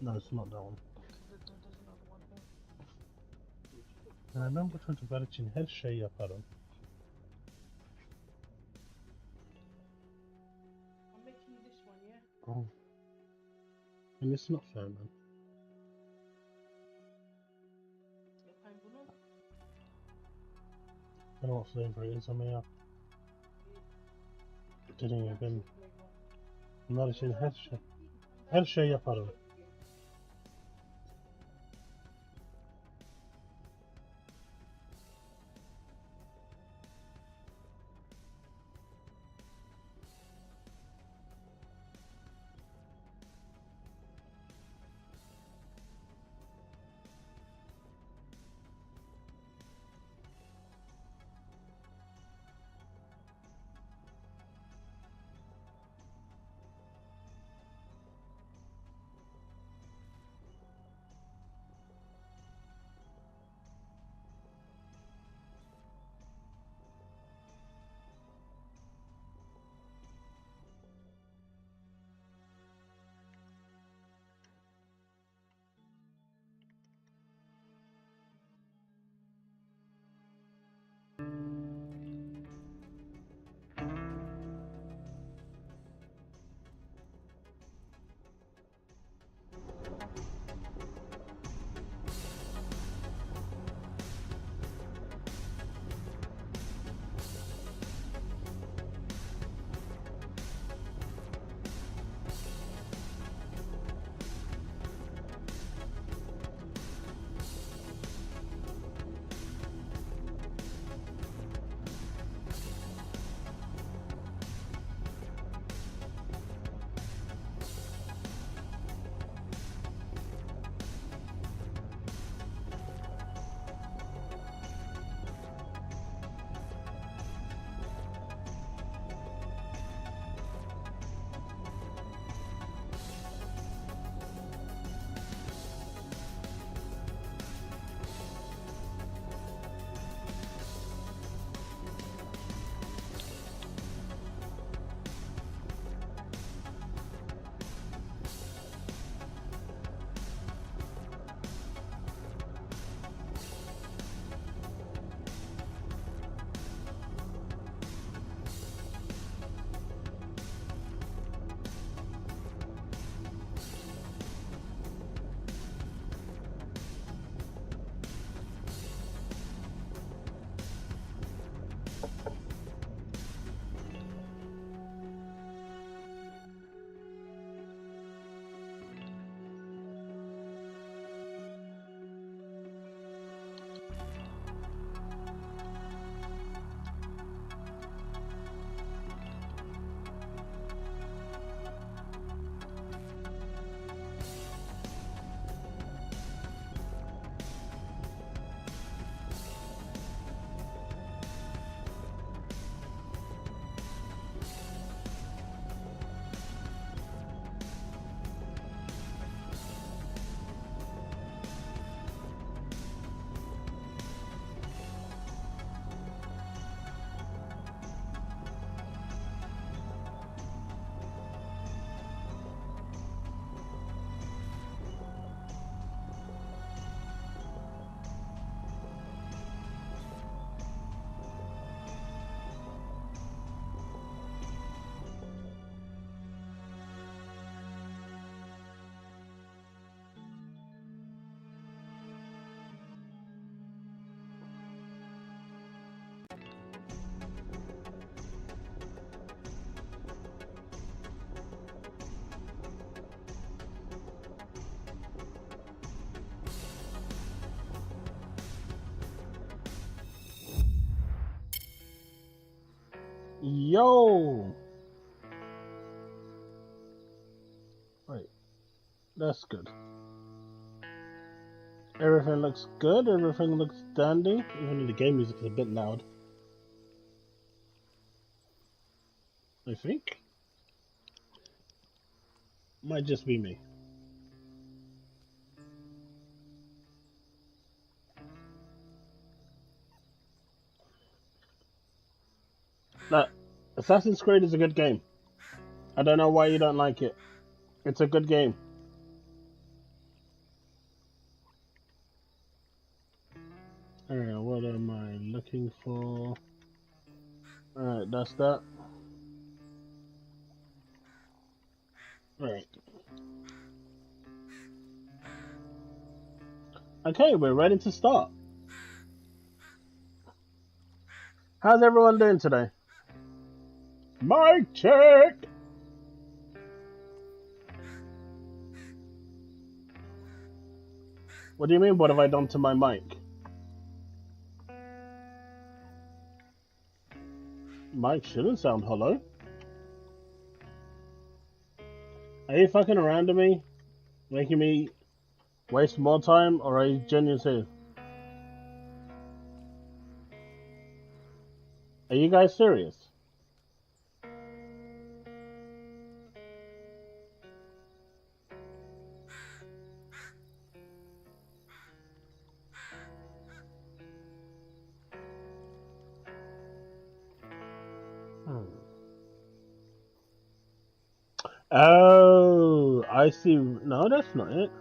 No, it's not that one. There's another one here. Yani ben bu çocuklar için her şeyi yaparım. I'm making you this one, yeah? Oh. And it's not fair, man. Yapayım bunu. I don't know what flavour it is ama ya. Dediğim gibi ben bunlar için her şey yaparım. Yo! Wait, that's good. Everything looks good, everything looks dandy, even though the game music is a bit loud. I think. Might just be me. Look, Assassin's Creed is a good game. I don't know why you don't like it. It's a good game. looking for... Alright, that's that. Alright. Okay, we're ready to start. How's everyone doing today? Mic check! What do you mean, what have I done to my mic? Mic shouldn't sound hollow. Are you fucking around to me? Making me waste more time, or are you genuine serious? Are you guys serious? Oh, I see. No, that's not it.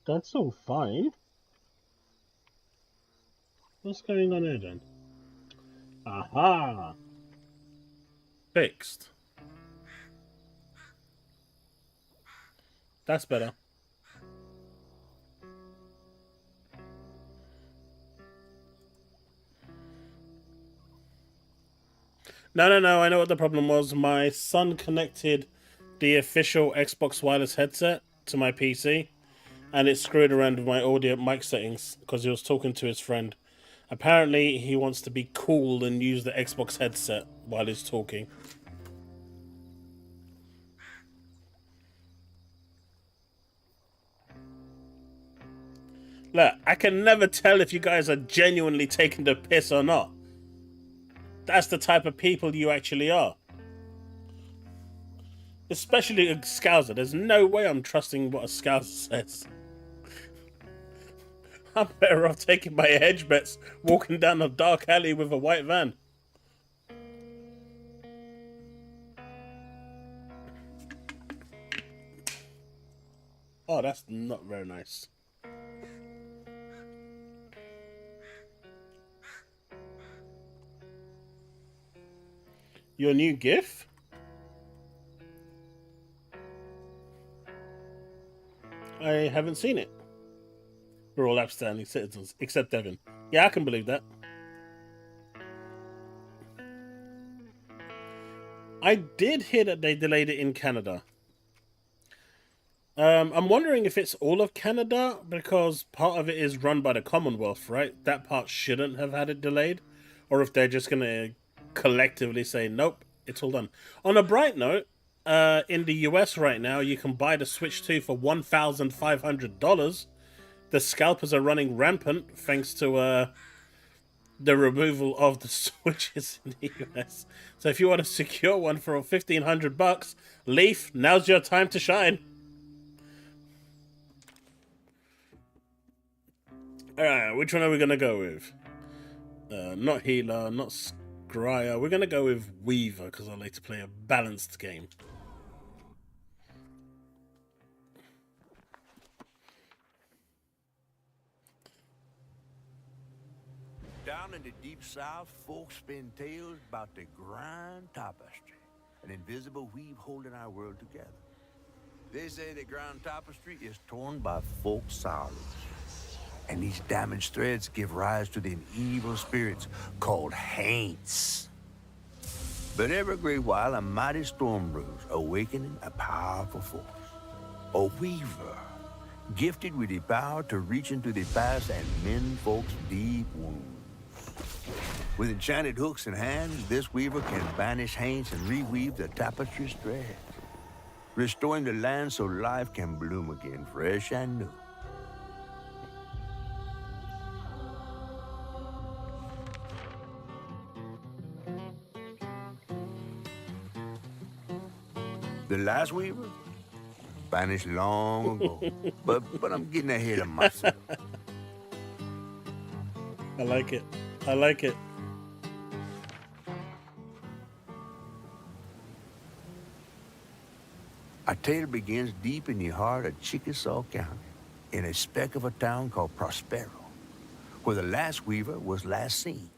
That's all fine. What's going on here then? Aha! Fixed. That's better. No, I know what the problem was. My son connected the official Xbox wireless headset to my PC, and it screwed around with my audio mic settings because he was talking to his friend. Apparently, he wants to be cool and use the Xbox headset while he's talking. Look, I can never tell if you guys are genuinely taking the piss or not. That's the type of people you actually are. Especially a Scouser. There's no way I'm trusting what a Scouser says. I'm better off taking my hedge bets walking down a dark alley with a white van. Oh, that's not very nice. Your new GIF? I haven't seen it. We're all upstanding citizens, except Devin. Yeah, I can believe that. I did hear that they delayed it in Canada. I'm wondering if it's all of Canada, because part of it is run by the Commonwealth, right? That part shouldn't have had it delayed. Or if they're just going to collectively say, nope, it's all done. On a bright note, in the US right now, you can buy the Switch 2 for $1,500. The scalpers are running rampant thanks to the removal of the Switches in the US. So if you want to secure one for $1,500, Leaf, now's your time to shine. Alright, which one are we going to go with? Not Healer, not Scryer. We're going to go with Weaver, because I like to play a balanced game. Down in the deep south, folks spin tales about the Grand Tapestry, an invisible weave holding our world together. They say the Grand Tapestry is torn by folk sorrows, and these damaged threads give rise to them evil spirits called haints. But every great while, a mighty storm brews, awakening a powerful force. A weaver, gifted with the power to reach into the past and mend folks' deep wounds. With enchanted hooks in hand, this weaver can banish haints and reweave the tapestry's thread, restoring the land so life can bloom again, fresh and new. The last weaver vanished long ago, but I'm getting ahead of myself. I like it. I like it. Our tale begins deep in the heart of Chickasaw County, in a speck of a town called Prospero, where the last weaver was last seen.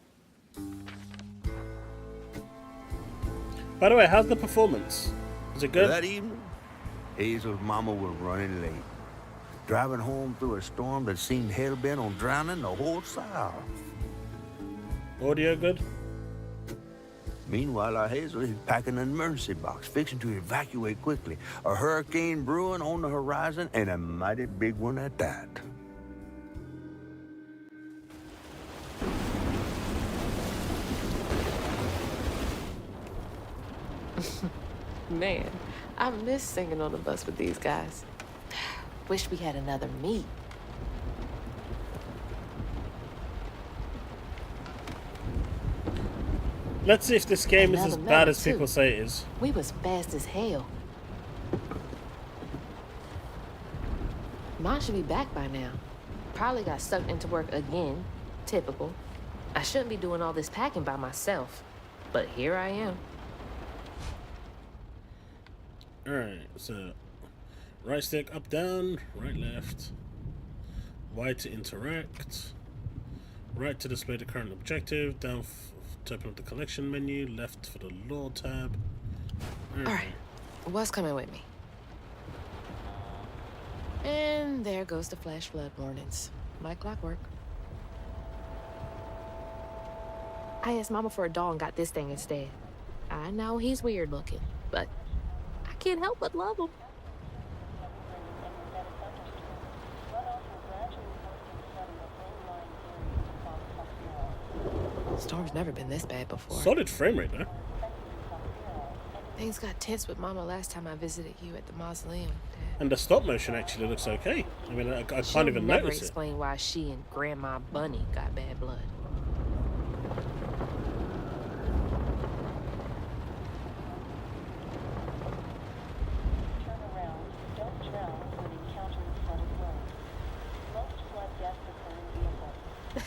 By the way, how's the performance? Is it good? That evening, Hazel's mama was running late, driving home through a storm that seemed hell-bent on drowning the whole South. Audio good? Meanwhile, our Hazel is packing an emergency box, fixing to evacuate quickly. A hurricane brewing on the horizon, and a mighty big one at that. Man, I miss singing on the bus with these guys. Wish we had another meet. Let's see if this game is as Another bad medal, as people too. say it is. We was fast as hell. Mine should be back by now. Probably got sucked into work again. Typical. I shouldn't be doing all this packing by myself. But here I am. Alright, so right stick up, down, right, left, Y to interact, right to display the current objective, down to open up the collection menu, left for the lore tab. Alright, what's coming with me? And there goes the flash flood warnings. Like clockwork. I asked Mama for a doll and got this thing instead. I know he's weird looking, but I can't help but love him. Storm's never been this bad before. Solid frame rate, though. Things got tense with Mama last time I visited you at the mausoleum, Dad. And the stop motion actually looks okay. I mean, I can't She'll even never notice it. explain why she and Grandma Bunny got bad blood.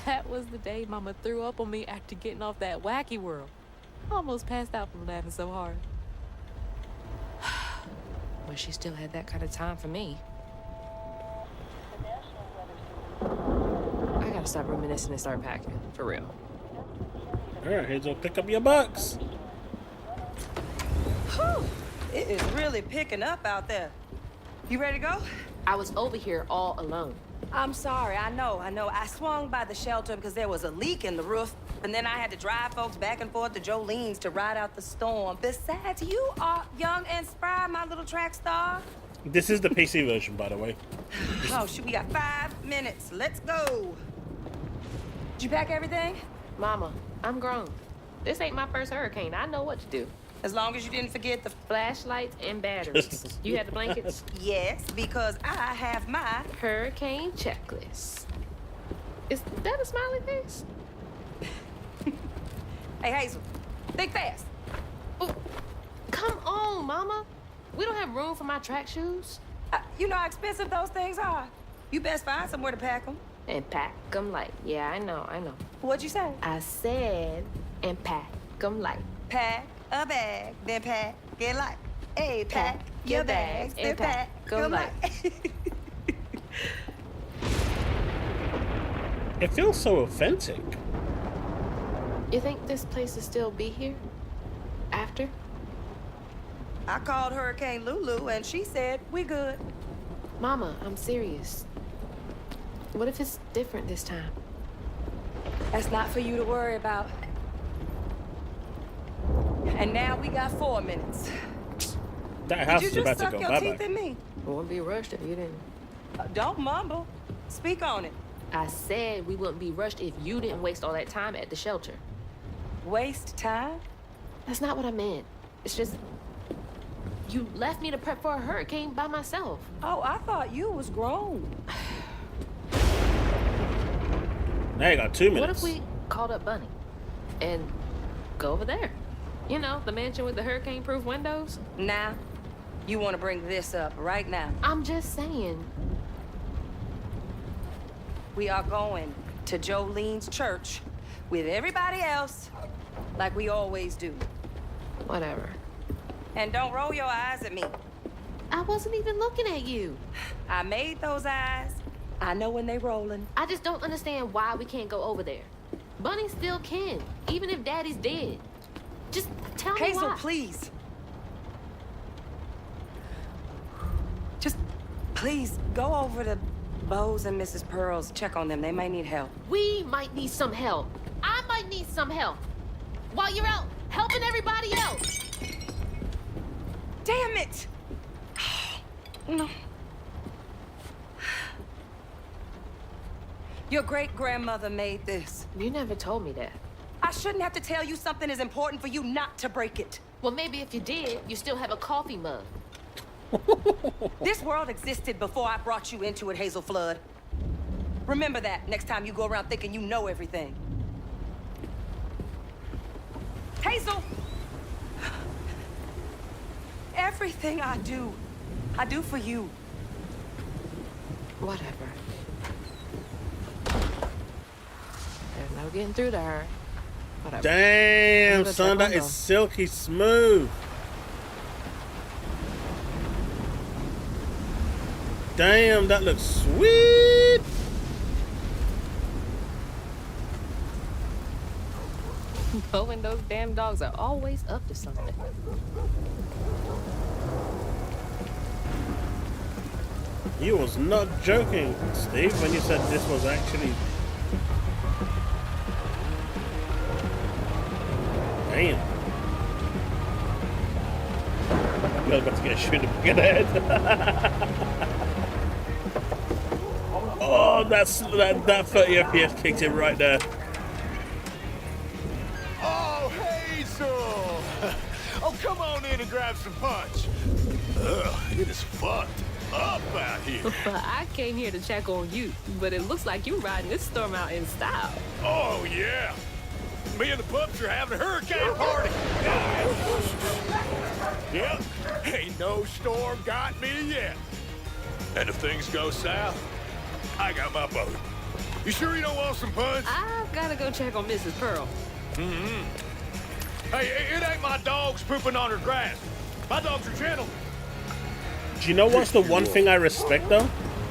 That was the day Mama threw up on me after getting off that wacky world. Almost passed out from laughing so hard. Wish she still had that kind of time for me. I gotta stop reminiscing and start packing, for real. Alright, Hazel, pick up your box. Whew. It is really picking up out there. You ready to go? I was over here all alone. I'm sorry, I know. I swung by the shelter because there was a leak in the roof, and then I had to drive folks back and forth to Jolene's to ride out the storm. Besides, you are young and spry, my little track star. This is the PC version, by the way. Oh, shoot, we got 5 minutes. Let's go. Did you pack everything? Mama, I'm grown. This ain't my first hurricane. I know what to do. As long as you didn't forget the... Flashlights and batteries. You had the blankets? Yes, because I have my... Hurricane checklist. Is that a smiley face? Hey, Hazel, think fast. Oh, come on, Mama. We don't have room for my track shoes. You know how expensive those things are. You best find somewhere to pack them. And pack them light. Yeah, I know. What'd you say? I said, and pack them light. Pack a bag, then pack it light. Hey, pack your bags, then pack them light. It feels so authentic. You think this place will still be here? After? I called Hurricane Lulu, and she said we good. Mama, I'm serious. What if it's different this time? That's not for you to worry about. And now we got 4 minutes. That house Did is you about just to suck go your bye-bye. teeth in me? Wouldn't be rushed if you didn't. Don't mumble. Speak on it. I said we wouldn't be rushed if you didn't waste all that time at the shelter. Waste time? That's not what I meant. It's just... You left me to prep for a hurricane by myself. Oh, I thought you was grown. Now you got 2 minutes. What if we called up Bunny and go over there? You know, the mansion with the hurricane-proof windows? Now, you want to bring this up right now. I'm just saying. We are going to Jolene's church with everybody else like we always do. Whatever. And don't roll your eyes at me. I wasn't even looking at you. I made those eyes I know when they rolling. I just don't understand why we can't go over there. Bunny still can, even if Daddy's dead. Just tell me Hazel, why. please. Just, please, go over to Bo's and Mrs. Pearl's. Check on them. They may need help. We might need some help. I might need some help. While you're out helping everybody else. Damn it! No. Your great-grandmother made this. You never told me that. I shouldn't have to tell you something is important for you not to break it. Well, maybe if you did, you still have a coffee mug. This world existed before I brought you into it, Hazel Flood. Remember that next time you go around thinking you know everything. Hazel! Everything I do for you. Whatever. There's no getting through to her. Whatever. Damn, Check son, that window. is silky smooth. Damn, that looks sweet. Knowing those damn dogs are always up to something. You was not joking, Steve, when you said this was actually... Damn. You're about to get shot in the head. Oh, that 30 FPS kicked in right there. Oh, Hazel! Oh, come on in and grab some punch. Ugh, it is fucked up out here. I came here to check on you, but it looks like you're riding this storm out in style. Oh, yeah. Me and the pups are having a hurricane party. Yep, ain't no storm got me yet. And if things go south, I got my boat. You sure you don't want some punch? I've got to go check on Mrs. Pearl. Hey, it ain't my dogs pooping on her grass. My dogs are gentle. Do you know what's the one thing I respect, though?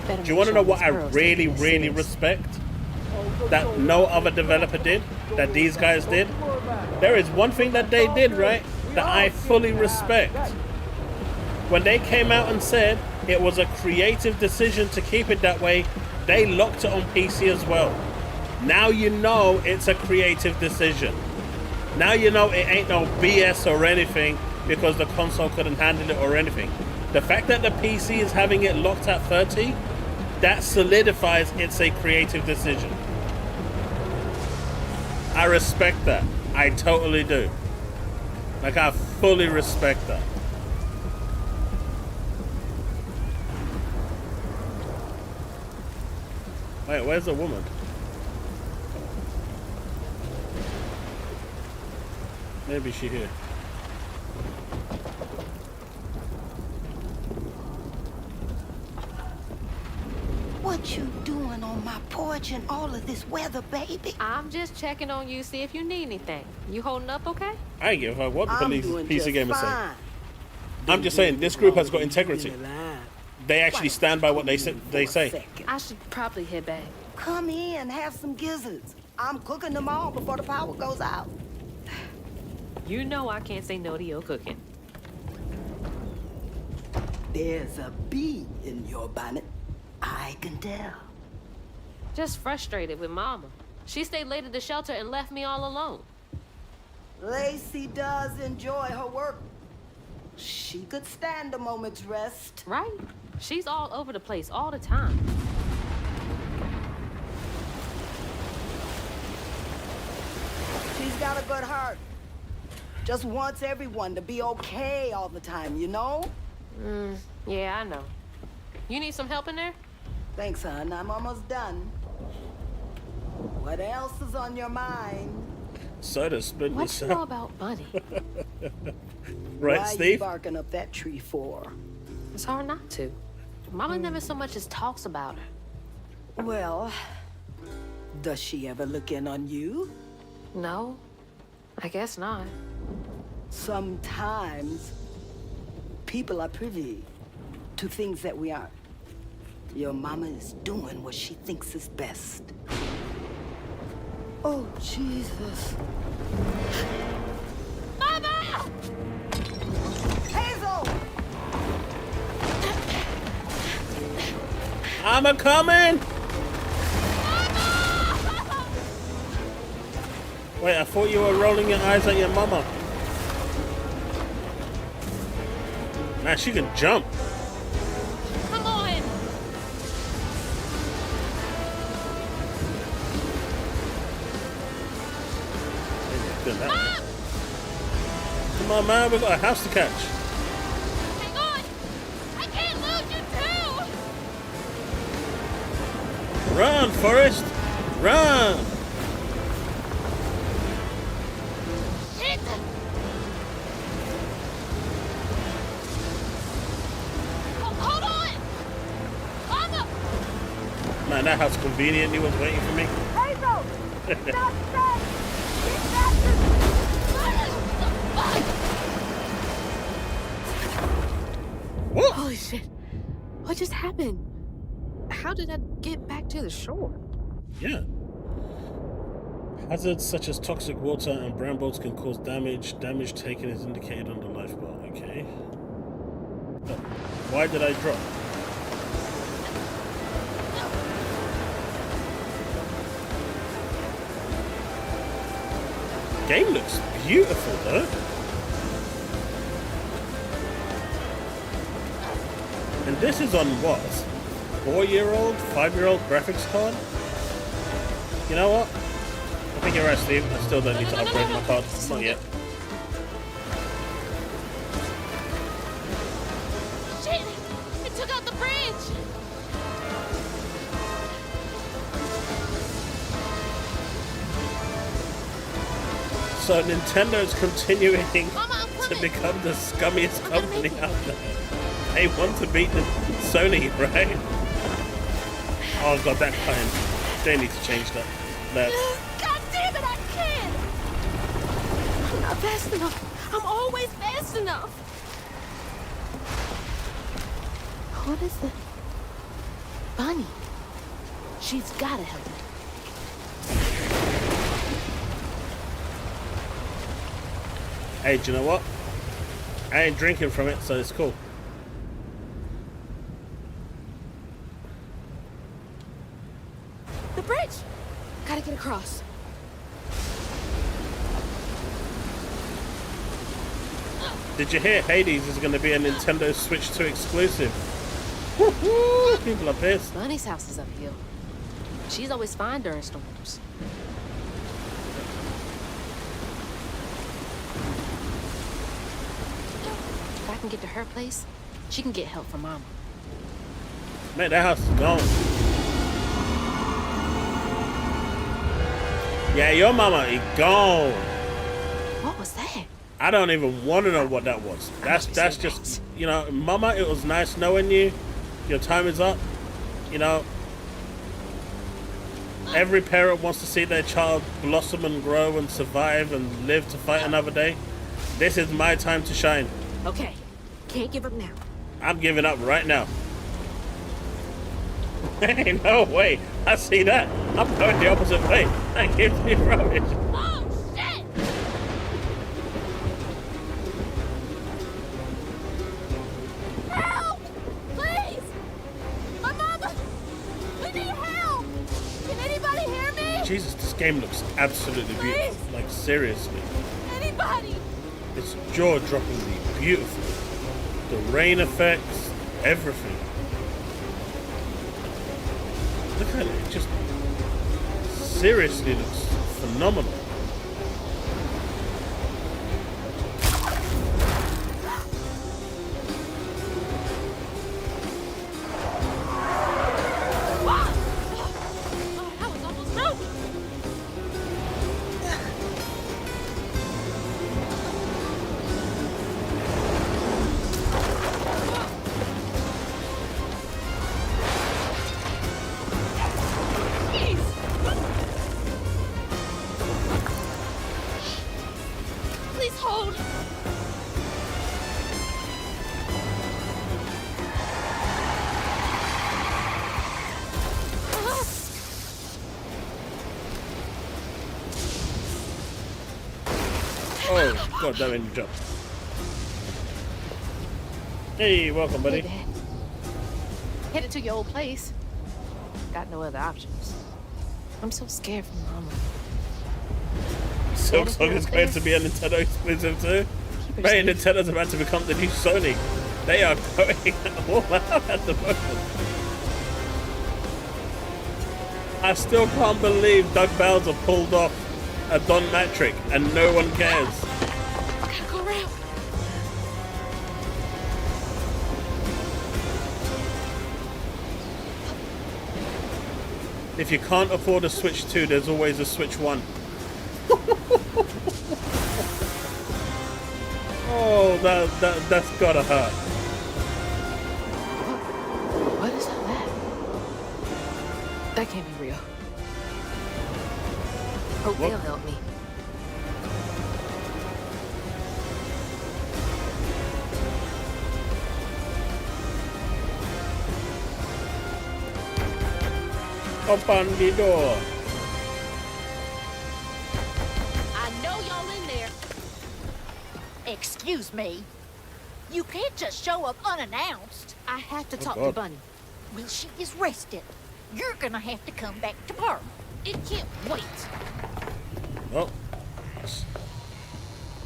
Do you want to know what I really, really respect? That no other developer did? That these guys did? There is one thing that they did, right? That I fully respect. When they came out and said it was a creative decision to keep it that way, they locked it on PC as well. Now you know it's a creative decision. Now you know it ain't no BS or anything because the console couldn't handle it or anything. The fact that the PC is having it locked at 30, that solidifies it's a creative decision. I respect that. I totally do. Like, I fully respect that. Wait, where's the woman? Maybe she here. What you doing on my porch in all of this weather, baby? I'm just checking on you, see if you need anything. You holding up okay? I ain't give a fuck what the I'm police doing PC just gamers say. fine. I'm just saying this group has got integrity. They actually stand by what they say. I should probably head back. Come in, have some gizzards. I'm cooking them all before the power goes out. You know I can't say no to your cooking. There's a bee in your bonnet. I can tell. Just frustrated with Mama. She stayed late at the shelter and left me all alone. Lacey does enjoy her work. She could stand a moment's rest. Right? She's all over the place all the time. She's got a good heart. Just wants everyone to be okay all the time, you know? Yeah, I know. You need some help in there? Thanks, hon. I'm almost done. What else is on your mind? Soda split What this you know out. about Bunny? Right, Why you Steve? barking up that tree for? It's hard not to. Mama never so much as talks about her. Well, does she ever look in on you? No, I guess not. Sometimes people are privy to things that we aren't. Your mama is doing what she thinks is best. Oh, Jesus. Mama! Hazel! I'm a coming! Wait, I thought you were rolling your eyes at your mama. Man, she can jump. Come on! Mom! Come on, man, we've got a house to catch. Hang on! I can't lose you too! Run, Forrest! Run! Shit! Oh, hold on! Mama! Man, that house conveniently was waiting for me. Hazel! Stop that! What? Holy shit. What just happened? How did I get back to the shore? Yeah. Hazards such as toxic water and brown bolts can cause damage. Damage taken is indicated on the lifeboat. Okay. But why did I drop? Game looks beautiful though. And this is on what? 4-year-old, 5-year-old graphics card? You know what? I think you're right, Steve. I still don't need to upgrade my card. Not yet. Shit! It took out the bridge! So Nintendo's continuing Mama, I'm to coming! become the scummiest I'm gonna company make it. out there. They want to beat the Sony, right? Oh god, that kind. They need to change that. God damn it, I can't! I'm not fast enough. I'm always fast enough. What is it? Bunny. She's gotta help me. Hey, do you know what? I ain't drinking from it, so it's cool. The bridge! Gotta get across. Did you hear Hades is going to be a Nintendo Switch 2 exclusive? Woohoo! People are pissed. Bunny's house is uphill. She's always fine during storms. If I can get to her place, she can get help from Mama. Man, that house is gone. Yeah, your mama is gone. What was that? I don't even want to know what that was. That's just, you know, mama, it was nice knowing you. Your time is up. You know, every parent wants to see their child blossom and grow and survive and live to fight another day. This is my time to shine. Okay, can't give up now. I'm giving up right now. Hey, no way. I see that. I'm going the opposite way. That gives me rubbish. Oh, shit! Help! Please! My mama! We need help! Can anybody hear me? Jesus, this game looks absolutely beautiful. Please? Like, seriously. Anybody! It's jaw-droppingly beautiful. The rain effects, everything. Look at it. It just seriously looks phenomenal. Oh, that was almost broke! Oh, god, that made me jump. Hey, welcome, buddy. Hey, Dad. Headed to your old place. Got no other options. I'm so scared for Mama. Silk Song is going to be a Nintendo exclusive too. Mate, Nintendo's about to become the new Sony. They are going all out at the moment. I still can't believe Doug Bowser pulled off a Don Matrick and no one cares. Gotta go around. If you can't afford a Switch 2, there's always a Switch 1. Oh, that's gotta hurt. What is all that? That can't be real. Hope they'll help me. Open the door. I know y'all in there. Excuse me. You can't just show up unannounced. I have to talk God. to Bunny. Well, she is rested. You're gonna have to come back tomorrow. It can't wait. Well,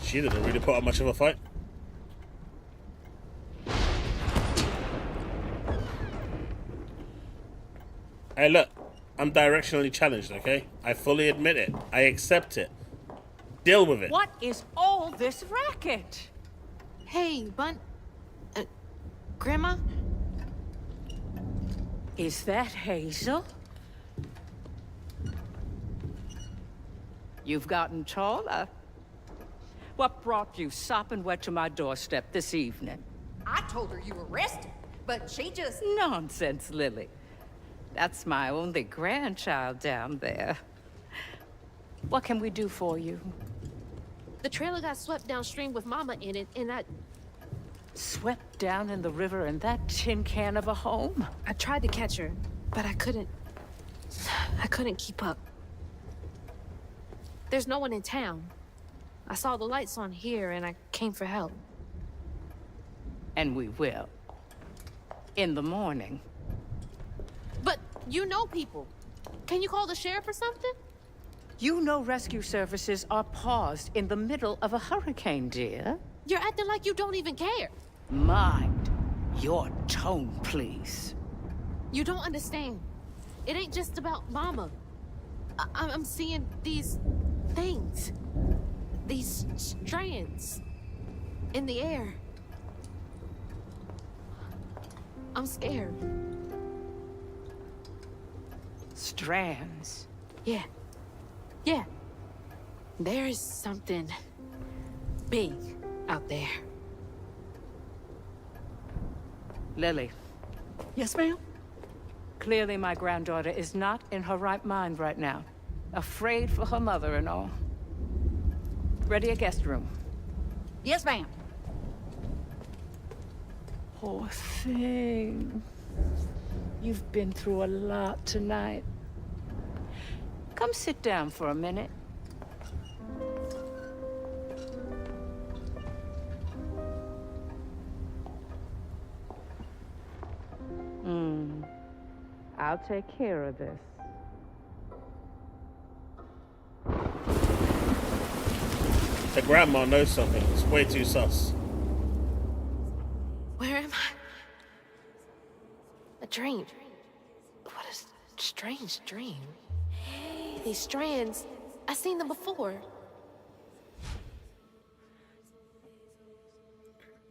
she didn't really put up much of a fight. Hey, look. I'm directionally challenged, okay? I fully admit it. I accept it. Deal with it. What is all this racket? Hey, Grandma? Is that Hazel? You've gotten taller. What brought you sopping wet to my doorstep this evening? I told her you were rested, but she just... Nonsense, Lily. That's my only grandchild down there. What can we do for you? The trailer got swept downstream with Mama in it, and Swept down in the river in that tin can of a home? I tried to catch her, but I couldn't keep up. There's no one in town. I saw the lights on here, and I came for help. And we will. In the morning. But you know people. Can you call the sheriff or something? You know rescue services are paused in the middle of a hurricane, dear. You're acting like you don't even care. Mind your tone, please. You don't understand. It ain't just about Mama. I'm seeing these things. These strands in the air. I'm scared. Strands. Yeah. Yeah. There's something big out there. Lily, Yes, ma'am? clearly my granddaughter is not in her right mind right now. Afraid for her mother and all. Ready a guest room. Yes, ma'am. Poor thing. You've been through a lot tonight. Come sit down for a minute. I'll take care of this. The grandma knows something. It's way too sus. Where am I? A dream. What a strange dream. These strands, I've seen them before.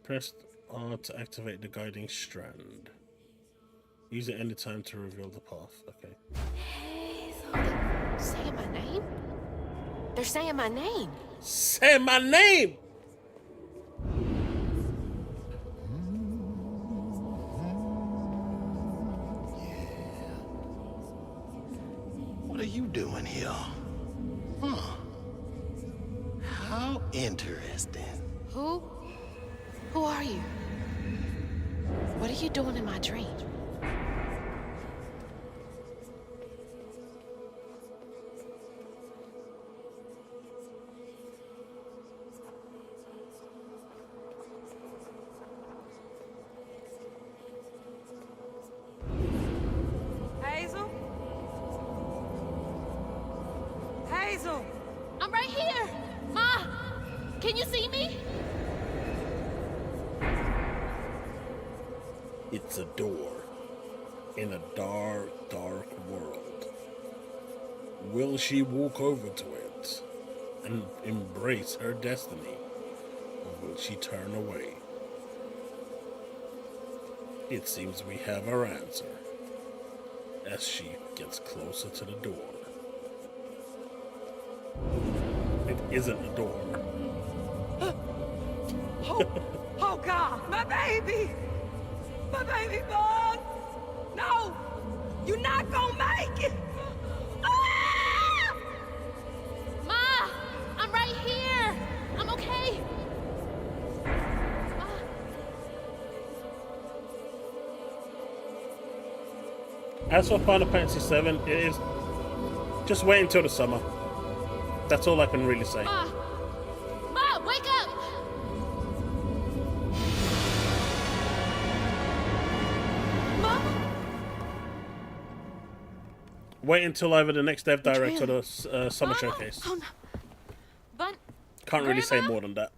Press R to activate the guiding strand. Use it anytime to reveal the path. Okay. They're saying my name? They're saying my name. Say my name! What are you doing here? Huh. How interesting. Who? Who are you? What are you doing in my dream? Hazel! I'm right here! Ma! Can you see me? It's a door in a dark, dark world. Will she walk over to it and embrace her destiny, or will she turn away? It seems we have our answer as she gets closer to the door. It isn't a door. Oh God, my baby! My baby boy! No! You're not gonna make it! Ah! Ma! I'm right here! I'm okay! Ma. As for Final Fantasy VII, it is just wait until the summer. That's all I can really say. Ma! Ma, wake up! Mama? Wait until either the next Dev Direct or the Summer Mama? Showcase. Oh, no. Bun... Can't really say Grandma? more than that.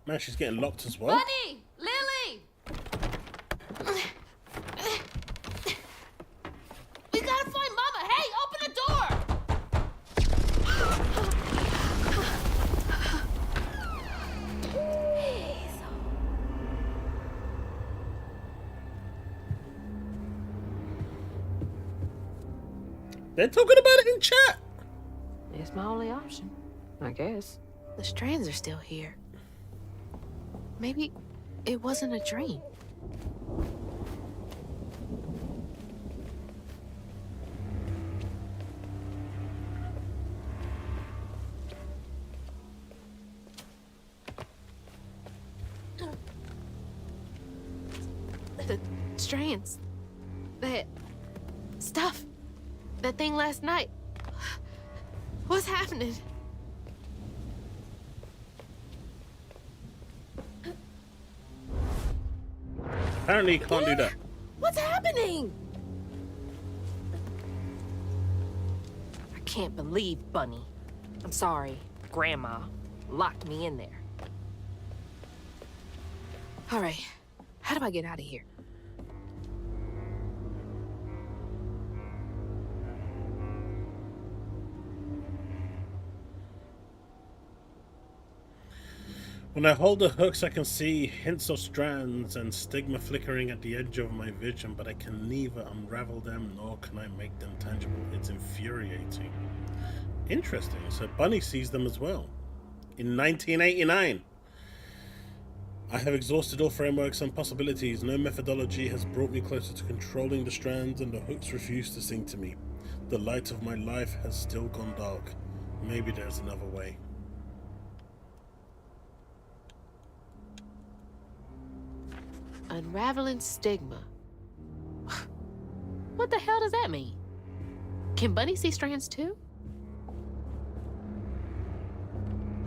Man, she's getting locked as well. Bunny! Lily! We gotta find Mama! Hey, open the door! They're talking about it in chat. It's my only option, I guess. The strands are still here. Maybe it wasn't a dream. The strands. That stuff. That thing last night. What's happening? Apparently you can't do that. What's happening? I can't believe Bunny. I'm sorry, Grandma locked me in there. All right, how do I get out of here? When I hold the hooks, I can see hints of strands and stigma flickering at the edge of my vision, but I can neither unravel them nor can I make them tangible. It's infuriating. Interesting. So Bunny sees them as well. In 1989. I have exhausted all frameworks and possibilities. No methodology has brought me closer to controlling the strands, and the hooks refuse to sing to me. The light of my life has still gone dark. Maybe there's another way. Unraveling stigma. What the hell does that mean? Can Bunny see strands too?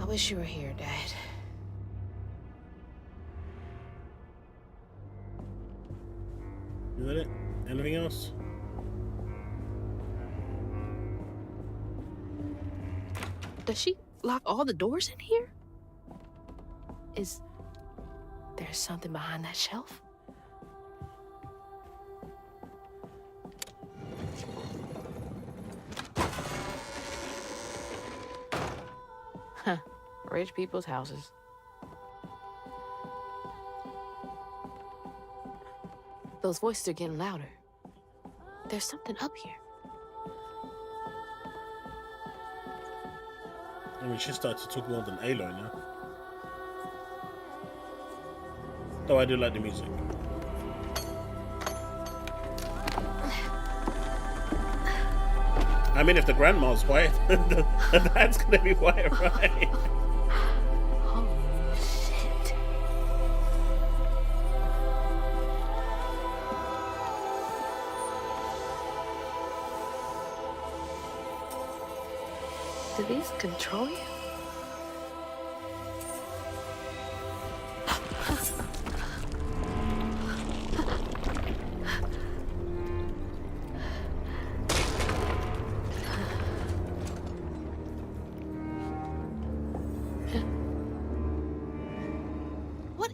I wish you were here, Dad. Is that it? Anything else? Does she lock all the doors in here? Is there something behind that shelf? Huh. Rich people's houses. Those voices are getting louder. There's something up here. I mean, she started to talk more than Aloy now. Though I do like the music. I mean, if the grandma's white, the dad's gonna be white, right? Holy shit. Do these control you?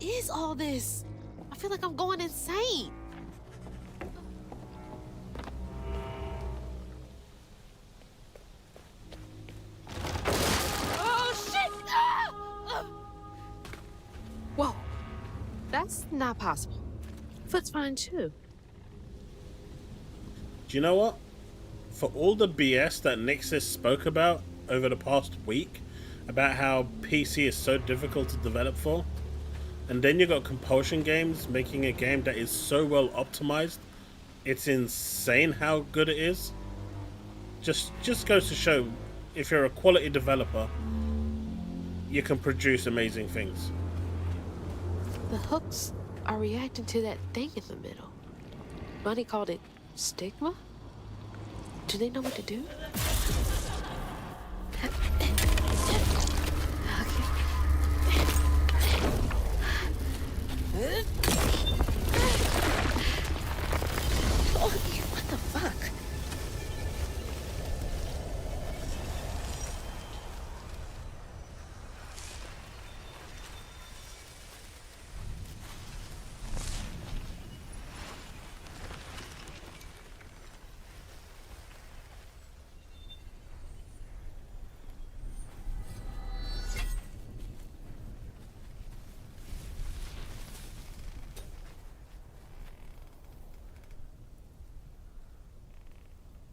is all this? I feel like I'm going insane. Oh, shit! Ah! Whoa. That's not possible. Foot's fine, too. Do you know what? For all the BS that Nixis spoke about over the past week, about how PC is so difficult to develop for, and then you got Compulsion Games making a game that is so well optimized, it's insane how good it is. Just goes to show, if you're a quality developer, you can produce amazing things. The hooks are reacting to that thing in the middle. Bunny called it stigma? Do they know what to do? Oh, what the fuck?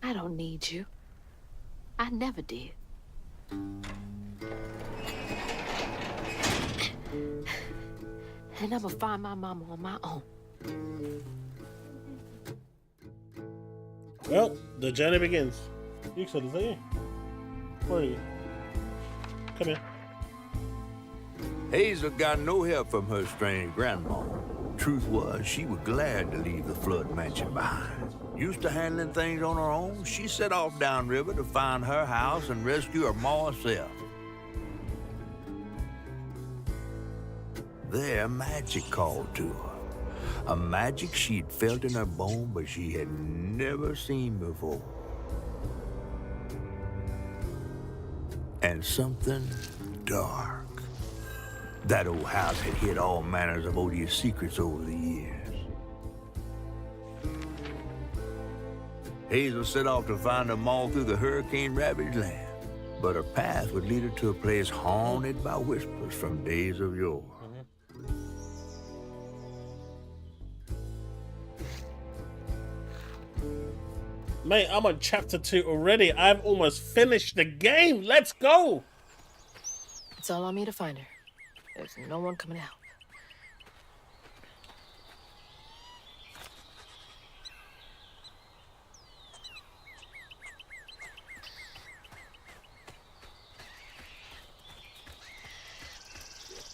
I don't need you. I never did. And I'ma find my mama on my own. Well, the journey begins. You said, is that you? Where are you? Come here. Hazel got no help from her strange grandma. Truth was, she was glad to leave the flood mansion behind. Used to handling things on her own, she set off downriver to find her house and rescue her ma herself. There, magic called to her. A magic she'd felt in her bone, but she had never seen before. And something dark. That old house had hid all manners of odious secrets over the years. Hazel set off to find them all through the hurricane-ravaged land, but her path would lead her to a place haunted by whispers from days of yore. Mate, I'm on chapter 2 already. I've almost finished the game. Let's go! It's all on me to find her. There's no one coming out.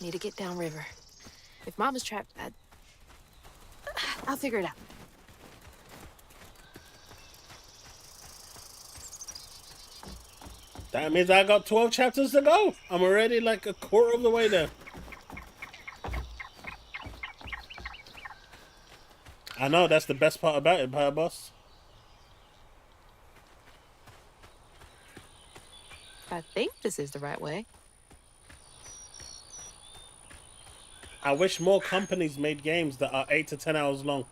Need to get downriver. If Mama's trapped, I'll figure it out. That means I got 12 chapters to go. I'm already like a quarter of the way there. I know, that's the best part about it, Power Boss. I think this is the right way. I wish more companies made games that are 8 to 10 hours long.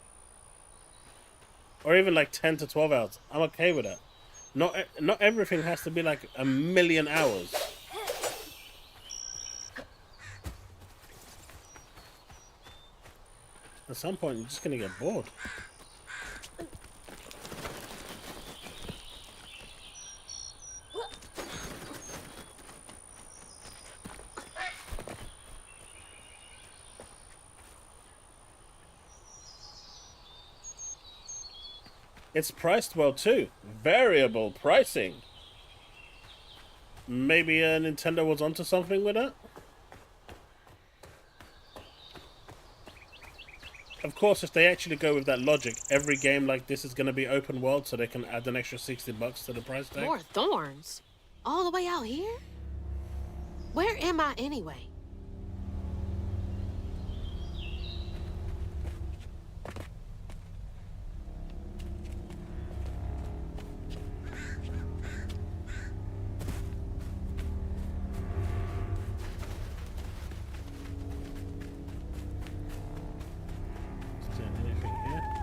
Or even like 10 to 12 hours. I'm okay with that. Not everything has to be like 1,000,000 hours. At some point, you're just gonna get bored. It's priced well too. Variable pricing. Maybe Nintendo was onto something with that? Of course, if they actually go with that logic, every game like this is going to be open world, so they can add an extra $60 to the price tag. More thorns? All the way out here? Where am I anyway?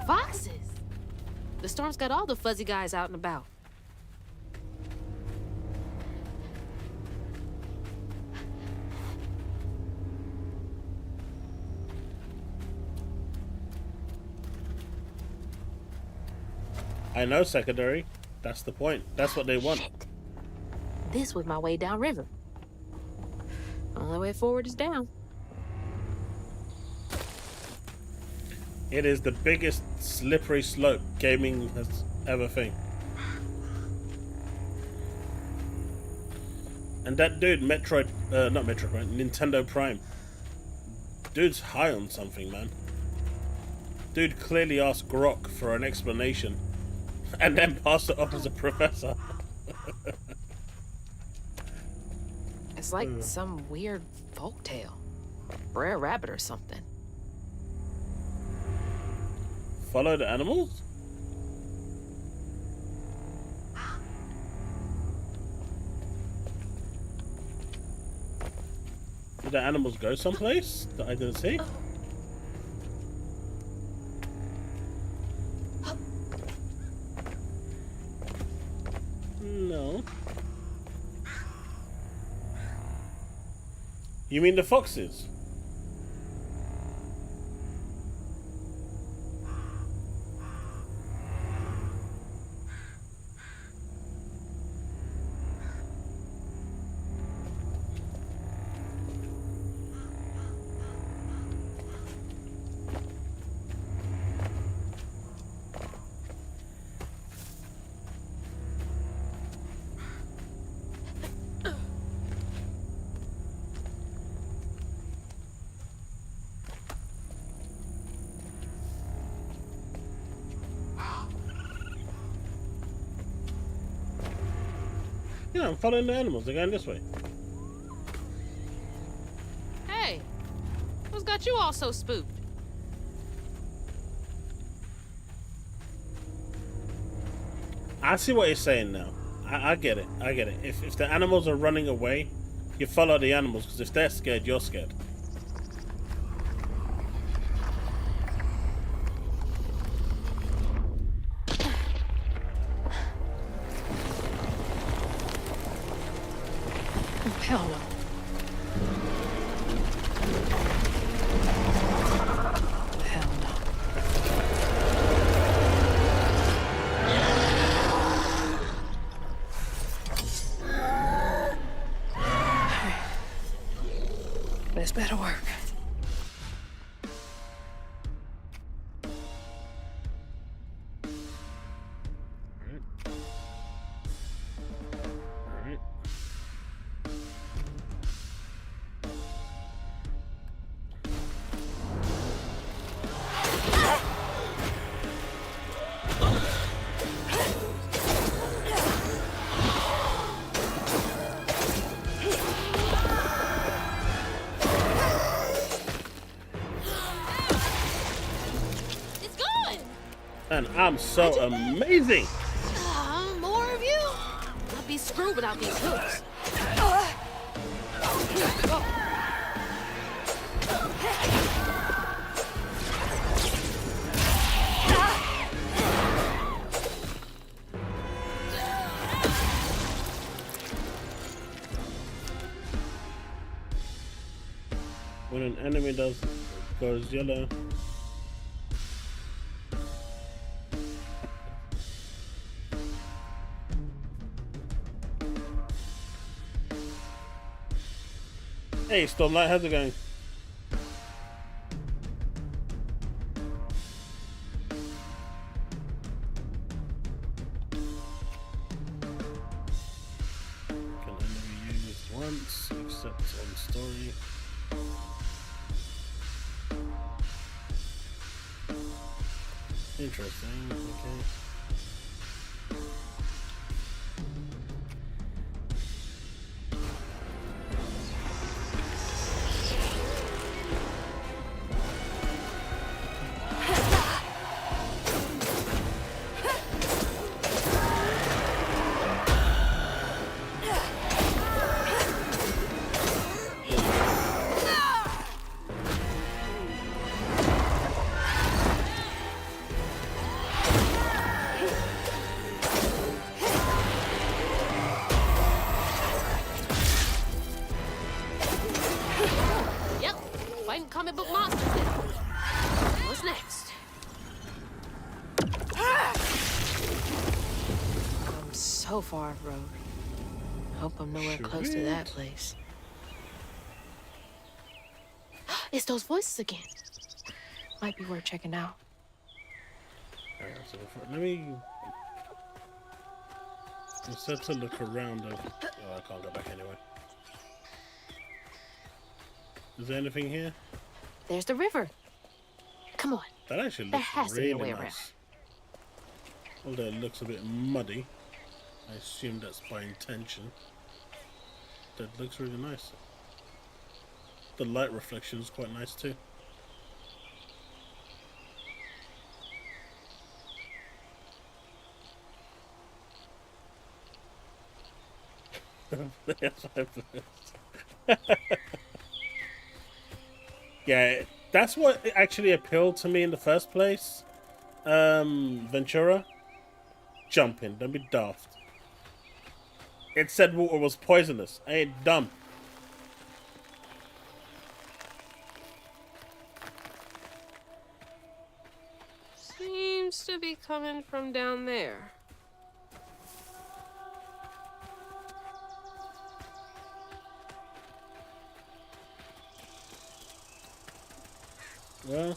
Foxes? The storm's got all the fuzzy guys out and about. I know, secondary. That's the point. That's what they want. Shit. This was my way downriver. Only way forward is down. It is the biggest slippery slope gaming has ever seen. And that dude, not Metroid, Nintendo Prime. Dude's high on something, man. Dude clearly asked Grok for an explanation and then passed it off as a professor. It's like some weird folktale. Brer Rabbit or something. Follow the animals? Did the animals go someplace that I didn't see? No. You mean the foxes? Yeah, I'm following the animals. They're going this way. Hey, what's got you all so spooked? I see what he's saying now. I get it. I get it. If the animals are running away, you follow the animals, because if they're scared, you're scared. Hell no. Hell no. This better work. And I'm so amazing. More of you? I'll be screwed without these hooks. When an enemy goes yellow. Hey, Stormlight, how's it going? Can only be used once, except on story. Interesting, okay. Tofar Road. Hope I'm nowhere close to that place. It's those voices again. Might be worth checking out. Alright, so let me. Instead to look around. Oh, I can't go back anyway. Is there anything here? There's the river. Come on. That actually There looks has to be a really way around. nice. Although it looks a bit muddy. I assume that's by intention. That looks really nice. The light reflection is quite nice too. Yeah, that's what actually appealed to me in the first place. Ventura, jumping, don't be daft. It said water was poisonous. I ain't dumb. Seems to be coming from down there. Well,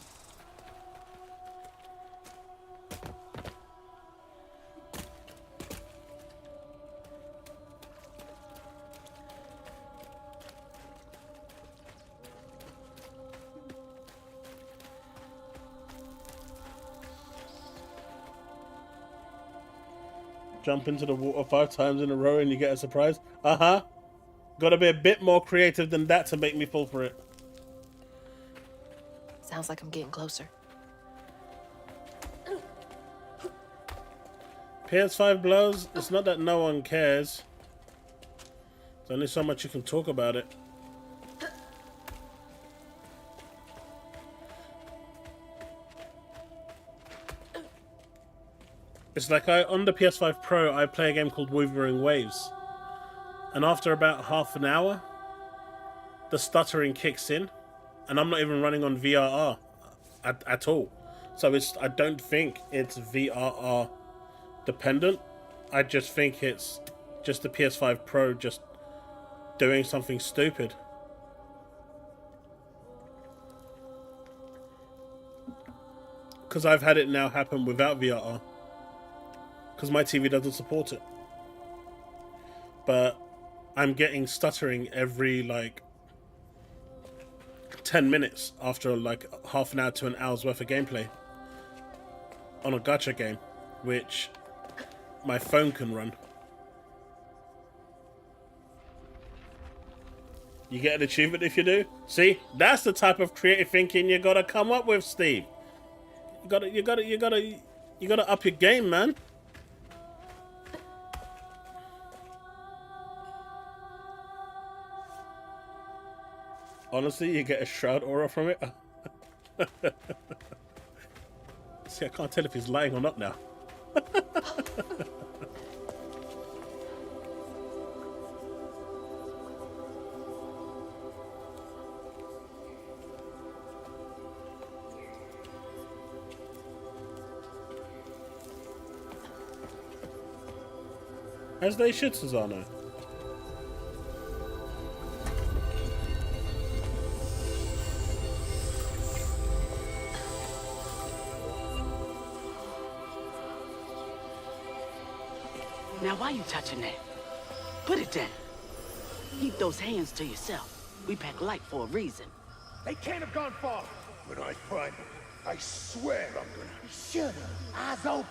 jump into the water 5 times in a row and you get a surprise. Uh-huh. Gotta be a bit more creative than that to make me fall for it. Sounds like I'm getting closer. PS5 blows. It's not that no one cares. There's only so much you can talk about it. It's like on the PS5 Pro, I play a game called Wuthering Waves. And after about half an hour, the stuttering kicks in. And I'm not even running on VRR at all. So I don't think it's VRR dependent. I just think it's just the PS5 Pro just doing something stupid. Because I've had it now happen without VRR. Because my TV doesn't support it. But I'm getting stuttering every like 10 minutes after like half an hour to an hour's worth of gameplay on a gacha game, which my phone can run. You get an achievement if you do. See, that's the type of creative thinking you gotta come up with, Steve. You gotta up your game, man. Honestly, you get a shroud aura from it. See, I can't tell if he's lying or not now. As they should, Susano. Now, why you touching that? Put it down. Keep those hands to yourself. We pack light for a reason. They can't have gone far. When I find them, I swear I'm gonna... Should've. Eyes open.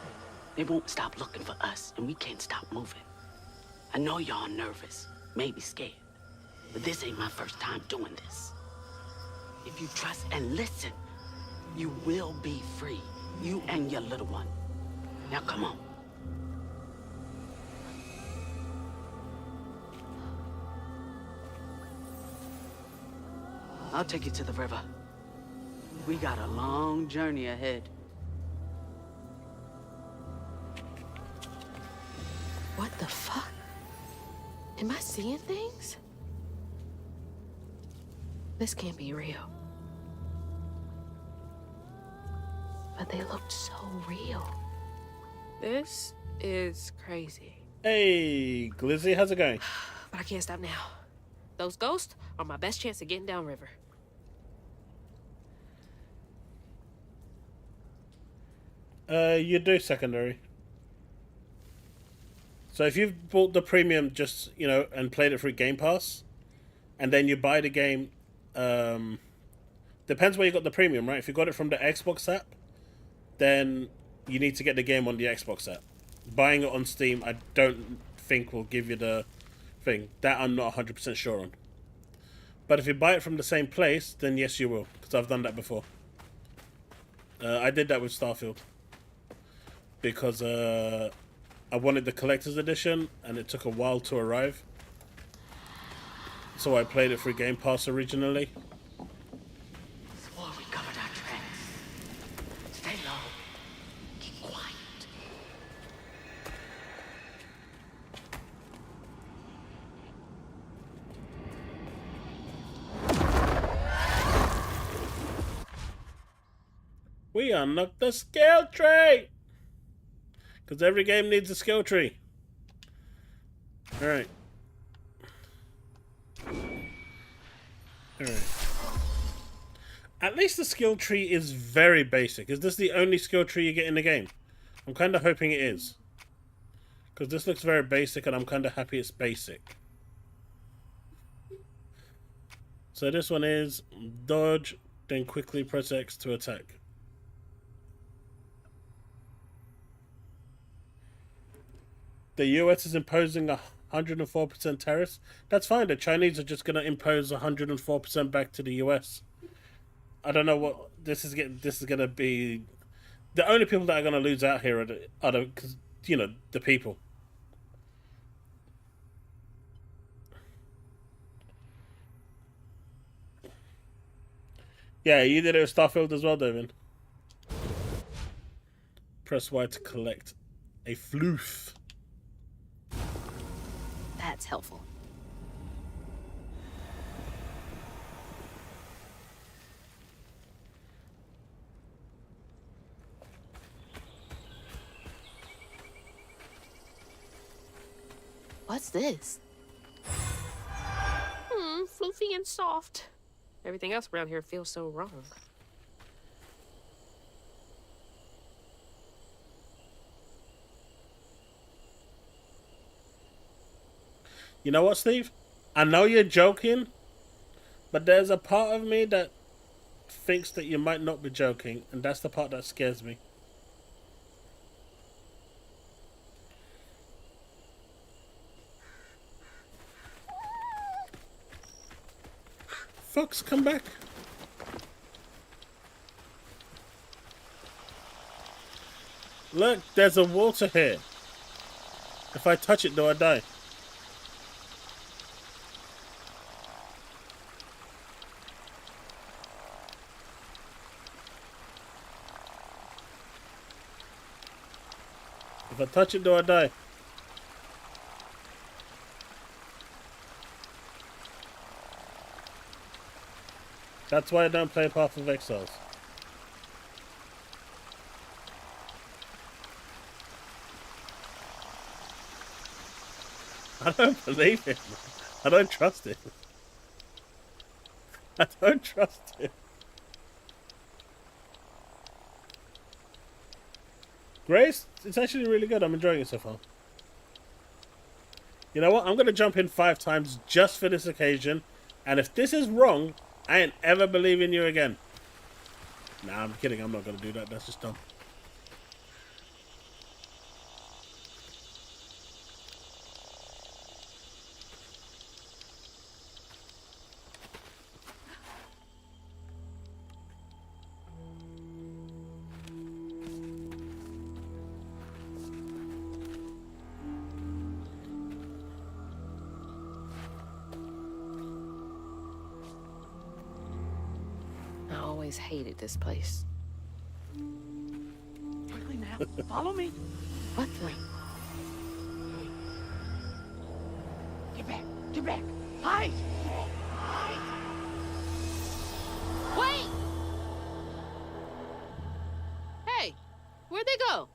They won't stop looking for us, and we can't stop moving. I know y'all nervous, maybe scared, but this ain't my first time doing this. If you trust and listen, you will be free. You and your little one. Now, come on. I'll take you to the river. We got a long journey ahead. What the fuck? Am I seeing things? This can't be real. But they looked so real. This is crazy. Hey, Glizzy, how's it going? But I can't stop now. Those ghosts are my best chance of getting downriver. You do secondary. So if you've bought the premium, just, you know, and played it through Game Pass, and then you buy the game, depends where you got the premium, right? If you got it from the Xbox app, then you need to get the game on the Xbox app. Buying it on Steam, I don't think will give you the thing. That I'm not 100% sure on. But if you buy it from the same place, then yes, you will, because I've done that before. I did that with Starfield. Because I wanted the collector's edition, and it took a while to arrive. So I played it through Game Pass originally. Swore we covered our tracks. Stay low. Keep quiet. We unlocked the skill tree! Because every game needs a skill tree. Alright. Alright. At least the skill tree is very basic. Is this the only skill tree you get in the game? I'm kind of hoping it is. Because this looks very basic and I'm kind of happy it's basic. So this one is dodge, then quickly press X to attack. The US is imposing 104% tariffs. That's fine. The Chinese are just going to impose 104% back to the US. I don't know what this is. This is going to be. The only people that are going to lose out here are the, cause, you know, the people. Yeah, you did it with Starfield as well, Devin. Press Y to collect a floof. That's helpful. What's this? Floofy and soft. Everything else around here feels so wrong. You know what, Steve? I know you're joking, but there's a part of me that thinks that you might not be joking, and that's the part that scares me. Fox, come back. Look, there's a water here. If I touch it, do I die? If I touch it, do I die? That's why I don't play Path of Exiles. I don't believe him. I don't trust him. I don't trust him. Grace, it's actually really good. I'm enjoying it so far. You know what? I'm going to jump in 5 times just for this occasion. And if this is wrong, I ain't ever believing you again. Nah, I'm kidding. I'm not going to do that. That's just dumb. I always hated this place. Quickly now. Follow me. What the? Get back. Get back. Hide. Wait! Hey, where'd they go?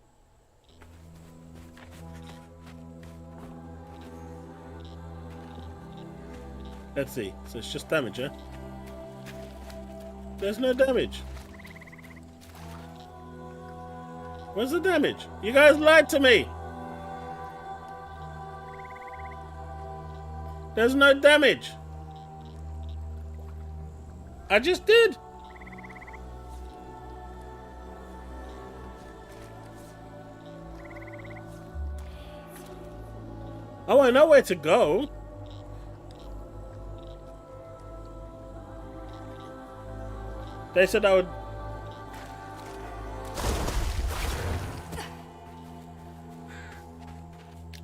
Let's see. So it's just damage, yeah? There's no damage. Where's the damage? You guys lied to me. There's no damage. I just did. Oh, I know where to go. They said I would...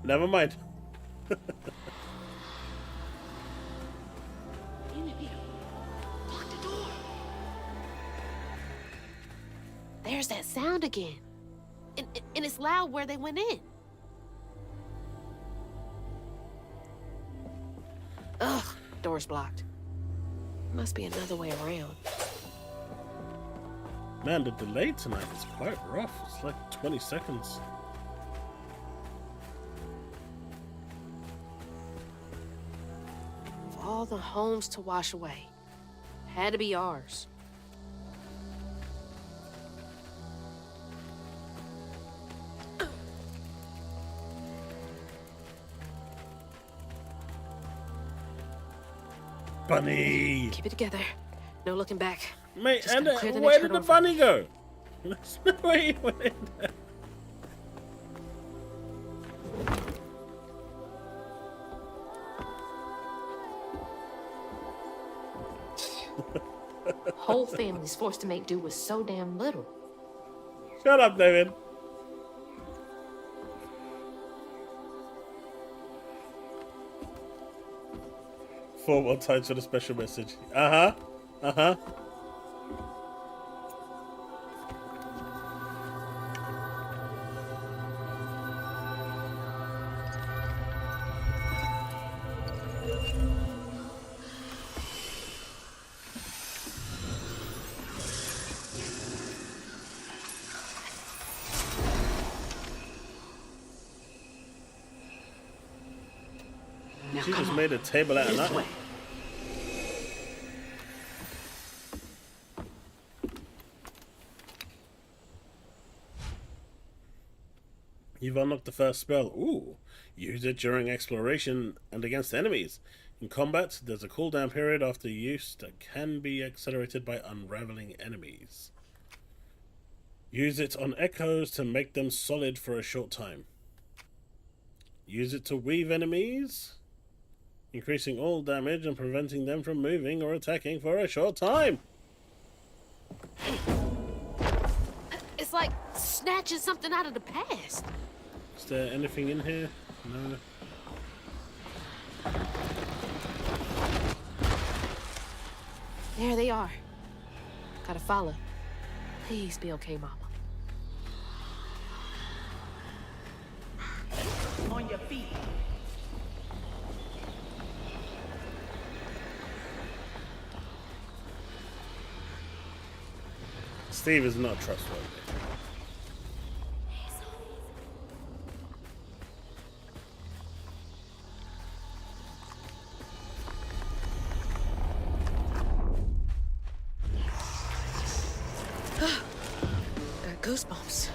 Never mind. There's that sound again. And it's loud where they went in. Ugh, door's blocked. Must be another way around. Man, the delay tonight is quite rough. It's like 20 seconds. Of all the homes to wash away, had to be ours. Bunny! Keep it together. No looking back. Mate, Just and gotta clear the where next did the hurdle bunny go? There's no way he went in there. Whole family's forced to make do with so damn little. Shut up, David. Four more times for the special message. Uh-huh. Uh-huh. She just made a table out of nothing. You've unlocked the first spell. Ooh. Use it during exploration and against enemies. In combat, there's a cooldown period after use that can be accelerated by unraveling enemies. Use it on echoes to make them solid for a short time. Use it to weave enemies, increasing all damage and preventing them from moving or attacking for a short time. It's like snatching something out of the past. Is there anything in here? No. There they are. Gotta follow. Please be okay, Mama. On your feet. Steve is not trustworthy. Got goosebumps.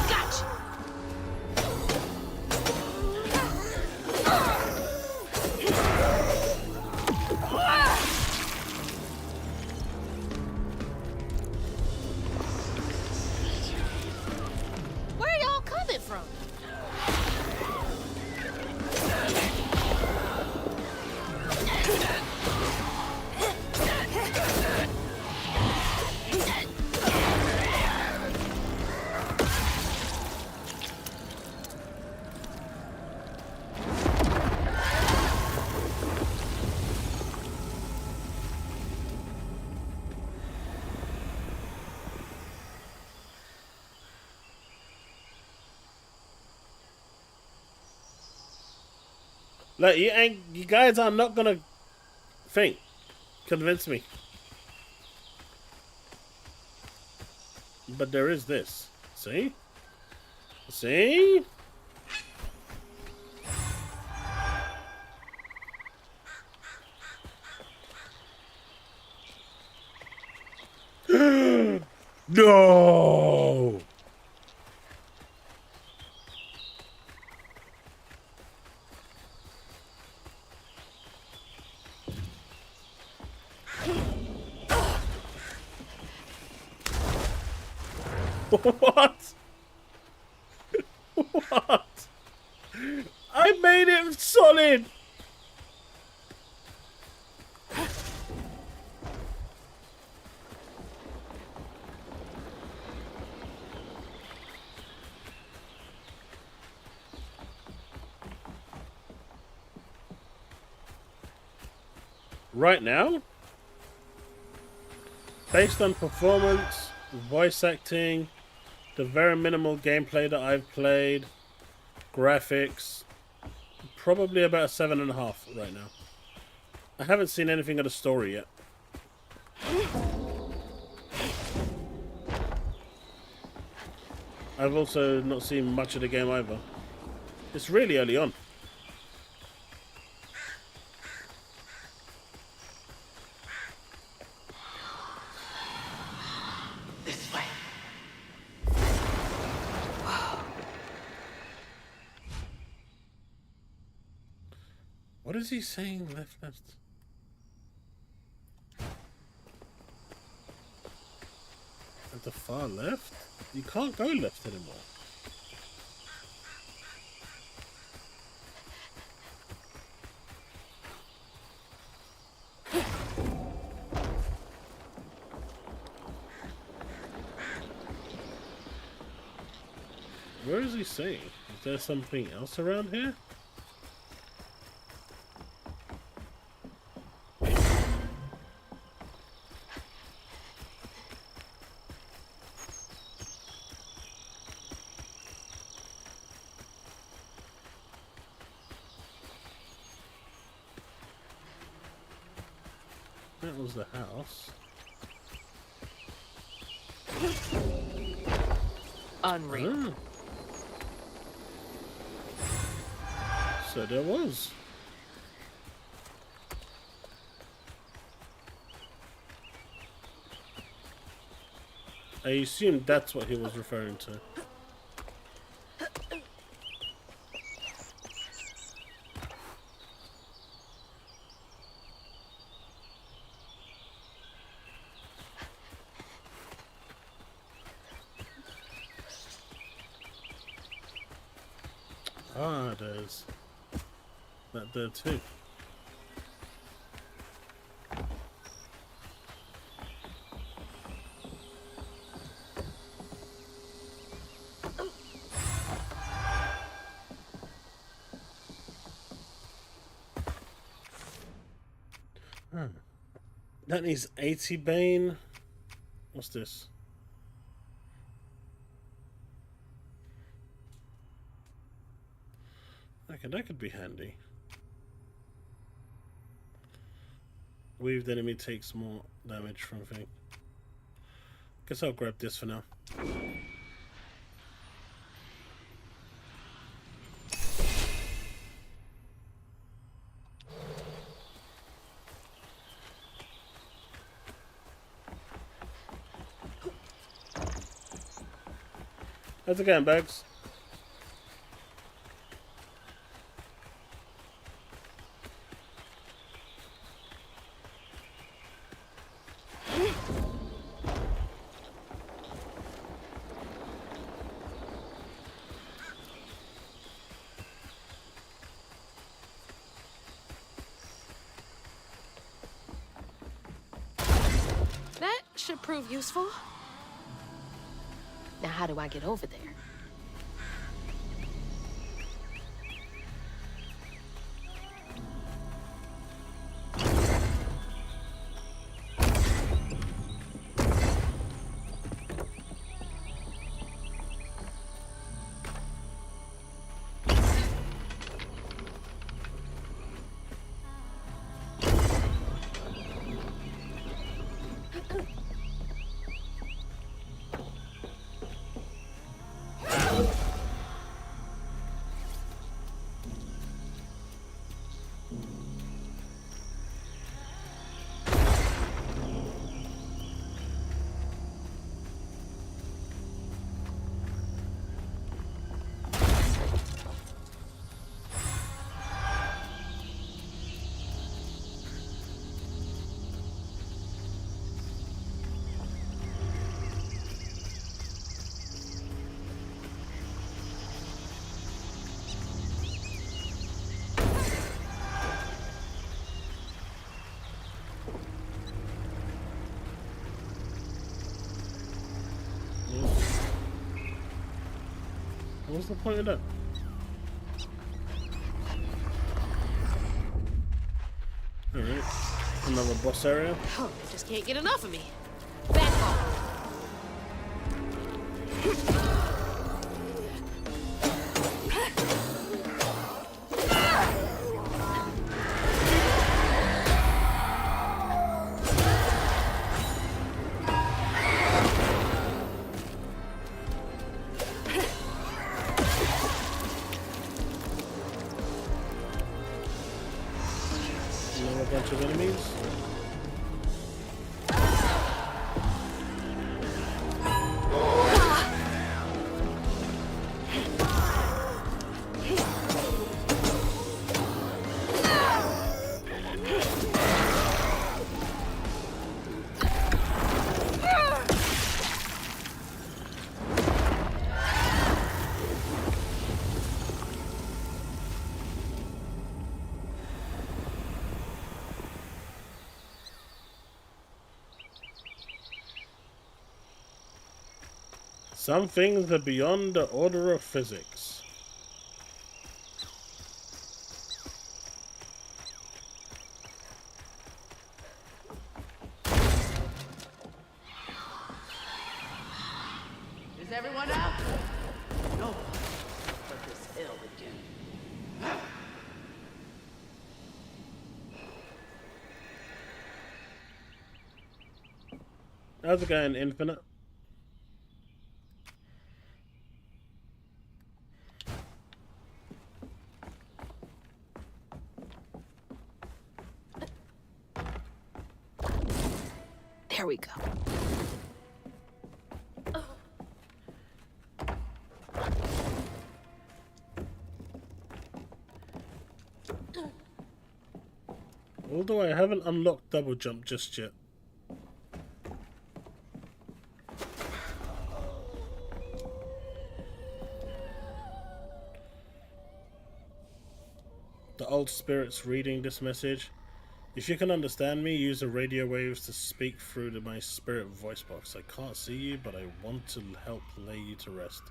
Gotcha. Where are y'all coming from? Look, you guys are not gonna convince me. But there is this. See? See? No! What? What? I made it solid! Right now? Based on performance, voice acting, the very minimal gameplay that I've played, graphics, probably about a 7.5 right now. I haven't seen anything of the story yet. I've also not seen much of the game either. It's really early on. This way. What is he saying? Left, left. At the far left? You can't go left anymore. Where is he saying? Is there something else around here? That was the house. Unreal. Ah. So there was. I assume that's what he was referring to. Ah, there's that there too. That needs 80 Bane. What's this? Okay, that could be handy. Weaved enemy takes more damage from thing. Guess I'll grab this for now. How's it going, Bugs? That should prove useful. Now, how do I get over there? What's the point of that? Alright. Another boss area. Oh, they just can't get enough of me. Back off. Another bunch of enemies. Some things are beyond the order of physics. Is everyone out? No. But this hell again. How's it going, Infinite? There we go. Although I haven't unlocked double jump just yet. The old spirit's reading this message. If you can understand me, use the radio waves to speak through to my spirit voice box. I can't see you, but I want to help lay you to rest.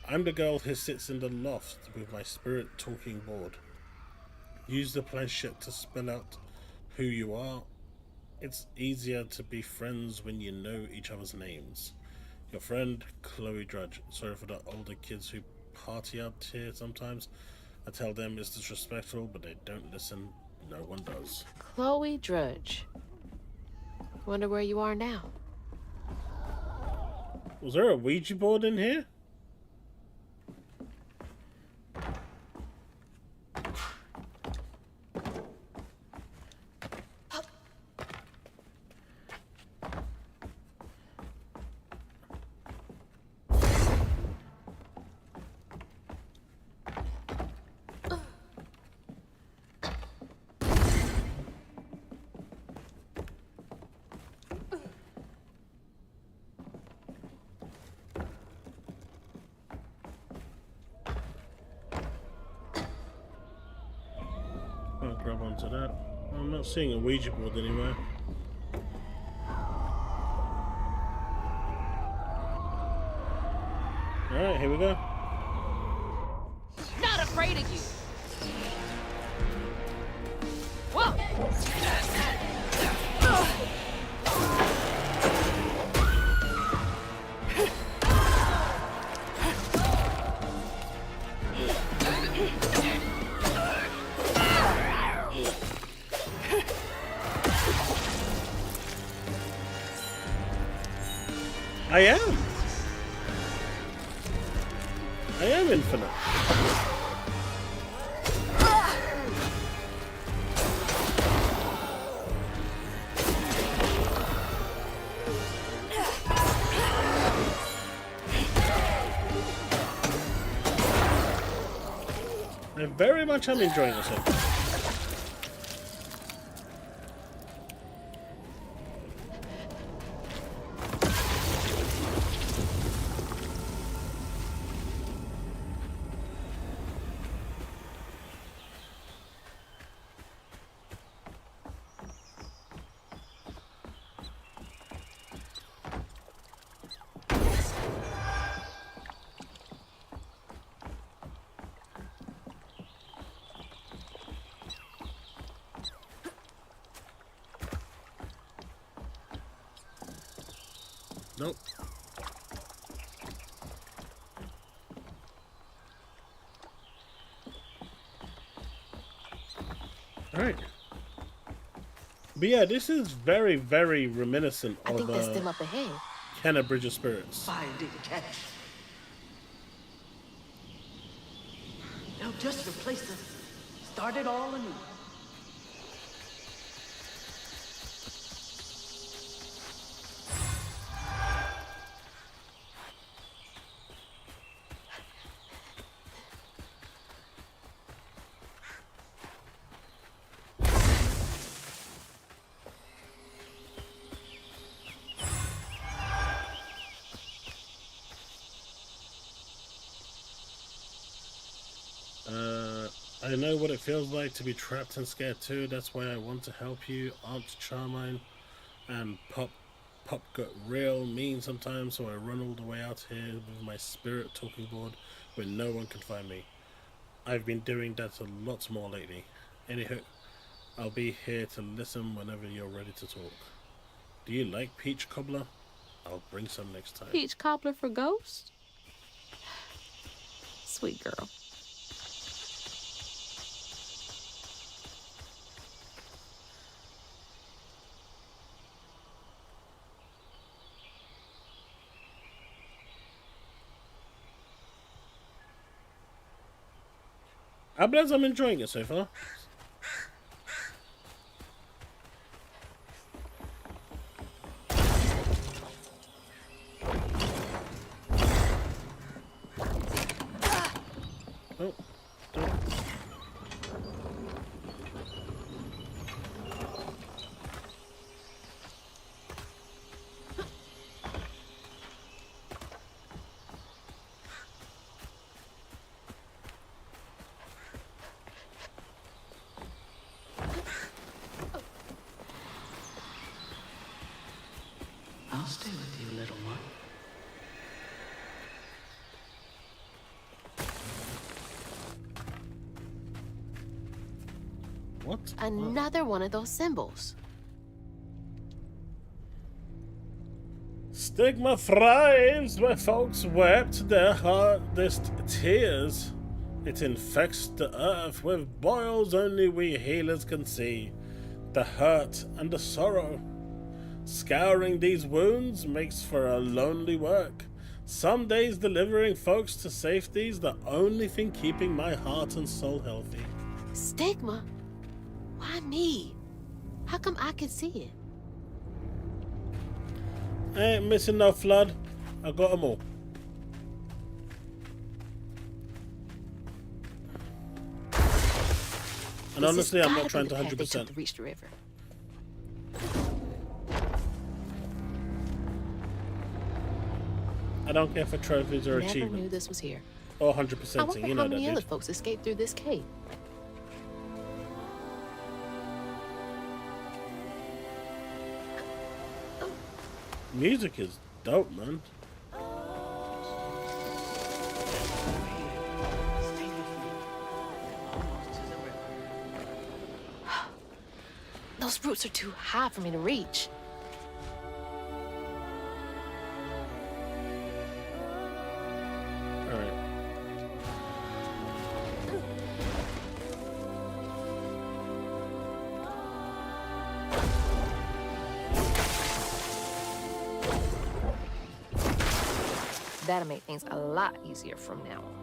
I'm the girl who sits in the loft with my spirit talking board. Use the planchette to spell out who you are. It's easier to be friends when you know each other's names. Your friend, Chloe Drudge. Sorry for the older kids who party out here sometimes. I tell them it's disrespectful, but they don't listen. No one does. Chloe Drudge. Wonder where you are now. Was there a Ouija board in here? I'll grab onto that. I'm not seeing a Ouija board anywhere. Alright, here we go. Not afraid of you. Whoa! I am infinite. I very much am enjoying this episode. Nope. Alright. But yeah, this is very, very reminiscent I of think that's them up ahead. Kenna Bridge of Spirits. Fire didn't catch. They'll just replace us. Start it all anew. I know what it feels like to be trapped and scared too. That's why I want to help you. Aunt Charmine and Pop got real mean sometimes, so I run all the way out here with my spirit talking board where no one can find me. I've been doing that a lot more lately. Anywho, I'll be here to listen whenever you're ready to talk. Do you like peach cobbler? I'll bring some next time. Peach cobbler for ghosts? Sweet girl. I'm glad I'm enjoying it so far. Oh, don't. I'll stay with you, little one. What? Another one of those symbols. Stigma thrives where folks wept their hardest tears. It infects the earth with boils only we healers can see. The hurt and the sorrow. Scouring these wounds makes for a lonely work. Some days delivering folks to safety's the only thing keeping my heart and soul healthy. Stigma? Why me? How come I can see it? I ain't missing no flood. I got them all. And honestly, I'm not trying to 100%. To reach the river. I don't care for trophies or Never achievements. knew this was here. Or I 100%ing, wonder you know how that, many other dude. folks escaped through this cave. Music is dope, man. Those roots are too high for me to reach. Alright. That'll make things a lot easier from now on.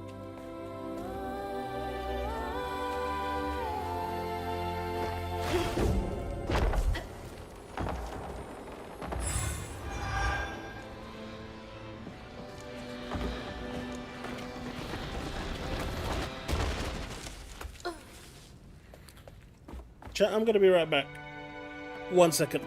Chat, I'm gonna be right back. 1 second.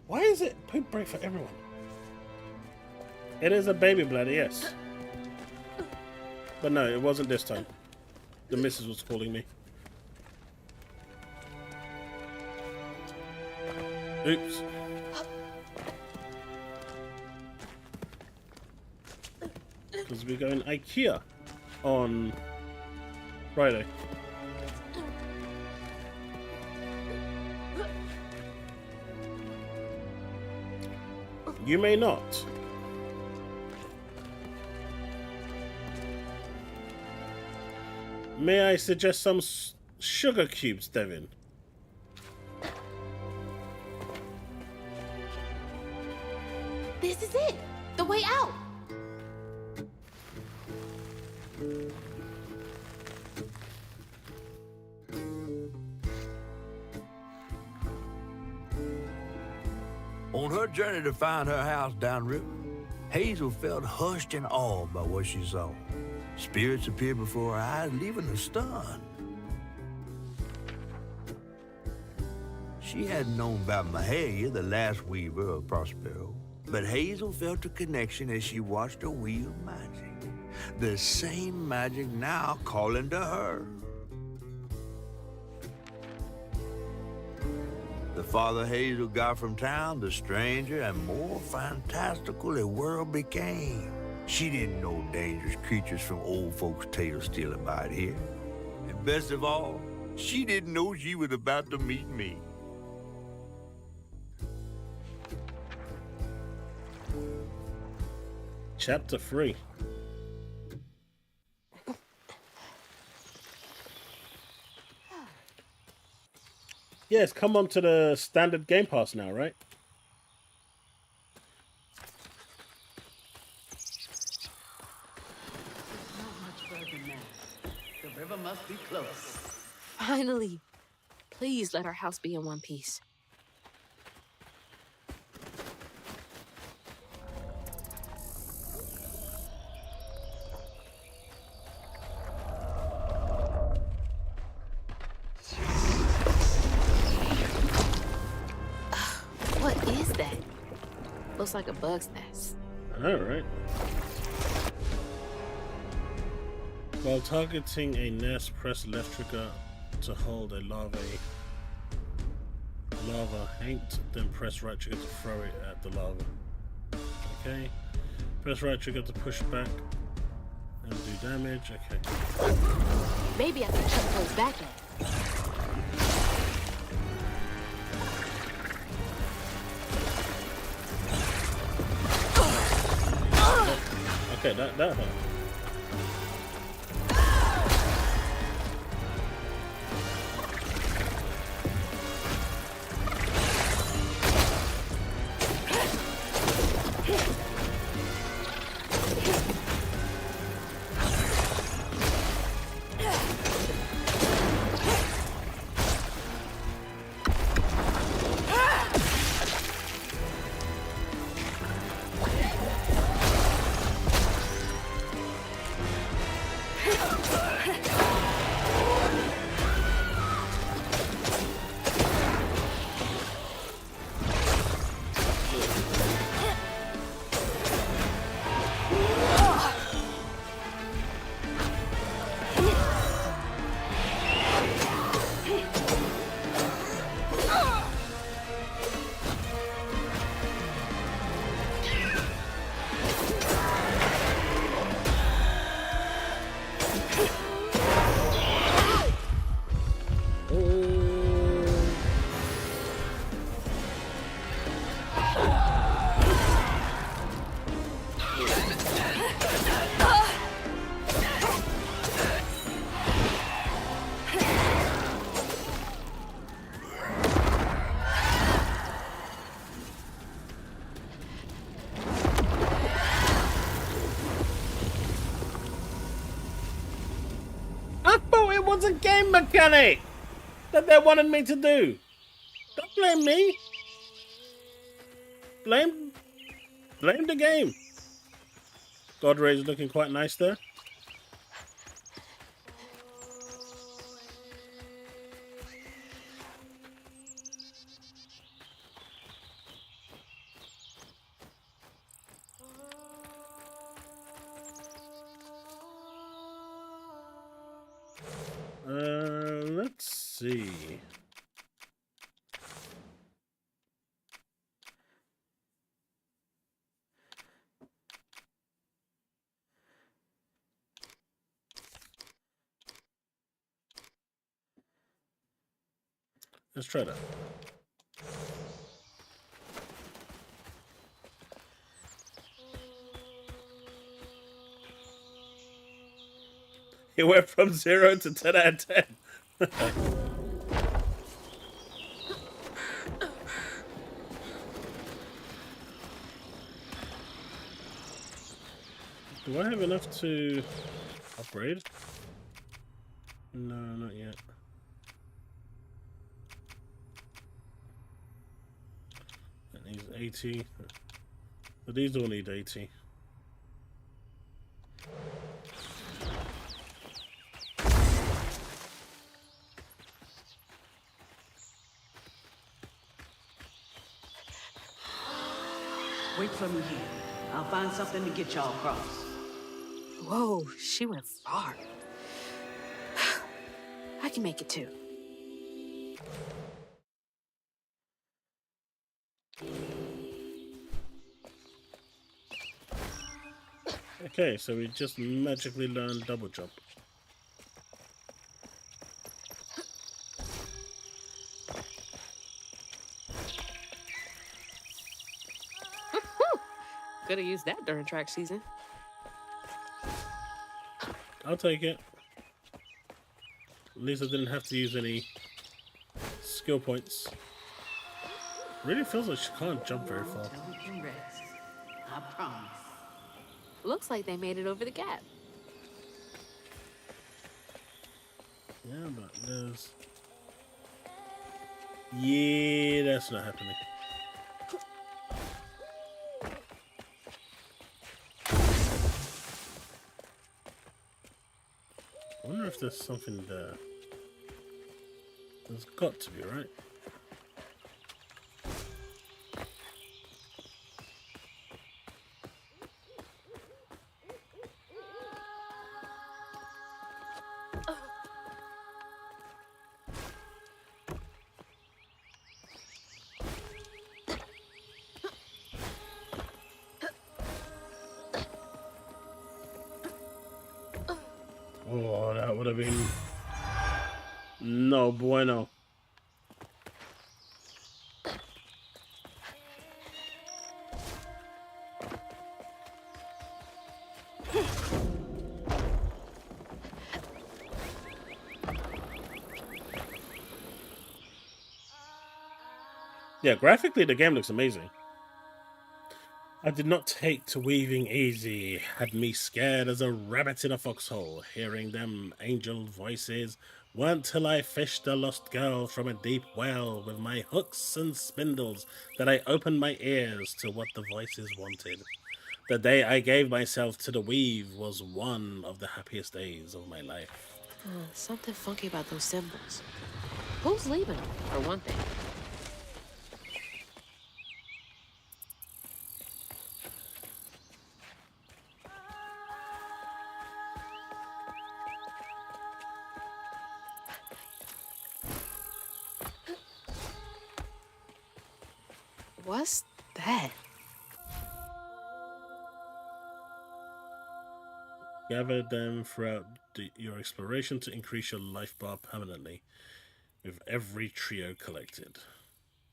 Why is it poop break for everyone? It is a baby bladder, yes. But no, it wasn't this time. The missus was calling me. Oops. Because we're going IKEA on Friday. You may not. May I suggest some sugar cubes, Devin? This is it. The way out. On her journey to find her house downriver, Hazel felt hushed and awed by what she saw. Spirits appeared before her eyes, leaving her stunned. She hadn't known about Mahalia, the last weaver of Prospero, but Hazel felt a connection as she watched her wheel magic. The same magic now calling to her. The farther Hazel got from town, the stranger and more fantastical the world became. She didn't know dangerous creatures from old folks' tales still abide here. And best of all, she didn't know she was about to meet me. Chapter 3. Yes, come on to the standard Game Pass now, right? Not much further now. The river must be close. Finally. Please let our house be in one piece. What is that? Looks like a bug's nest. All right. While targeting a nest, press left trigger to hold a lava haint, then press right trigger to throw it at the lava. Okay. Press right trigger to push back and do damage. Okay. Maybe I can chuck those back at. Okay, that hurt. Was a game mechanic that they wanted me to do. Don't blame me. Blame the game. God Ray's looking quite nice there. see. Let's try that. It went from 0 to 10 out of 10. Do I have enough to upgrade? No, not yet. That needs 80. But these all need 80. Wait for me here. I'll find something to get y'all across. Whoa, she went far. I can make it too. Okay, so we just magically learned double jump. Could have used that during track season. I'll take it. At least I didn't have to use any skill points. Really feels like she can't jump very far. Until we can rest. I promise. Looks like they made it over the gap. Yeah, but there's... Yeah, that's not happening. I wonder if there's something there. There's got to be, right? Oh, that would have been no bueno. Yeah, graphically the game looks amazing. I did not take to weaving easy, had me scared as a rabbit in a foxhole, hearing them angel voices. Weren't till I fished a lost girl from a deep well with my hooks and spindles that I opened my ears to what the voices wanted. The day I gave myself to the weave was one of the happiest days of my life. Something funky about those symbols. Who's leaving them, for one thing? What's that? Gather them throughout your exploration to increase your life bar permanently, with every trio collected.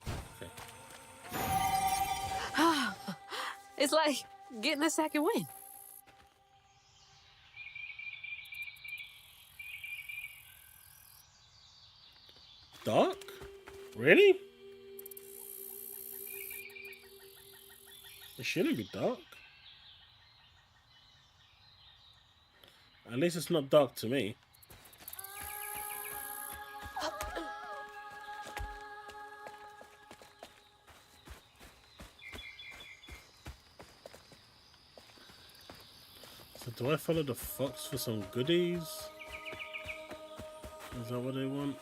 Okay. It's like getting a second win. Dark? Really? It shouldn't be dark. At least it's not dark to me. So do I follow the fox for some goodies? Is that what they want?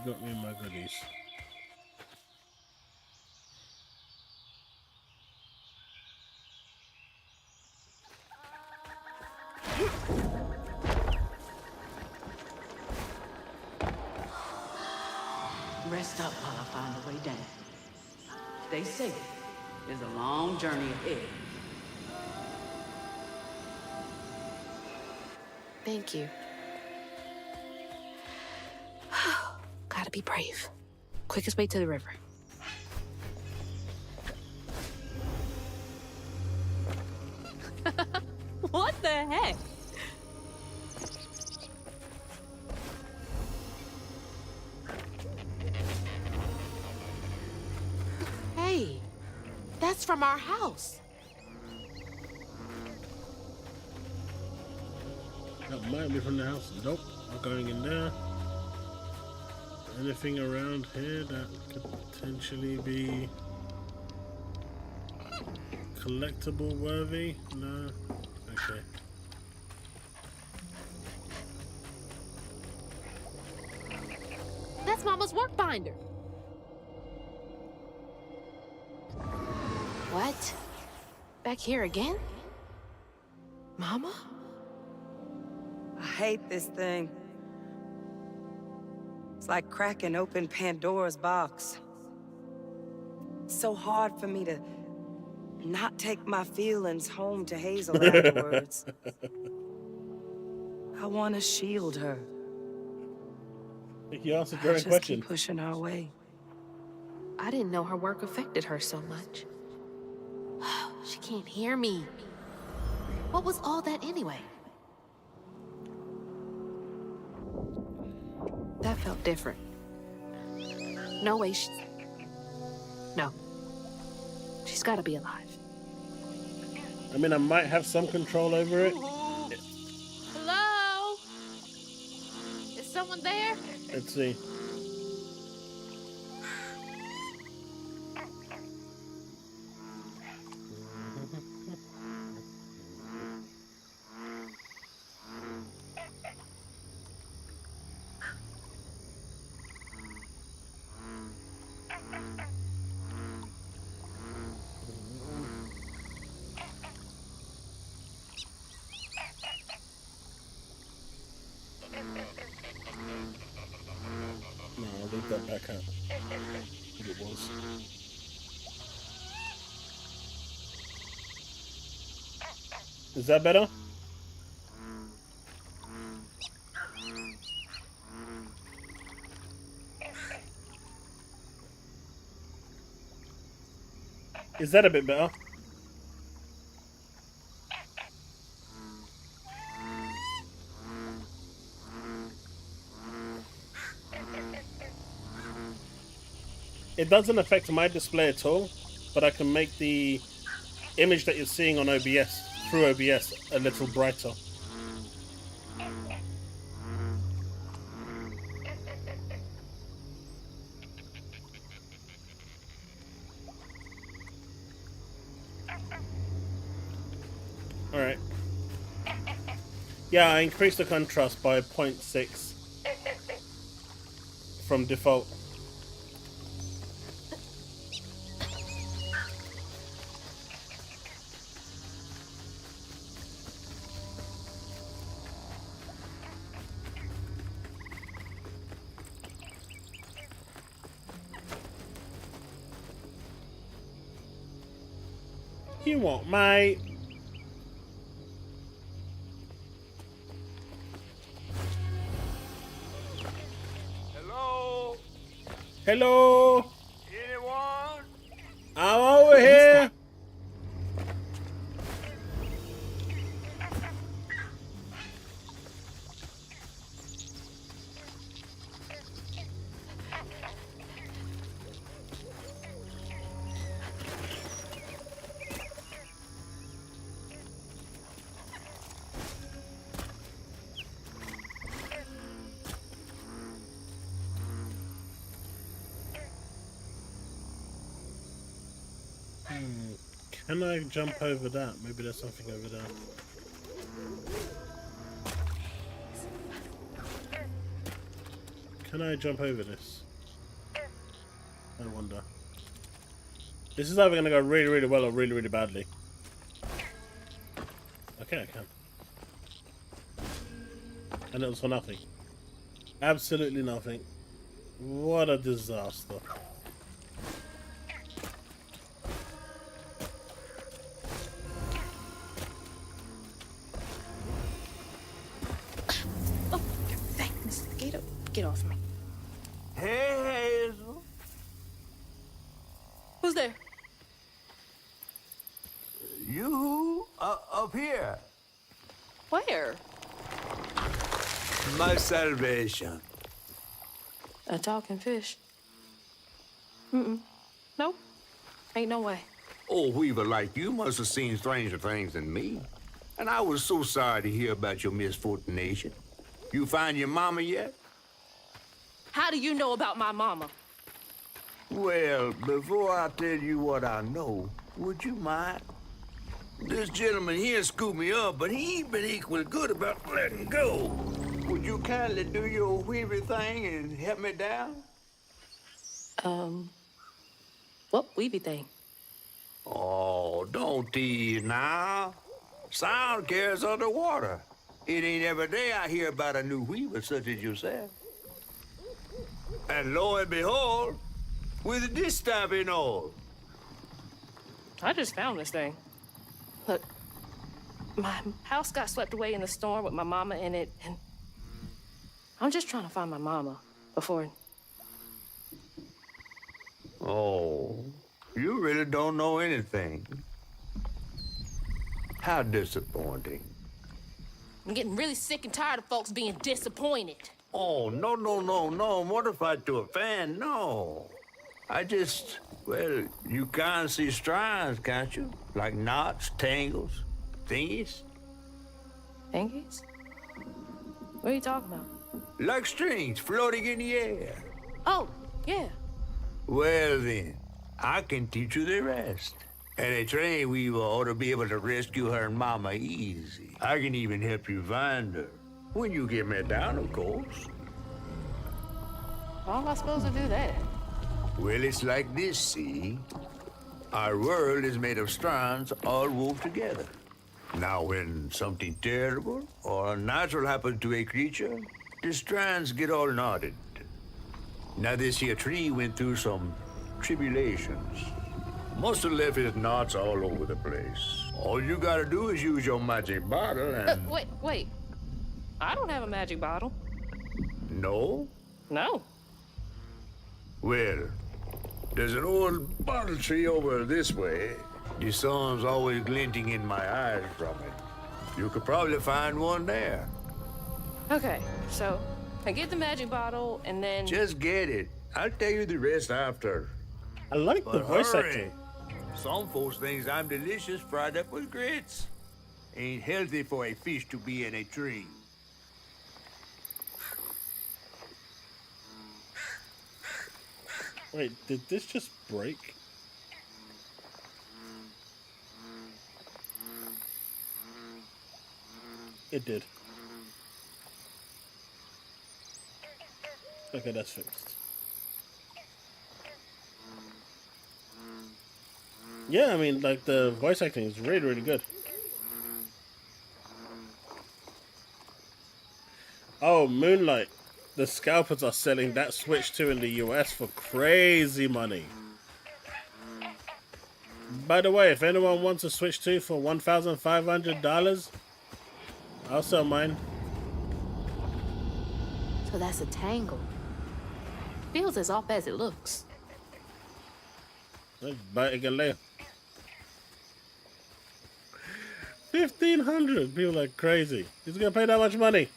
Got me my goodies. rest up while I find a way down. Stay safe. There's a long journey ahead. Thank you. Gotta be brave. Quickest way to the river. What the heck? Hey, that's from our house. That might be from the house. Nope, not going in there. Anything around here that could potentially be collectible worthy? No. Okay. That's Mama's work binder. What? Back here again? Mama? I hate this thing. It's like cracking open Pandora's box. It's so hard for me to not take my feelings home to Hazel afterwards. I want to shield her. I think you answered your own Just question. keep pushing our way. I didn't know her work affected her so much. She can't hear me. What was all that anyway? That felt different. No way No. She's gotta be alive. I mean, I might have some control over it. Hello? Is someone there? Let's see. No, I'll leave that back out. What it was. Is that better? Is that a bit better? It doesn't affect my display at all, but I can make the image that you're seeing on OBS, through OBS, a little brighter. Alright. Yeah, I increased the contrast by 0.6 from default. You what, mate? Hello? Hello? Anyone? I'm over here. Can I jump over that? Maybe there's something over there. Can I jump over this? I wonder. This is either going to go really, really well or really, really badly. Okay, I can. And it was for nothing. Absolutely nothing. What a disaster. Oh, thanks. Get off me. Hey, Hazel. Who's there? You up here. Where? My salvation. A talking fish? No. Ain't no way. Oh, Weaver like you must have seen stranger things than me. And I was so sorry to hear about your misfortunation. You find your mama yet? How do you know about my mama? Well, before I tell you what I know, would you mind? This gentleman here scooped me up, but he ain't been equal good about letting go. Would you kindly do your Weaver thing and help me down? What weeby thing? Oh, don't tease now. Sound carries underwater. It ain't every day I hear about a new weaver such as yourself. And lo and behold, with this stopping all. I just found this thing. Look, my house got swept away in the storm with my mama in it, and I'm just trying to find my mama before... Oh, you really don't know anything. How disappointing. I'm getting really sick and tired of folks being disappointed. Oh, no, mortified to a fan, no. I just, well, you can't see strands, can't you? Like knots, tangles, thingies? Thingies? What are you talking about? Like strings floating in the air. Oh, yeah. Well then, I can teach you the rest. And a train weaver ought to be able to rescue her mama easy. I can even help you find her. When you get me down, of course. How am I supposed to do that? Well, it's like this, see? Our world is made of strands all wove together. Now, when something terrible or unnatural happens to a creature, the strands get all knotted. Now, this here tree went through some tribulations. Must have left his knots all over the place. All you gotta do is use your magic bottle and... Wait. I don't have a magic bottle. No? No. Well, there's an old bottle tree over this way. The sun's always glinting in my eyes from it. You could probably find one there. Okay, so I get the magic bottle and then... Just get it. I'll tell you the rest after. I like the voice hurry. acting. Some folks think I'm delicious fried up with grits. Ain't healthy for a fish to be in a tree. Wait, did this just break? It did. Okay, that's fixed. Yeah, I mean, like, the voice acting is really, really good. Oh, Moonlight. The scalpers are selling that Switch 2 in the US for crazy money. By the way, if anyone wants a Switch 2 for $1,500, I'll sell mine. So that's a tangle. Feels as off as it looks. Let's buy it again later. 1,500. People are crazy. Who's gonna pay that much money?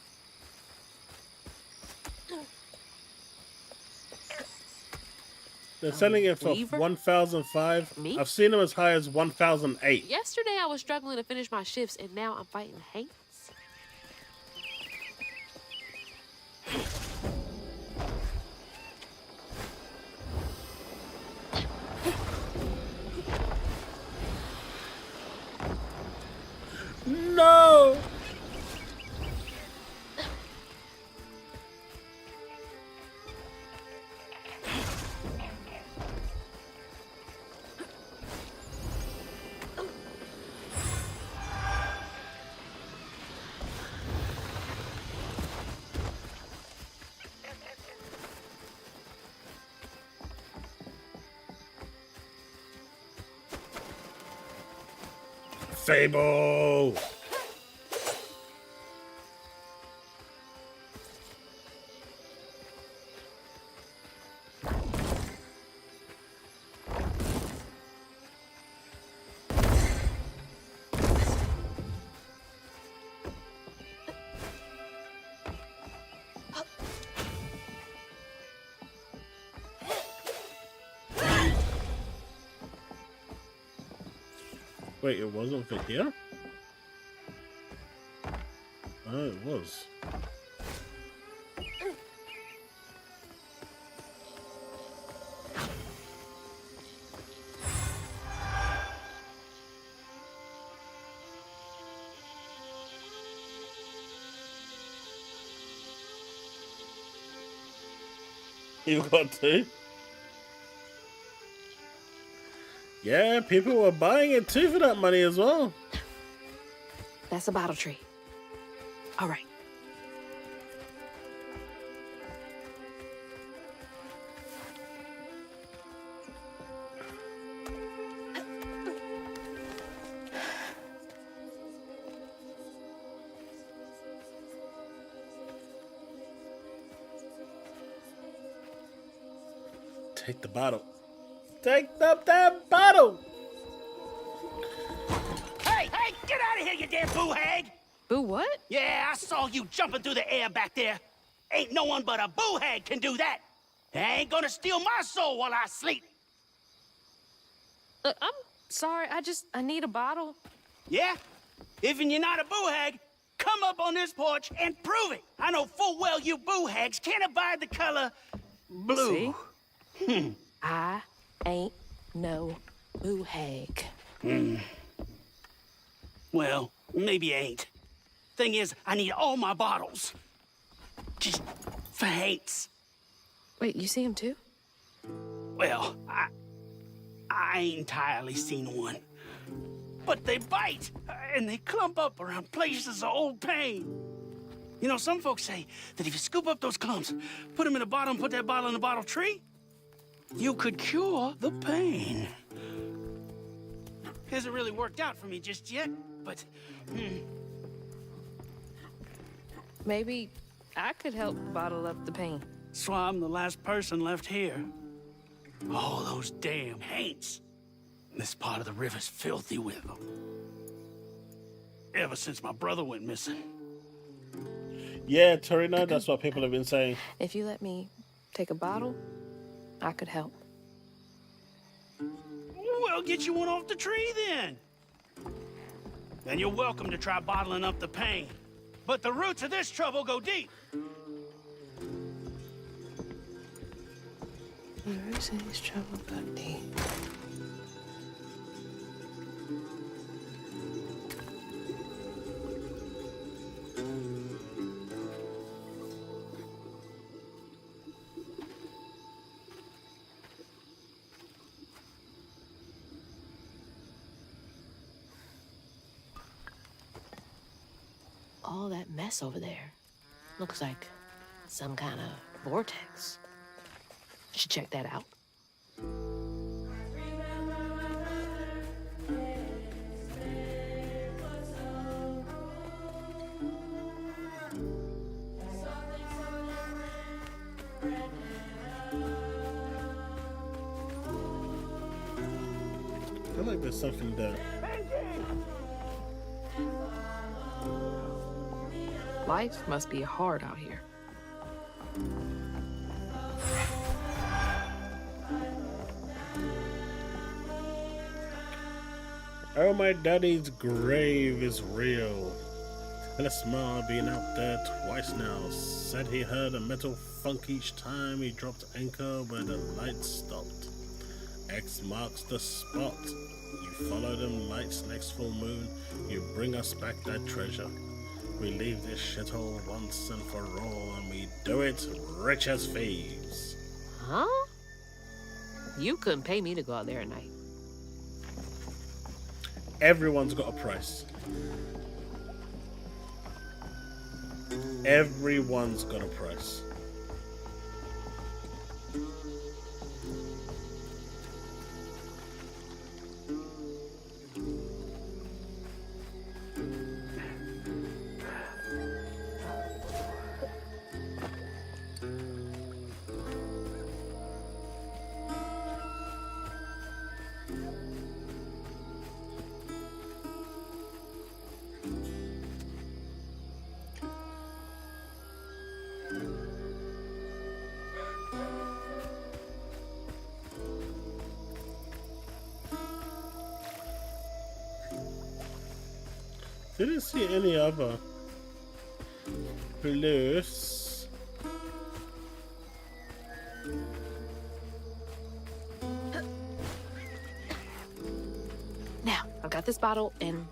They're selling it for $1,500. I've seen them as high as $1,008. Yesterday I was struggling to finish my shifts, and now I'm fighting hates. No! Fable! Wait, it wasn't for here? Oh, it was. You got two? Yeah, people were buying it too for that money as well. That's a bottle tree. All right. Take the bottle. Take the damn bottle! Hey, get out of here, you damn boo hag! Boo what? Yeah, I saw you jumping through the air back there. Ain't no one but a boo hag can do that. I ain't gonna steal my soul while I sleep. Look, I'm sorry. I need a bottle. Yeah? Even you're not a boo hag, come up on this porch and prove it. I know full well you boo hags can't abide the color blue. See? I ain't no boo hag. Well, maybe you ain't. Thing is, I need all my bottles. Just for hates. Wait, you see him too? Well, I ain't entirely seen one. But they bite, and they clump up around places of old pain. You know, some folks say that if you scoop up those clumps, put them in a bottle and put that bottle in a bottle tree, you could cure the pain. Hasn't really worked out for me just yet, but... Maybe I could help bottle up the pain. So I'm the last person left here. All those damn haints. This part of the river's filthy with them. Ever since my brother went missing. Yeah, Torino, that's what people have been saying. If you let me take a bottle, I could help. Well, get you one off the tree then. Then you're welcome to try bottling up the pain. But the roots of this trouble go deep. The roots of this trouble go deep. All that mess over there looks like some kind of vortex. Should check that out. I feel like there's something there. Life must be hard out here. Oh, my daddy's grave is real. And a smile being out there twice now. Said he heard a metal funk each time he dropped anchor where the lights stopped. X marks the spot. You follow them lights next full moon. You bring us back that treasure. We leave this shithole once and for all, and we do it rich as thieves. Huh? You couldn't pay me to go out there at night. Everyone's got a price. Everyone's got a price. Didn't see any other blues. Now, I've got this bottle, and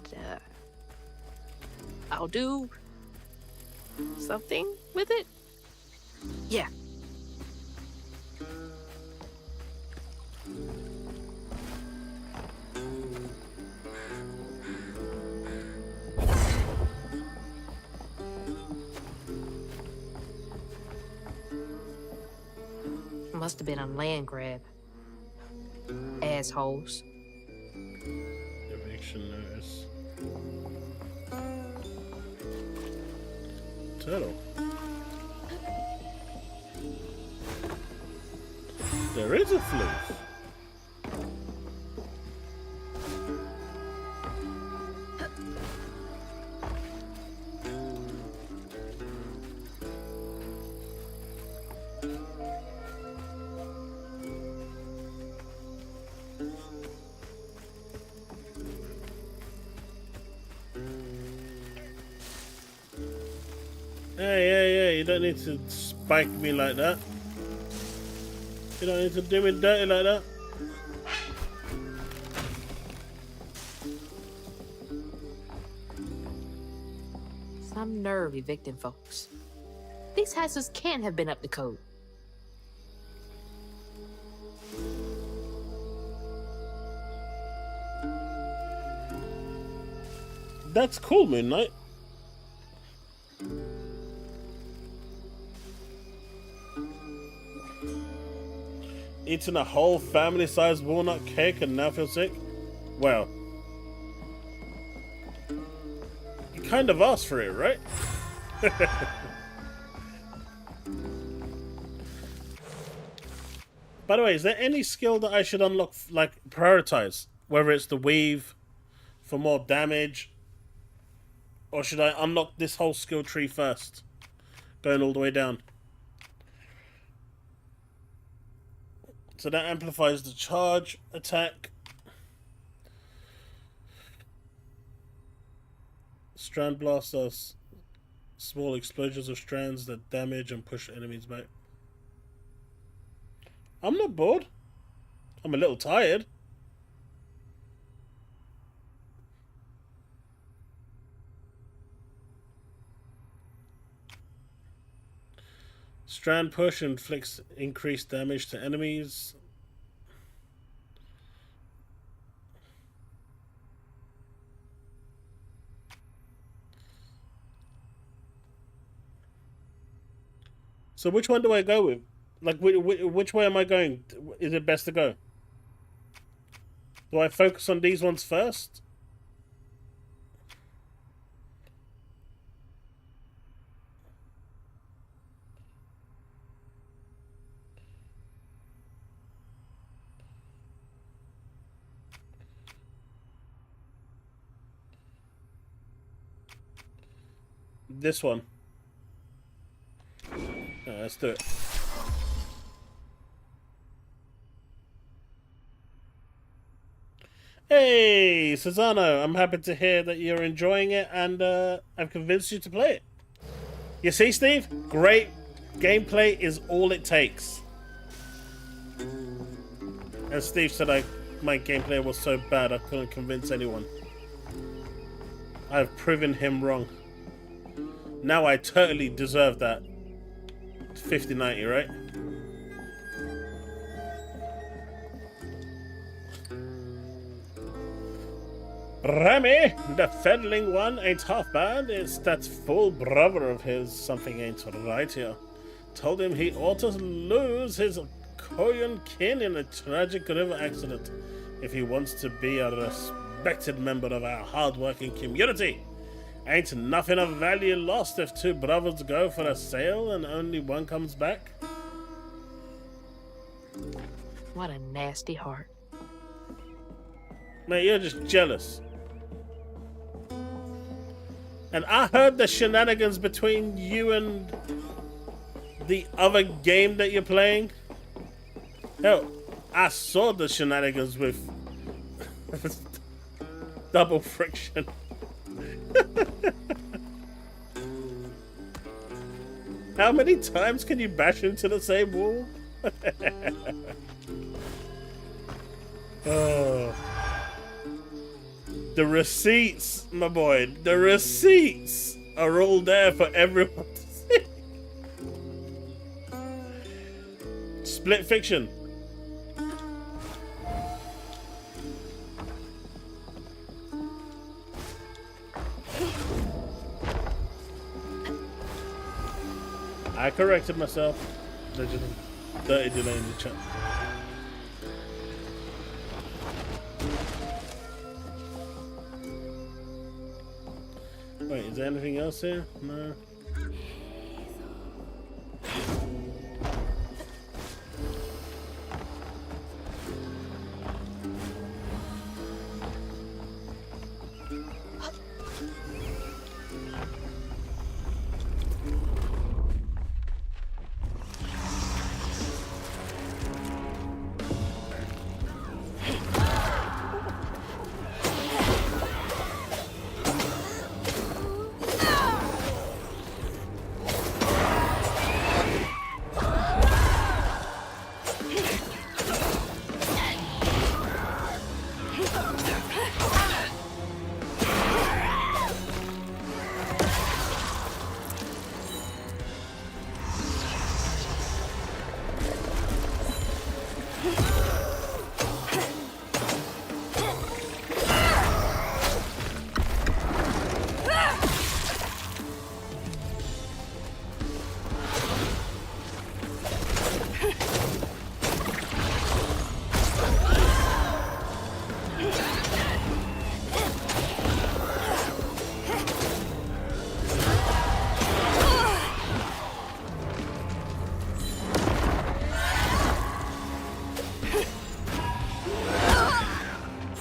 I'll do something with it. Yeah. Must have been a land grab. Assholes. Eviction notice. Turtle. There is a floof. Hey, you don't need to spike me like that. You don't need to do me dirty like that. Some nerve evicting folks. These houses can't have been up to code. That's cool, Moon Knight. Eating a whole family-sized walnut cake and now feel sick? Well, you kind of asked for it, right? By the way, is there any skill that I should unlock, like prioritize? Whether it's the weave for more damage, or should I unlock this whole skill tree first, going all the way down? So that amplifies the charge attack. Strand blast does small explosions of strands that damage and push enemies back. I'm not bored. I'm a little tired. Strand push inflicts increased damage to enemies. So which one do I go with? Like, which way am I going? Is it best to go? Do I focus on these ones first? This one. Let's do it. Hey, Susano, I'm happy to hear that you're enjoying it and I've convinced you to play it. You see, Steve? Great gameplay is all it takes. And Steve said my gameplay was so bad I couldn't convince anyone. I've proven him wrong. Now I totally deserve that 50-90, right? Remy, the feddling one ain't half bad. It's that fool brother of his. Something ain't right here. Told him he ought to lose his Korean kin in a tragic river accident if he wants to be a respected member of our hard-working community. Ain't nothing of value lost if two brothers go for a sail and only one comes back. What a nasty heart. Mate, you're just jealous. And I heard the shenanigans between you and the other game that you're playing. Hell, I saw the shenanigans with Double Friction. How many times can you bash into the same wall? Oh. The receipts, my boy. The receipts are all there for everyone to see. Split fiction. I corrected myself. Legend. Dirty delay in the chat. Wait, is there anything else here? No.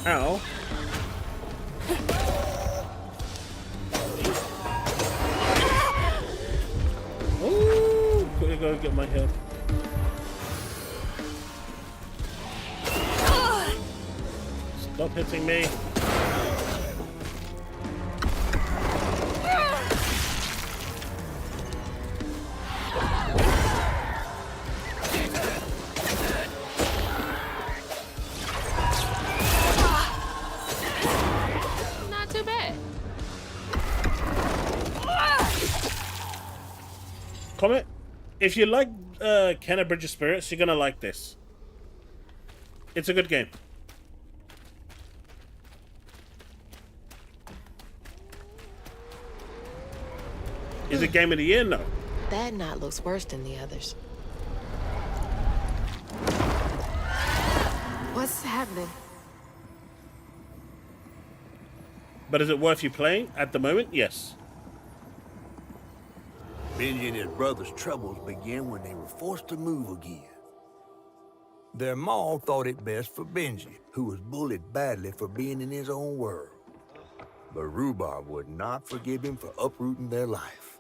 Ow. Ooh, gotta go get my health. Stop hitting me. Comment if you like Kenna Bridge of Spirits, you're gonna like this. It's a good game. Is it game of the year? No. That knot looks worse than the others. What's happening? But is it worth you playing at the moment? Yes. Benji and his brother's troubles began when they were forced to move again. Their ma thought it best for Benji, who was bullied badly for being in his own world. But Rhubarb would not forgive him for uprooting their life.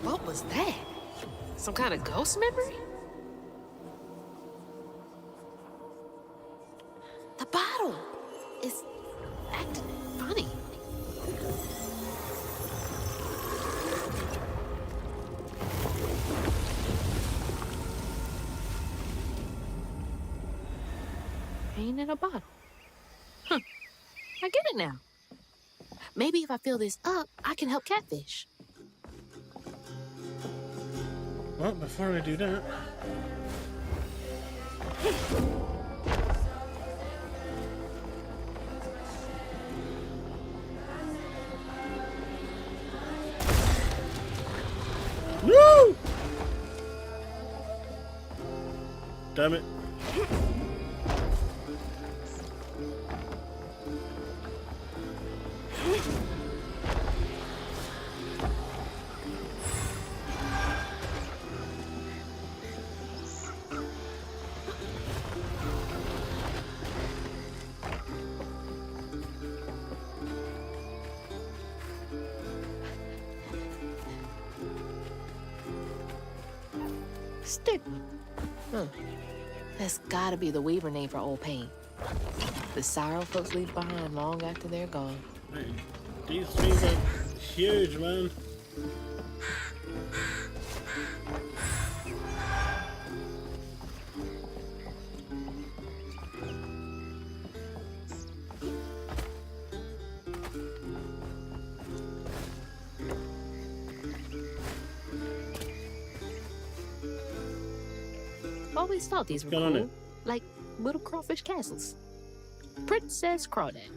What was that? Some kind of ghost memory? The bottle is acting funny. Ain't in a bottle. Huh. I get it now. Maybe if I fill this up, I can help Catfish. Well, before I do that... No! Damn it. Stupid. Huh. That's gotta be the Weaver name for old pain. The sorrow folks leave behind long after they're gone. These things are huge, man. Always thought these were What's going on cool. Like little crawfish castles. Princess Crawdad.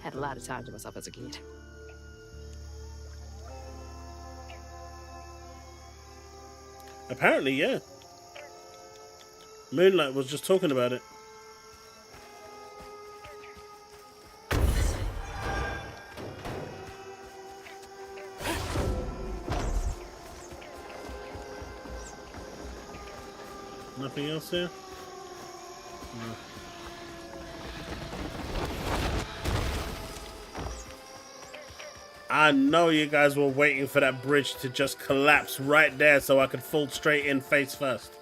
Had a lot of time to myself as a kid. Apparently, yeah. Moonlight was just talking about it. Nothing else here? No. I know you guys were waiting for that bridge to just collapse right there so I could fall straight in face first.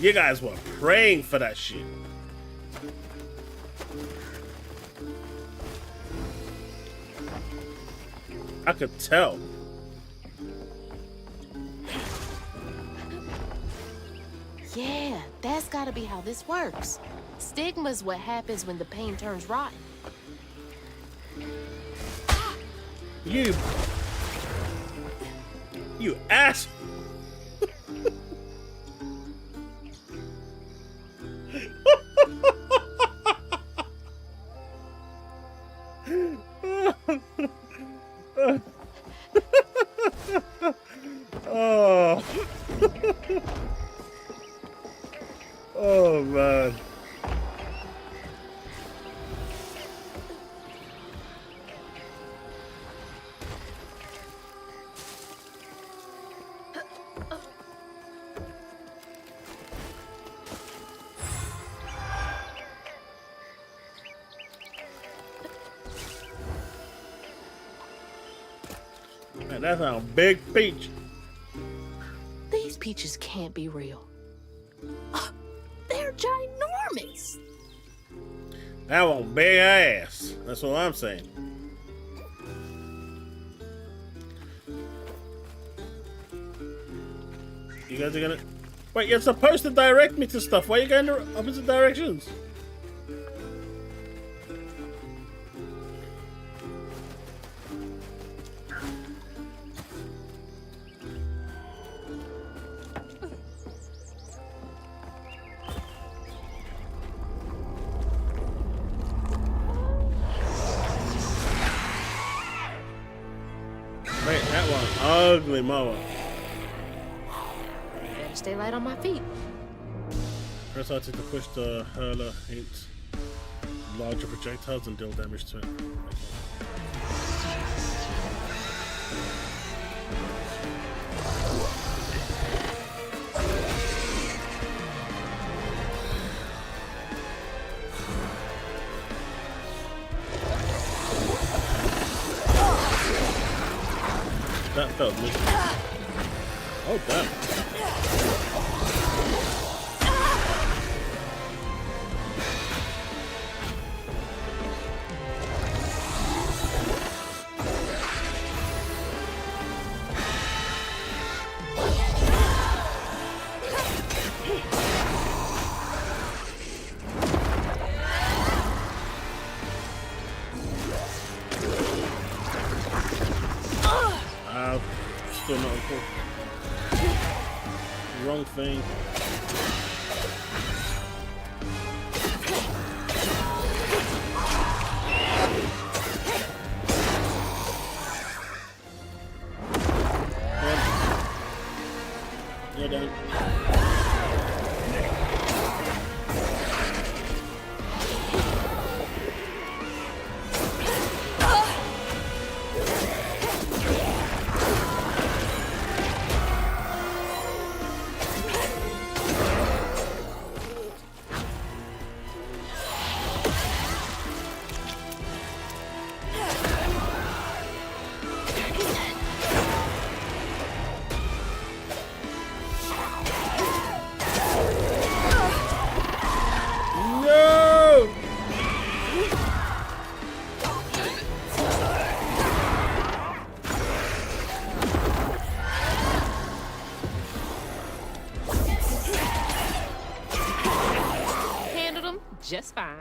You guys were praying for that shit. I could tell. Yeah, that's gotta be how this works. Stigma's what happens when the pain turns rotten. You ass. Oh. Oh man. Man, that's a big peach. These peaches can't be real. They're ginormous. That one big ass. That's what I'm saying. You guys are gonna... Wait, you're supposed to direct me to stuff. Why are you going to opposite directions? Wait, that one. Ugly mama. Better stay light on my feet. Press R2 to push the hurler, hit larger projectiles and deal damage to it. That felt good. Oh damn. Still not cool. Wrong thing. You're done. just fine.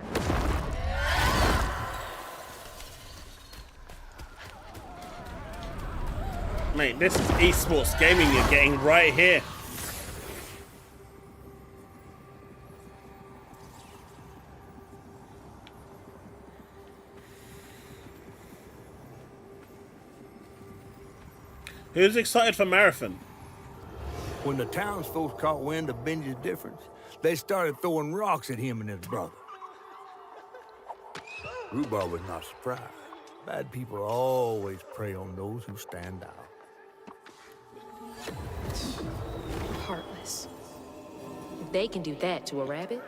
Mate, this is esports gaming you're getting right here. Who's excited for Marathon? When the townsfolk caught wind of Benji's difference, they started throwing rocks at him and his brother. Rhubarb was not surprised. Bad people always prey on those who stand out. Heartless. If they can do that to a rabbit.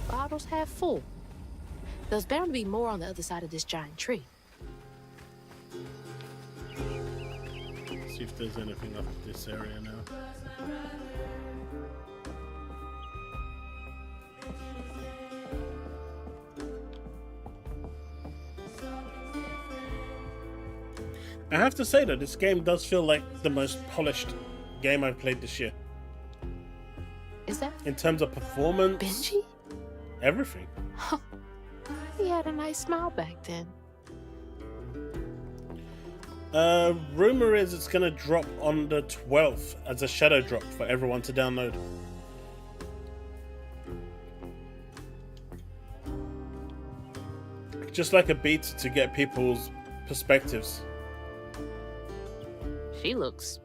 Bottles half full. There's bound to be more on the other side of this giant tree. See if there's anything up this area now. I have to say though, this game does feel like the most polished game I've played this year. Is that? In terms of performance, Benji? everything. Huh. He had a nice smile back then. Rumor is it's gonna drop on the 12th as a shadow drop for everyone to download. Just like a beta to get people's perspectives. She looks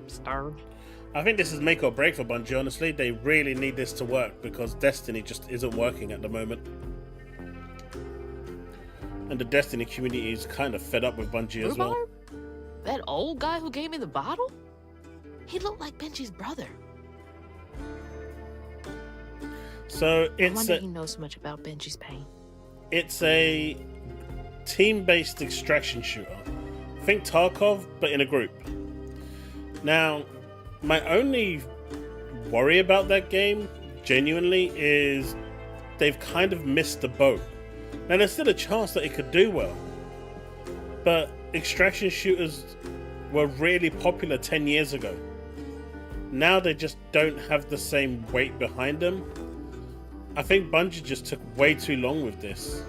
starved. I think this is make or break for Bungie, honestly. They really need this to work because Destiny just isn't working at the moment. And the Destiny community is kind of fed up with Bungie as well. That old guy who gave me the bottle? He looked like Benji's brother. So I it's wonder he knows so much about Benji's pain. It's a team-based extraction shooter. Think Tarkov, but in a group. Now, my only worry about that game, genuinely, is they've kind of missed the boat. Now, there's still a chance that it could do well, but extraction shooters were really popular 10 years ago. Now they just don't have the same weight behind them. I think Bungie just took way too long with this.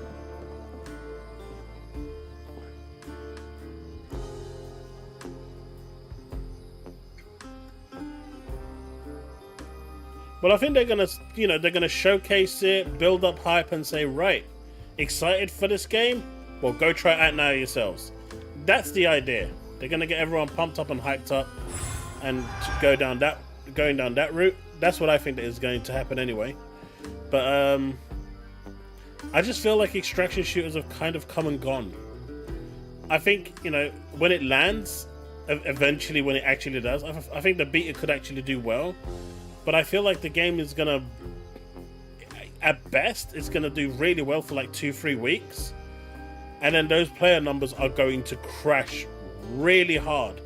Well, I think they're gonna showcase it, build up hype, and say, right, excited for this game? Well, go try it out now yourselves. That's the idea. They're gonna get everyone pumped up and hyped up, and going down that route. That's what I think that is going to happen anyway. But I just feel like extraction shooters have kind of come and gone. I think when it lands, eventually when it actually does, I think the beta could actually do well. But I feel like the game is gonna, at best, it's gonna do really well for like 2-3 weeks. And then those player numbers are going to crash really hard.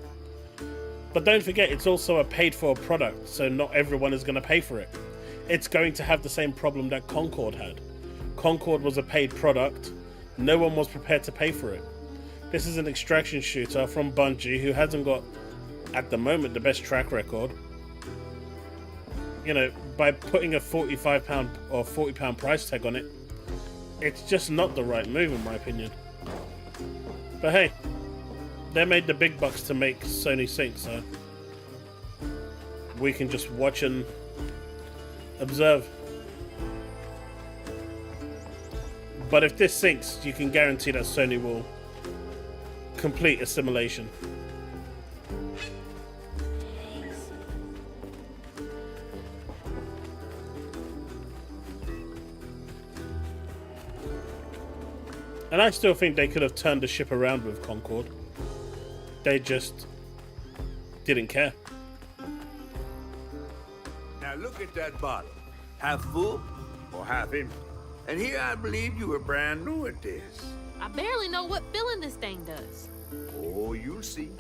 But don't forget, it's also a paid-for product, so not everyone is gonna pay for it. It's going to have the same problem that Concord had. Concord was a paid product. No one was prepared to pay for it. This is an extraction shooter from Bungie who hasn't got, at the moment, the best track record. By putting a £45 or £40 price tag on it, it's just not the right move in my opinion. But hey, they made the big bucks to make Sony sync, so we can just watch and observe. But if this syncs, you can guarantee that Sony will complete assimilation. And I still think they could have turned the ship around with Concord. They just didn't care. Now look at that bottle. Half full or half empty? And here I believe you were brand new at this. I barely know what filling this thing does. Oh, you'll see.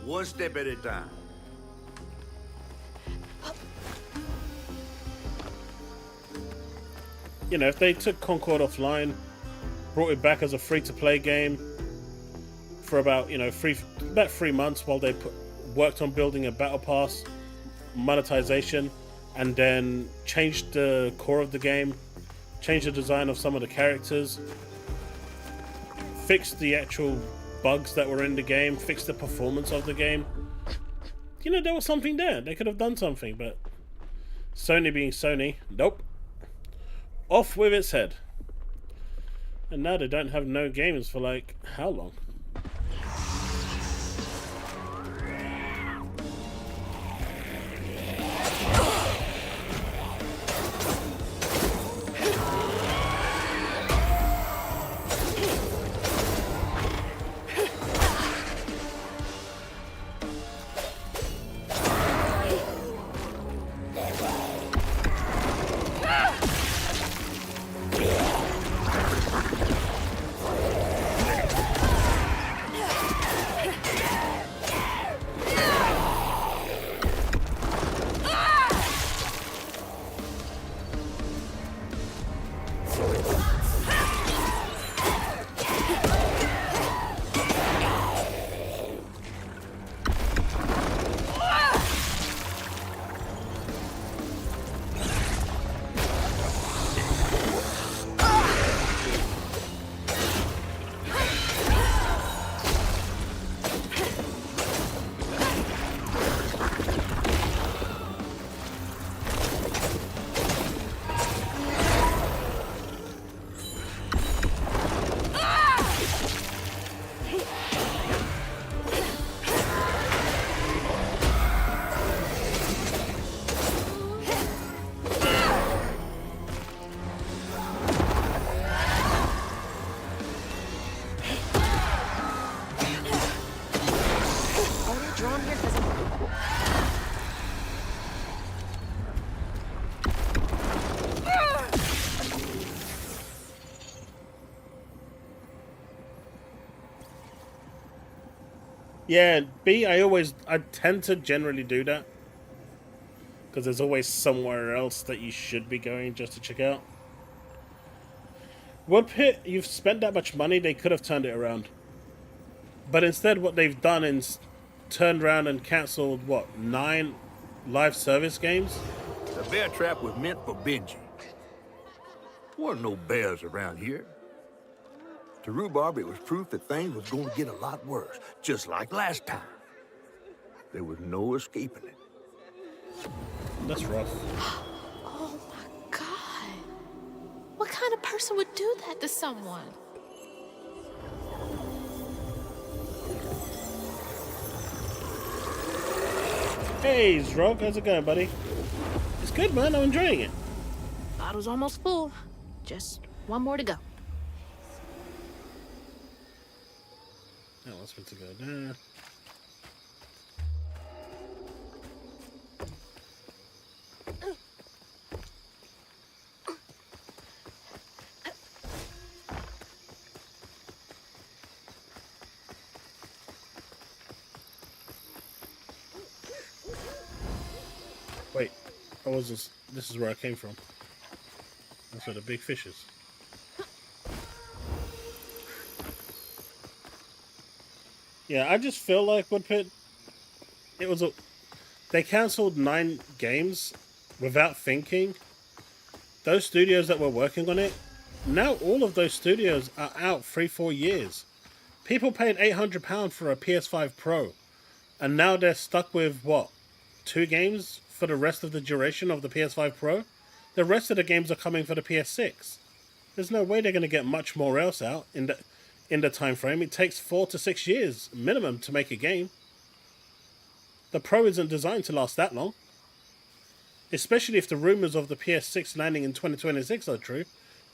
One step at a time. If they took Concord offline, brought it back as a free-to-play game for about, you know, about 3 months while they worked on building a battle pass, monetization, and then changed the core of the game, changed the design of some of the characters, fixed the actual bugs that were in the game, fixed the performance of the game. You know, there was something there. They could have done something, but Sony being Sony, nope. Off with its head. And now they don't have no games for like, how long? Yeah, I tend to generally do that. Because there's always somewhere else that you should be going just to check out. Woodpit, you've spent that much money, they could have turned it around. But instead what they've done is turned around and cancelled, what, 9 live service games? The bear trap was meant for Benji. Weren't no bears around here. To Rhubarb, it was proof that things was going to get a lot worse, just like last time. There was no escaping it. That's rough. Oh my God. What kind of person would do that to someone? Hey, Zrog, how's it going, buddy? It's good, man. I'm enjoying it. Bottle's almost full. Just one more to go. Oh, that's meant to go there. Wait, I was just, this is where I came from. That's where the big fish is. Yeah, I just feel like Woodpit, they cancelled 9 games without thinking. Those studios that were working on it, now all of those studios are out 3-4 years. People paid £800 for a PS5 Pro, and now they're stuck with, what, 2 games for the rest of the duration of the PS5 Pro? The rest of the games are coming for the PS6. There's no way they're going to get much more else out in the time frame. It takes 4 to 6 years minimum to make a game. The Pro isn't designed to last that long. Especially if the rumors of the PS6 landing in 2026 are true.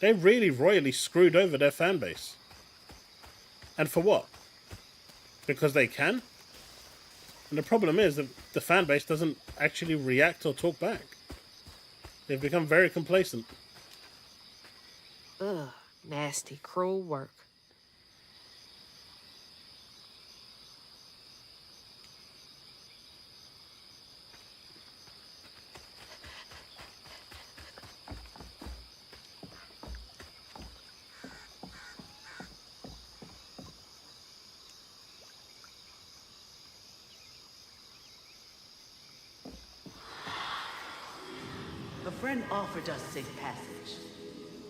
They really royally screwed over their fan base. And for what? Because they can? And the problem is that the fan base doesn't actually react or talk back. They've become very complacent. Ugh, nasty, cruel work. A friend offered us safe passage.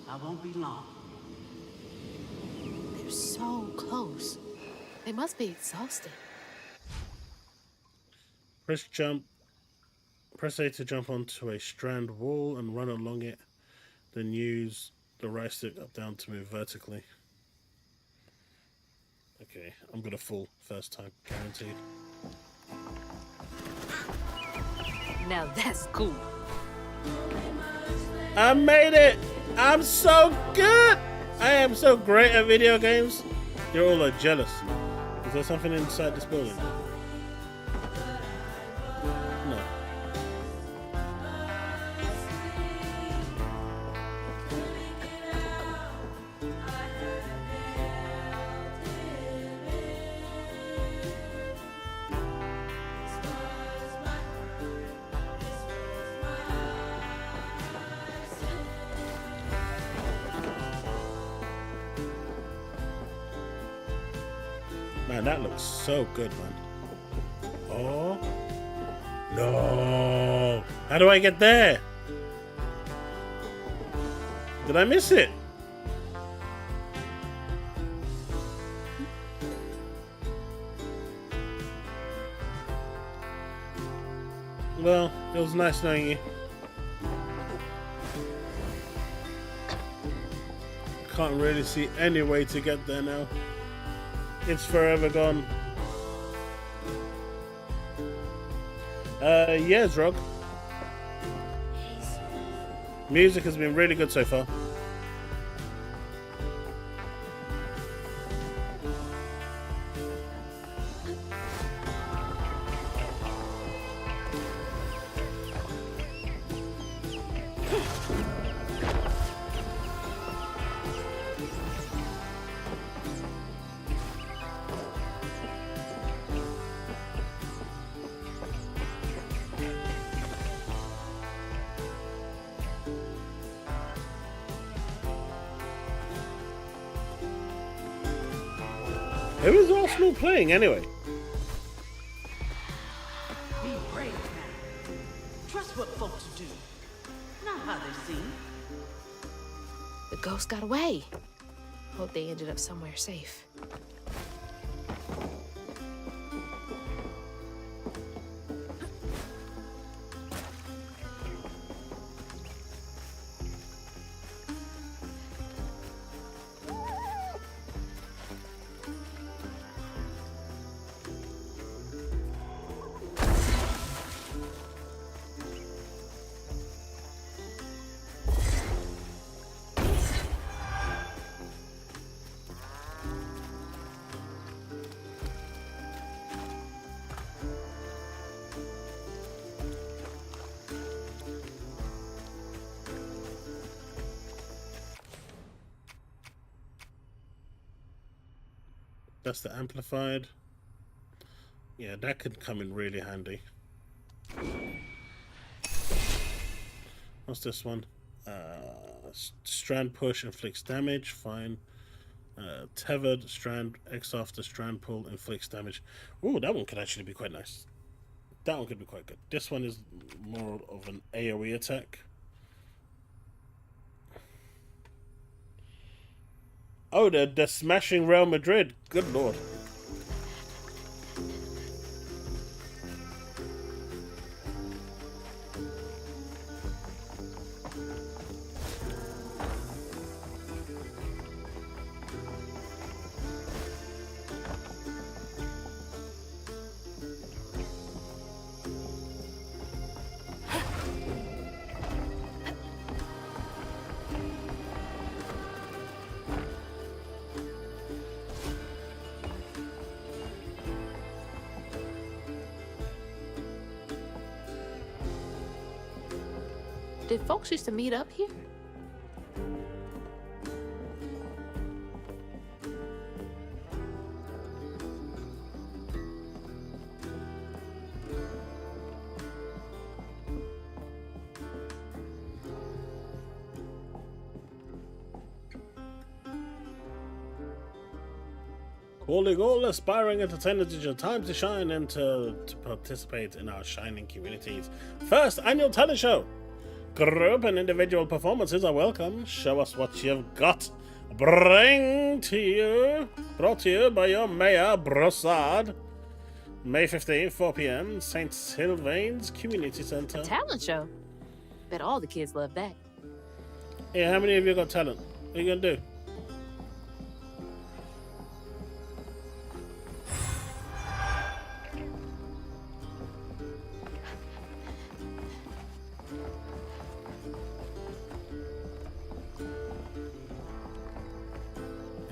I won't be long. They're so close. They must be exhausted. Press jump. Press A to jump onto a strand wall and run along it. Then use the right stick up down to move vertically. Okay, I'm gonna fall first time, guaranteed. Now that's cool. I made it! I'm so good! I am so great at video games. You're all jealous. Is there something inside this building? No. Man, that looks so good, man. Oh. No. How do I get there? Did I miss it? Well, it was nice knowing you. Can't really see any way to get there now. It's forever gone. Yeah, Drog. Music has been really good so far. Who is Arsenal playing anyway? Be brave now. Trust what folks do, not how they seem. The ghost got away. Hope they ended up somewhere safe. That's the amplified. Yeah, that could come in really handy. What's this one? Strand push inflicts damage. Fine. Tethered strand X after strand pull inflicts damage. Ooh, that one could actually be quite nice. That one could be quite good. This one is more of an AoE attack. Oh, they're smashing Real Madrid. Good lord. Did folks used to meet up here? Calling all aspiring entertainers, it's your time to shine and to participate in our shining communities. First annual talent show. Group and individual performances are welcome. Show us what you've got. Brought to you by your mayor, Brossard. May 15th, 4 p.m. St. Sylvain's Community Center. Talent show. Bet all the kids love that. Yeah, how many of you got talent? What are you gonna do?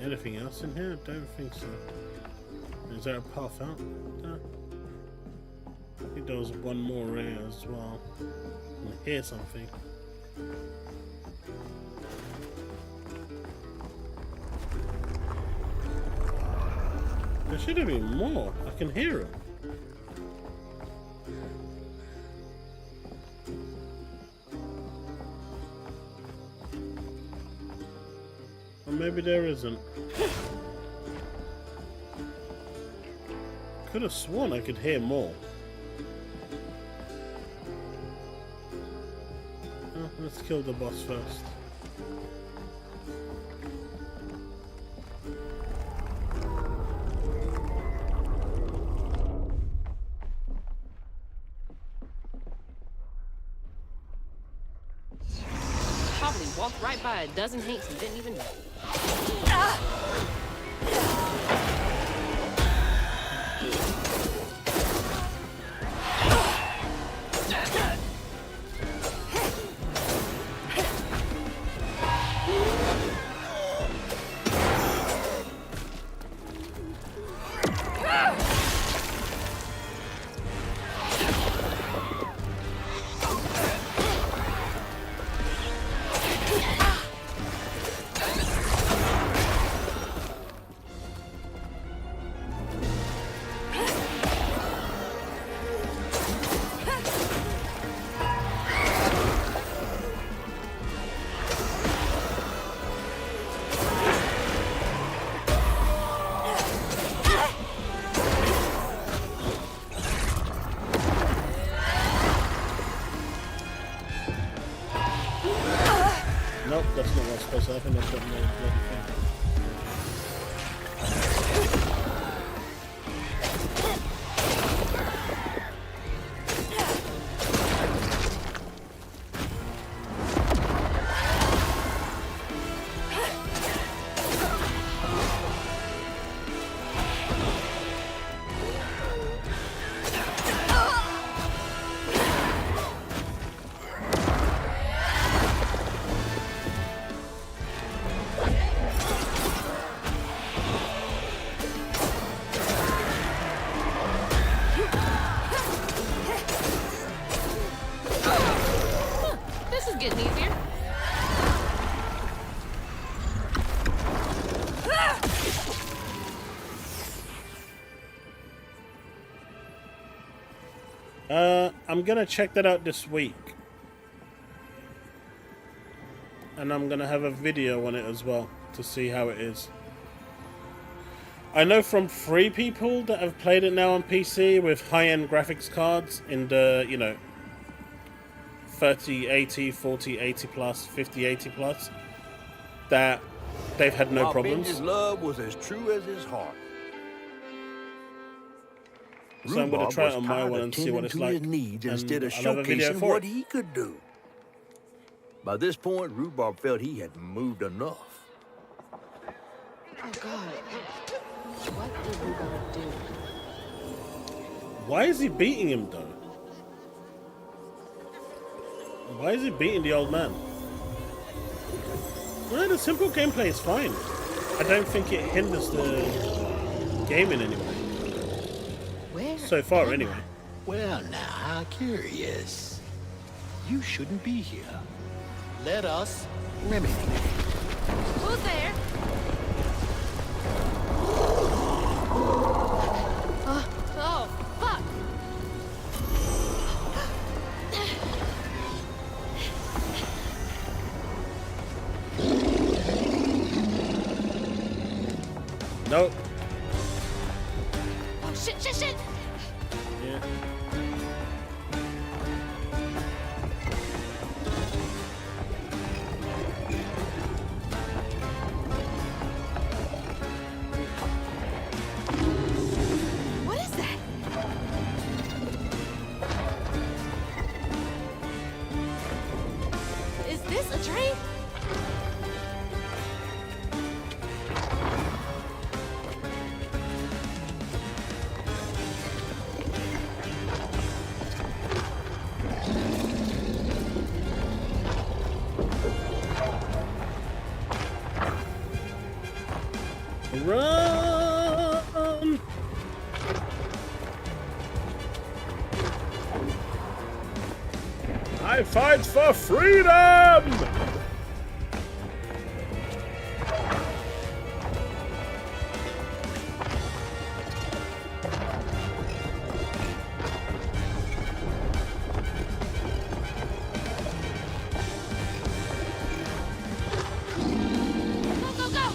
Anything else in here? I don't think so. Is there a path out? No. I think there was one more here as well. I hear something. There should have been more. I can hear it. Or maybe there isn't. Could have sworn I could hear more. Oh, let's kill the boss first. Probably walked right by a dozen Hanks and didn't even know. Nope, that's not what's supposed to happen. That's what bloody thing. This is getting easier. I'm gonna check that out this week. And I'm gonna have a video on it as well to see how it is. I know from 3 people that have played it now on PC with high-end graphics cards in the, you know, 3080, 4080 plus, 5080 plus, that they've had no problems. Benji's love was as true as his heart. So I'm going to try it on my one and see what it's like. Instead of I'll have a video showcasing for what it. he could do. By this point, Rhubarb felt he had moved enough. Oh, God. What did Rhubarb do? Why is he beating him, though? Why is he beating the old man? Well, the simple gameplay is fine. I don't think it hinders the game in any way. Where? So far, anyway. Well, now, how curious. You shouldn't be here. Let us remedy. Who's there? Oh, fuck. Nope. Oh, shit, shit, shit. Yeah. this a dream? Run! I fight for freedom! Go, go, go!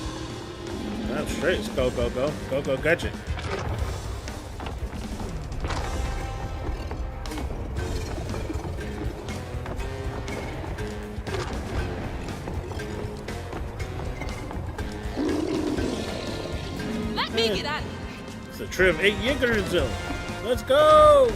That's straight. It's go, go, go. Go, go, gadget. Let me get out. It's a tree of 8 Jaeger. Let's go!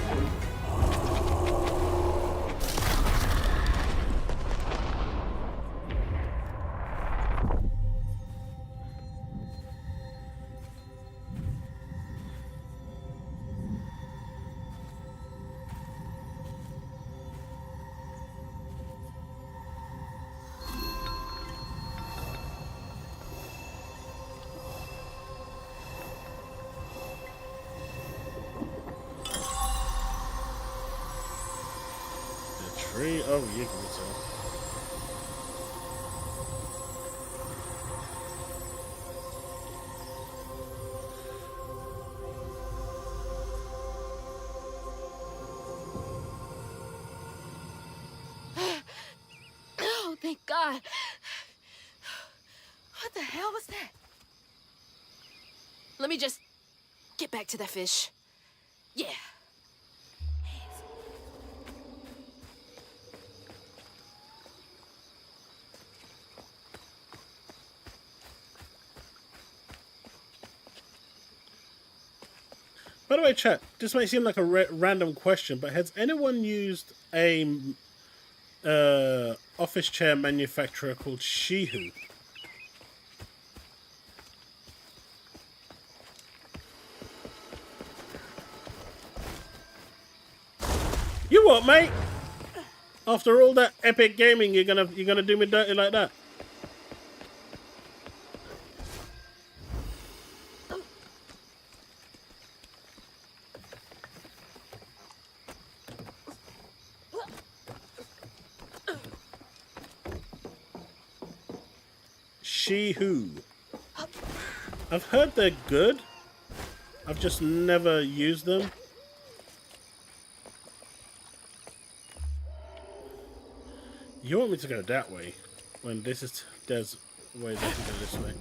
Tree of Yggdrasil. Oh, thank God. What the hell was that? Let me just get back to that fish. Yeah. By the way, chat, this may seem like a random question, but has anyone used a office chair manufacturer called Shihu? You what, mate? After all that epic gaming, you're gonna do me dirty like that? Shihu. I've heard they're good. I've just never used them. You want me to go that way when there's ways I can go this way.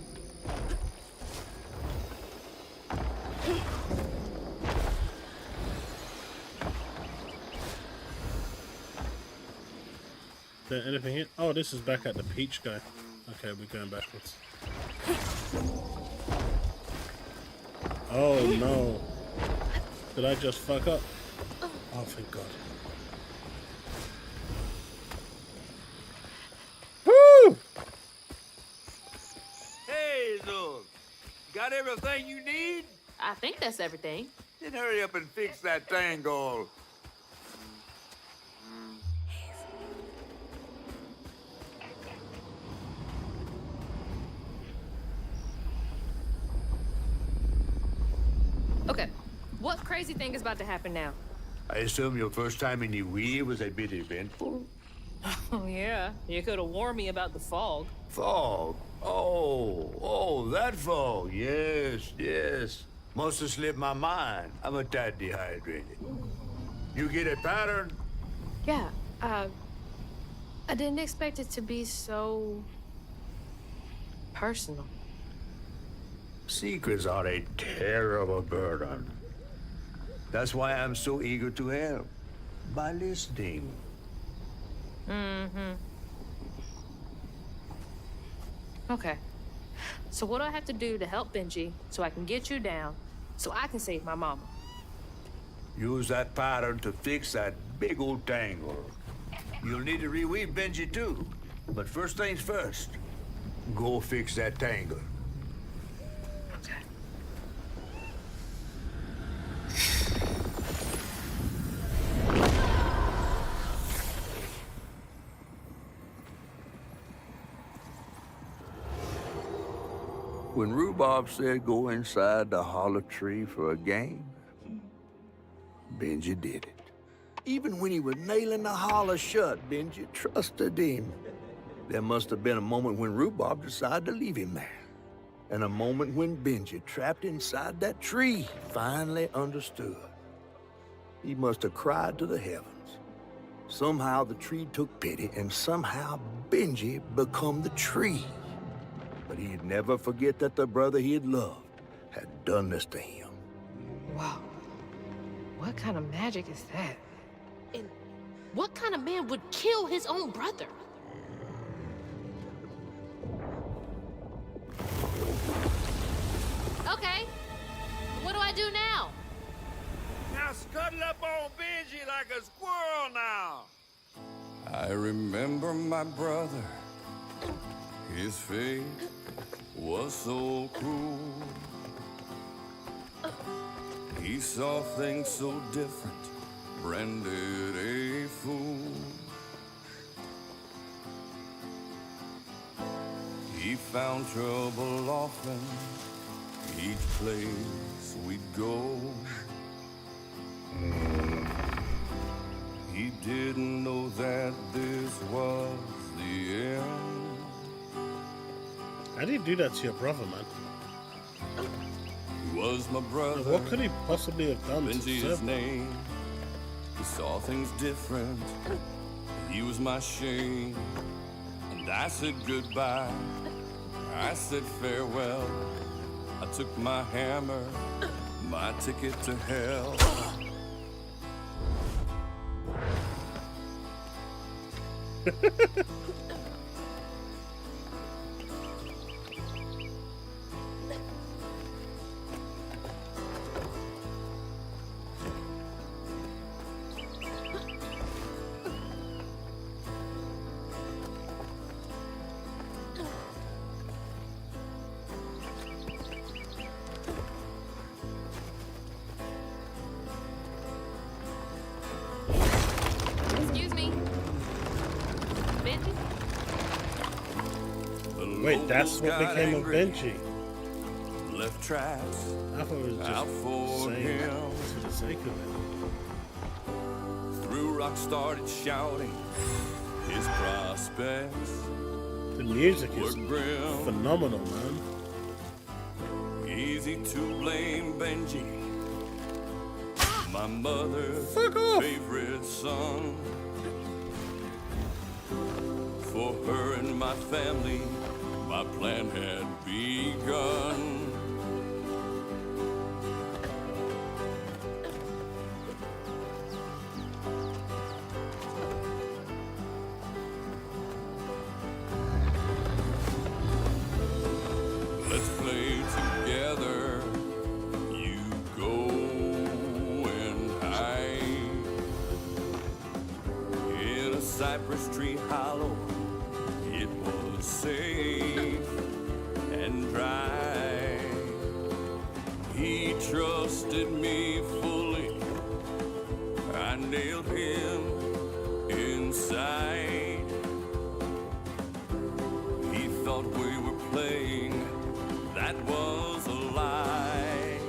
Is there anything here? Oh, this is back at the peach guy. Okay, we're going backwards. Oh no. Did I just fuck up? Oh, thank God. Woo! Hey, Zul. Got everything you need? I think that's everything. Then hurry up and fix that tangle. Okay, what crazy thing is about to happen now? I assume your first time in the Wii was a bit eventful? Oh, yeah. You could have warned me about the fog. Fog? Oh, that fog. Yes. Must have slipped my mind. I'm a tad dehydrated. You get a pattern? Yeah, I didn't expect it to be so personal. Secrets are a terrible burden. That's why I'm so eager to help. By listening. Mm-hmm. Okay. So what do I have to do to help Benji so I can get you down so I can save my mama? Use that pattern to fix that big old tangle. You'll need to reweave Benji too. But first things first, go fix that tangle. When Rhubarb said go inside the hollow tree for a game, Benji did it. Even when he was nailing the hollow shut, Benji trusted him. There must have been a moment when Rhubarb decided to leave him there. And a moment when Benji, trapped inside that tree, finally understood. He must have cried to the heavens. Somehow the tree took pity, and somehow Benji become the tree. But he'd never forget that the brother he had loved had done this to him. Wow. What kind of magic is that? And what kind of man would kill his own brother? Okay. What do I do now? Now scuttle up on Benji like a squirrel now. I remember my brother. His fate was so cruel. He saw things so different, branded a fool. He found trouble often, each place we'd go. He didn't know that this was the end. How do you do that to your brother, man? He was my brother. What could he possibly have done to Benji, his name. He saw things different. He was my shame. And I said goodbye. I said farewell. I took my hammer, my ticket to hell. Excuse me. Benji? Wait, that's what became of Benji. Left tracks. I thought it was out just for saying him. for the sake of it. Through rock started shouting his prospects. The music is grim. phenomenal, man. Easy to blame Benji, my mother's favorite son. For her and my family, my plan had begun. Let's play together. You go and hide in a cypress tree hollow. It was safe and dry. He trusted me fully. I nailed him inside. He thought we were playing. That was a lie.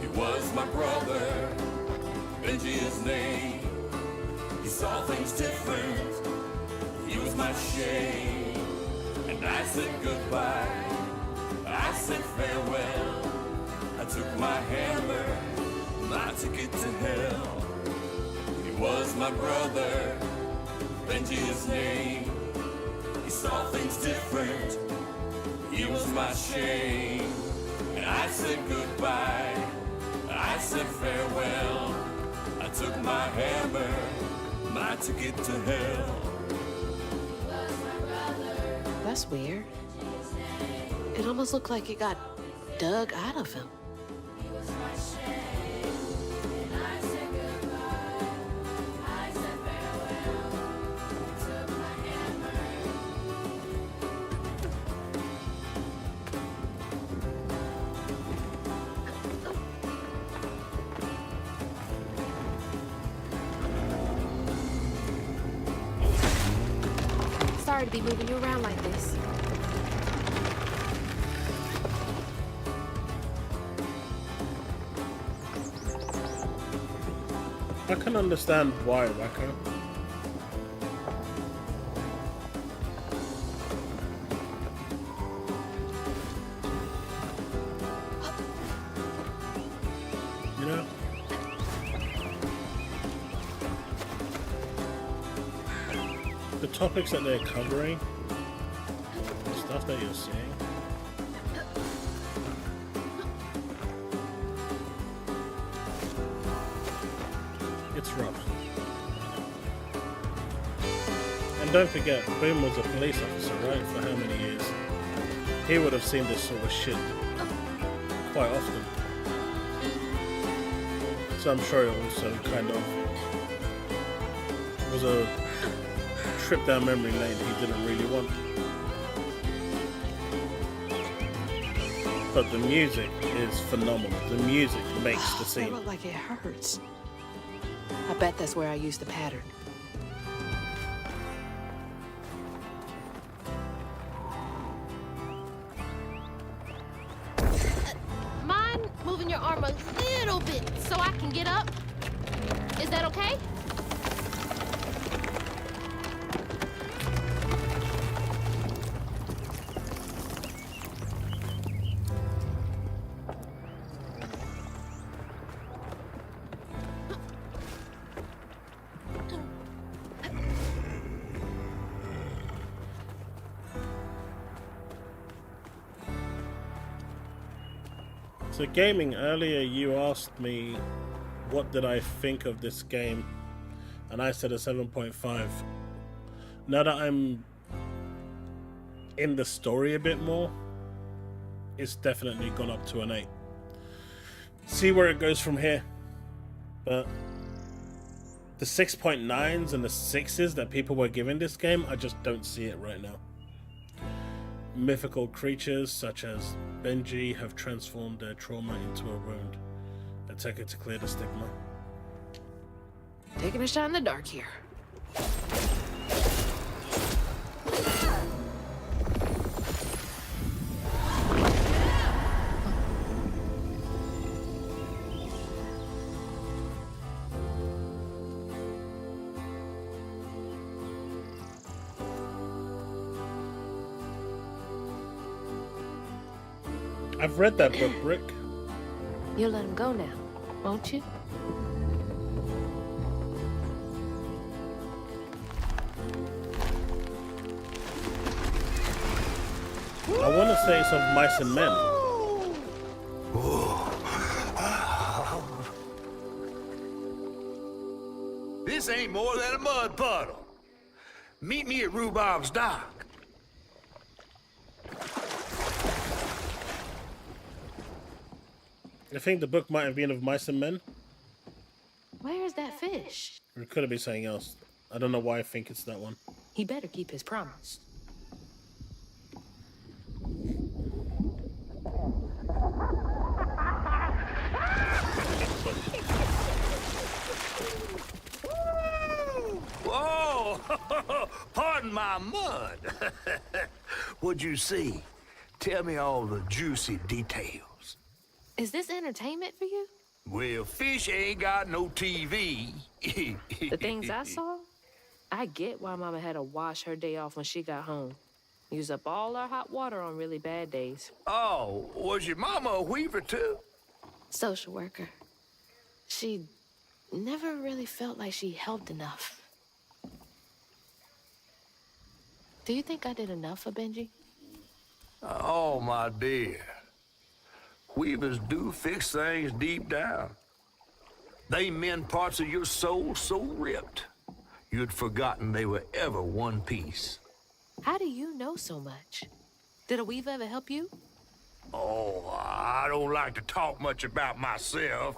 He was my brother, Benji his name. He saw things different. He was my shame. And I said goodbye. I said farewell. I took my hammer, my ticket to hell. He was my brother, Benji his name. He saw things different. He was my shame. And I said goodbye. I said farewell. I took my hammer, my ticket to hell. That's weird. It almost looked like it got dug out of him. sorry to be moving you around like this. I can understand why, Wacko. You know? The topics that they're covering, the stuff that you're seeing. It's rough. And don't forget, Boom was a police officer, right? For how many years? He would have seen this sort of shit quite often. So I'm sure it also kind of was a trip down memory lane he didn't really want. But the music is phenomenal. The music makes the scene. That look like it hurts. I bet that's where I used the pattern. Mind moving your arm a little bit so I can get up? Is that okay? So gaming, earlier you asked me what did I think of this game, and I said a 7.5. Now that I'm in the story a bit more, it's definitely gone up to an 8. See where it goes from here. But the 6.9s and the 6s that people were giving this game, I just don't see it right now. Mythical creatures such as Benji have transformed their trauma into a wound. Attack it to clear the stigma. Taking a shot in the dark here. I've read that book, Brick. You'll let him go now, won't you? I want to say it's of Mice and Men. This ain't more than a mud puddle. Meet me at Rhubarb's dock. I think the book might have been of Mice and Men. Where's that fish? It could have been something else. I don't know why I think it's that one. He better keep his promise. Whoa! Pardon my mud. What'd you see? Tell me all the juicy details. Is this entertainment for you? Well, fish ain't got no TV. The things I saw? I get why Mama had to wash her day off when she got home. Use up all our hot water on really bad days. Oh, was your mama a weaver too? Social worker. She never really felt like she helped enough. Do you think I did enough for Benji? Oh, my dear. Weavers do fix things deep down. They mend parts of your soul so ripped, you'd forgotten they were ever one piece. How do you know so much? Did a weaver ever help you? Oh, I don't like to talk much about myself.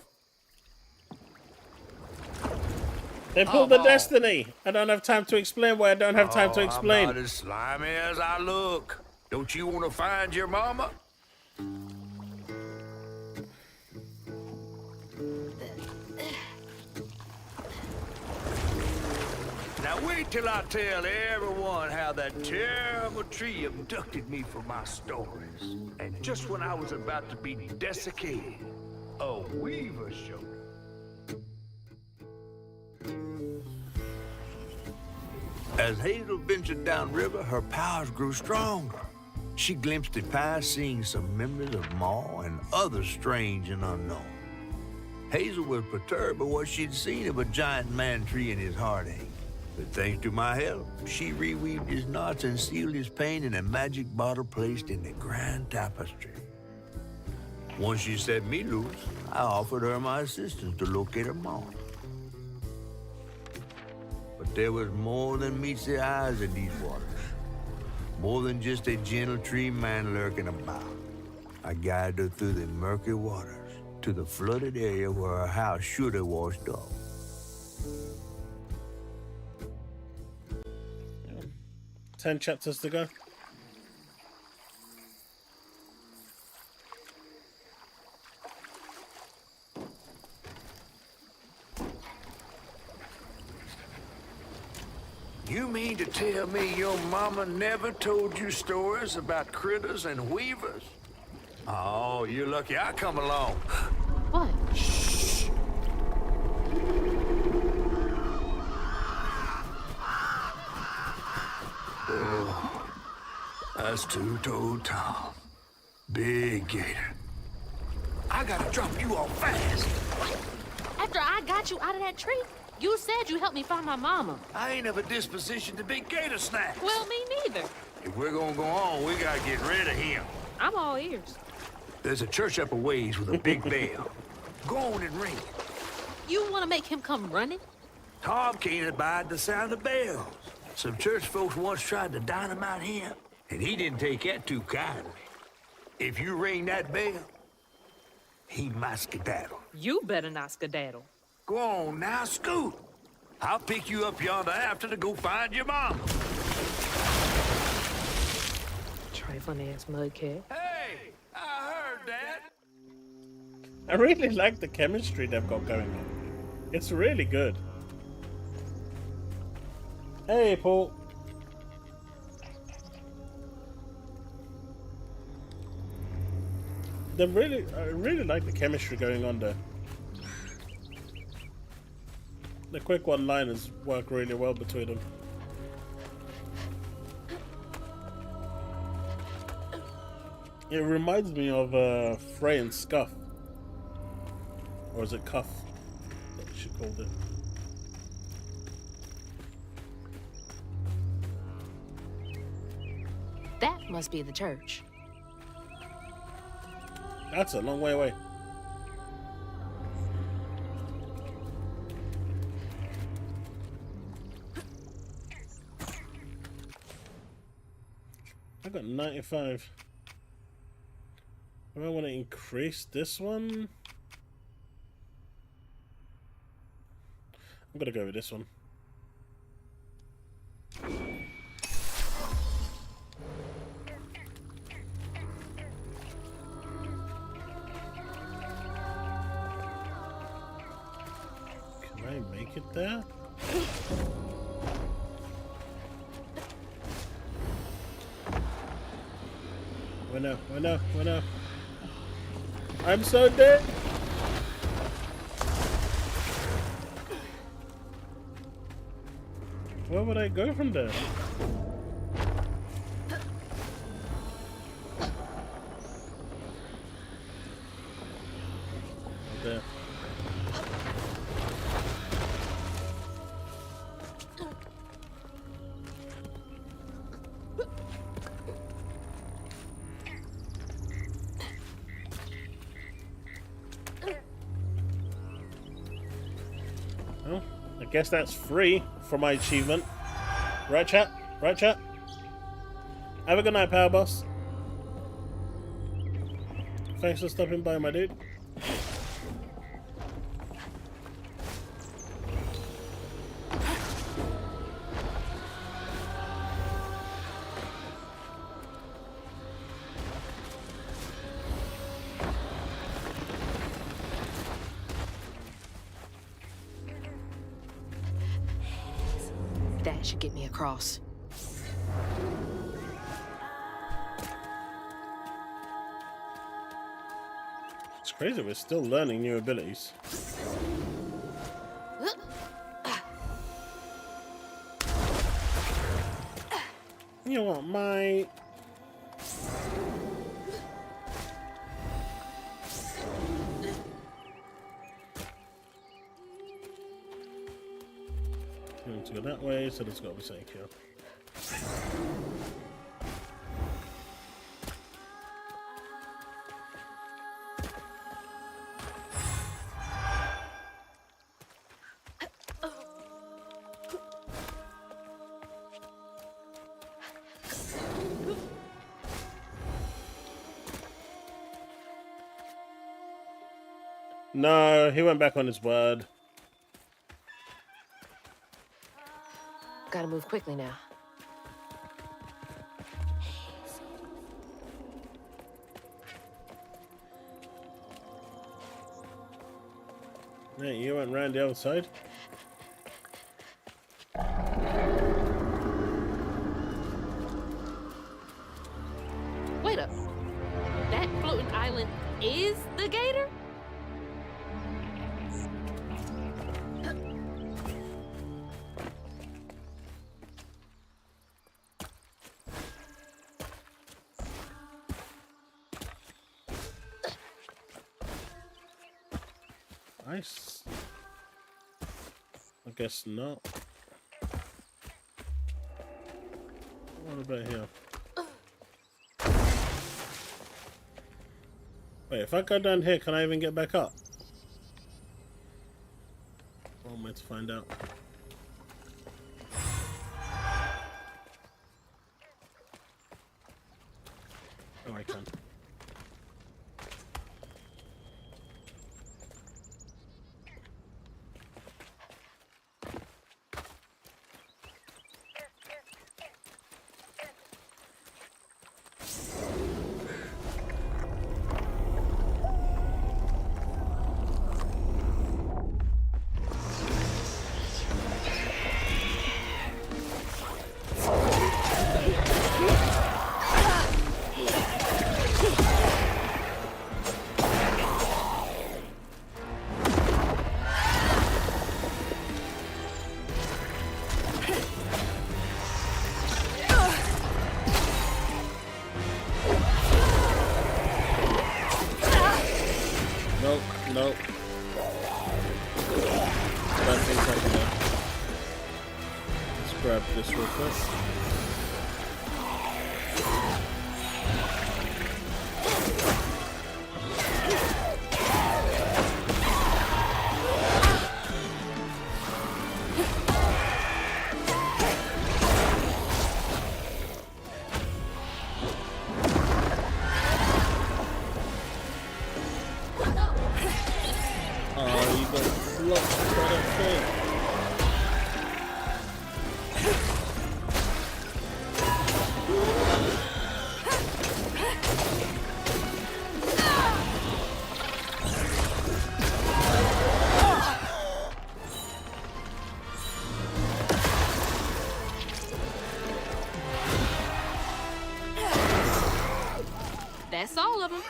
They pulled the destiny. I don't have time to explain why I don't have time to explain. I'm not as slimy as I look. Don't you want to find your mama? Now wait till I tell everyone how that terrible tree abducted me for my stories. And just when I was about to be desiccated, a weaver showed up. As Hazel ventured downriver, her powers grew stronger. She glimpsed it past, seeing some memories of Ma and others strange and unknown. Hazel was perturbed by what she'd seen of a giant man tree in his heartache. But thanks to my help, she reweaved his knots and sealed his pain in a magic bottle placed in the grand tapestry. Once she set me loose, I offered her my assistance to locate her mom. But there was more than meets the eyes in these waters. More than just a gentle tree man lurking about. I guided her through the murky waters to the flooded area where her house should have washed off. Yeah. 10 chapters to go. You mean to tell me your mama never told you stories about critters and weavers? Oh, you're lucky I come along. What? Shh. Oh, that's two-toed Tom. Big gator. I gotta drop you off fast. After I got you out of that tree, you said you helped me find my mama. I ain't of a disposition to be gator snacks. Well, me neither. If we're gonna go on, we gotta get rid of him. I'm all ears. There's a church up a ways with a big bell. Go on and ring it. You want to make him come running? Tom can't abide the sound of bells. Some church folks once tried to dynamite him, and he didn't take that too kindly. If you ring that bell, he might skedaddle. You better not skedaddle. Go on now, scoot. I'll pick you up yonder after to go find your mom. Trifling ass mudcat. Hey, I heard that. I really like the chemistry they've got going on. It's really good. Hey, Paul. I really like the chemistry going on there. The quick one-liners work really well between them. It reminds me of Frey and Scuff. Or is it Cuff that she called it? That must be the church. That's a long way away. I got 95. Do I want to increase this one? I'm gonna go with this one. Can I make it there? Why no? I'm so dead! Where would I go from there? There. Well, I guess that's free for my achievement. Right, chat? Right, chat? Have a good night, Power Boss. Thanks for stopping by, my dude. That should get me across. It's crazy, we're still learning new abilities. You want my... To go that way, so there's got to be something here. No, he went back on his word. Gotta move quickly now. Hey, you went round the other side? Wait up. That floating island is the gator? Nice. I guess not. What about here? Wait, if I go down here, can I even get back up? Well, I'm meant to find out. Oh, I can. Nope. Don't think I can. Let's grab this real quick. That's all of them.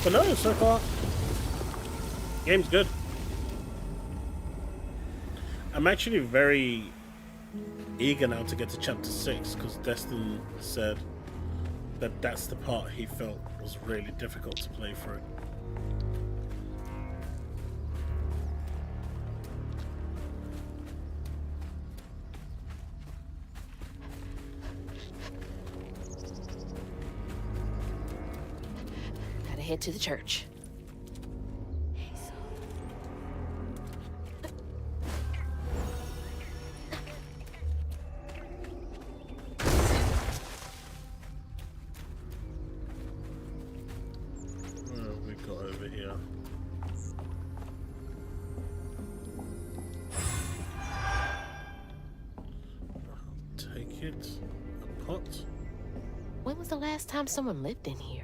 But no, so far, game's good. I'm actually very eager now to get to chapter 6 because Destin said that that's the part he felt was really difficult to play through. Head to the church. What have we got over here? I'll take it. A pot. When was the last time someone lived in here?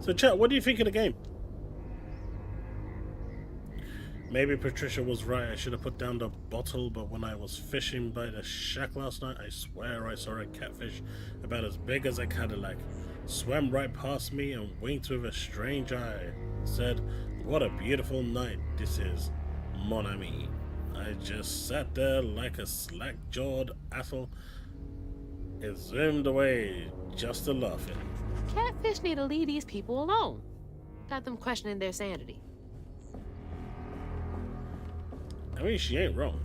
So chat, what do you think of the game? Maybe Patricia was right. I should have put down the bottle, but when I was fishing by the shack last night, I swear I saw a catfish about as big as a Cadillac. Swam right past me and winked with a strange eye. Said, "What a beautiful night this is, mon ami." I just sat there like a slack-jawed asshole. It zoomed away just a laughing. Catfish need to leave these people alone. Got them questioning their sanity. I mean, she ain't wrong.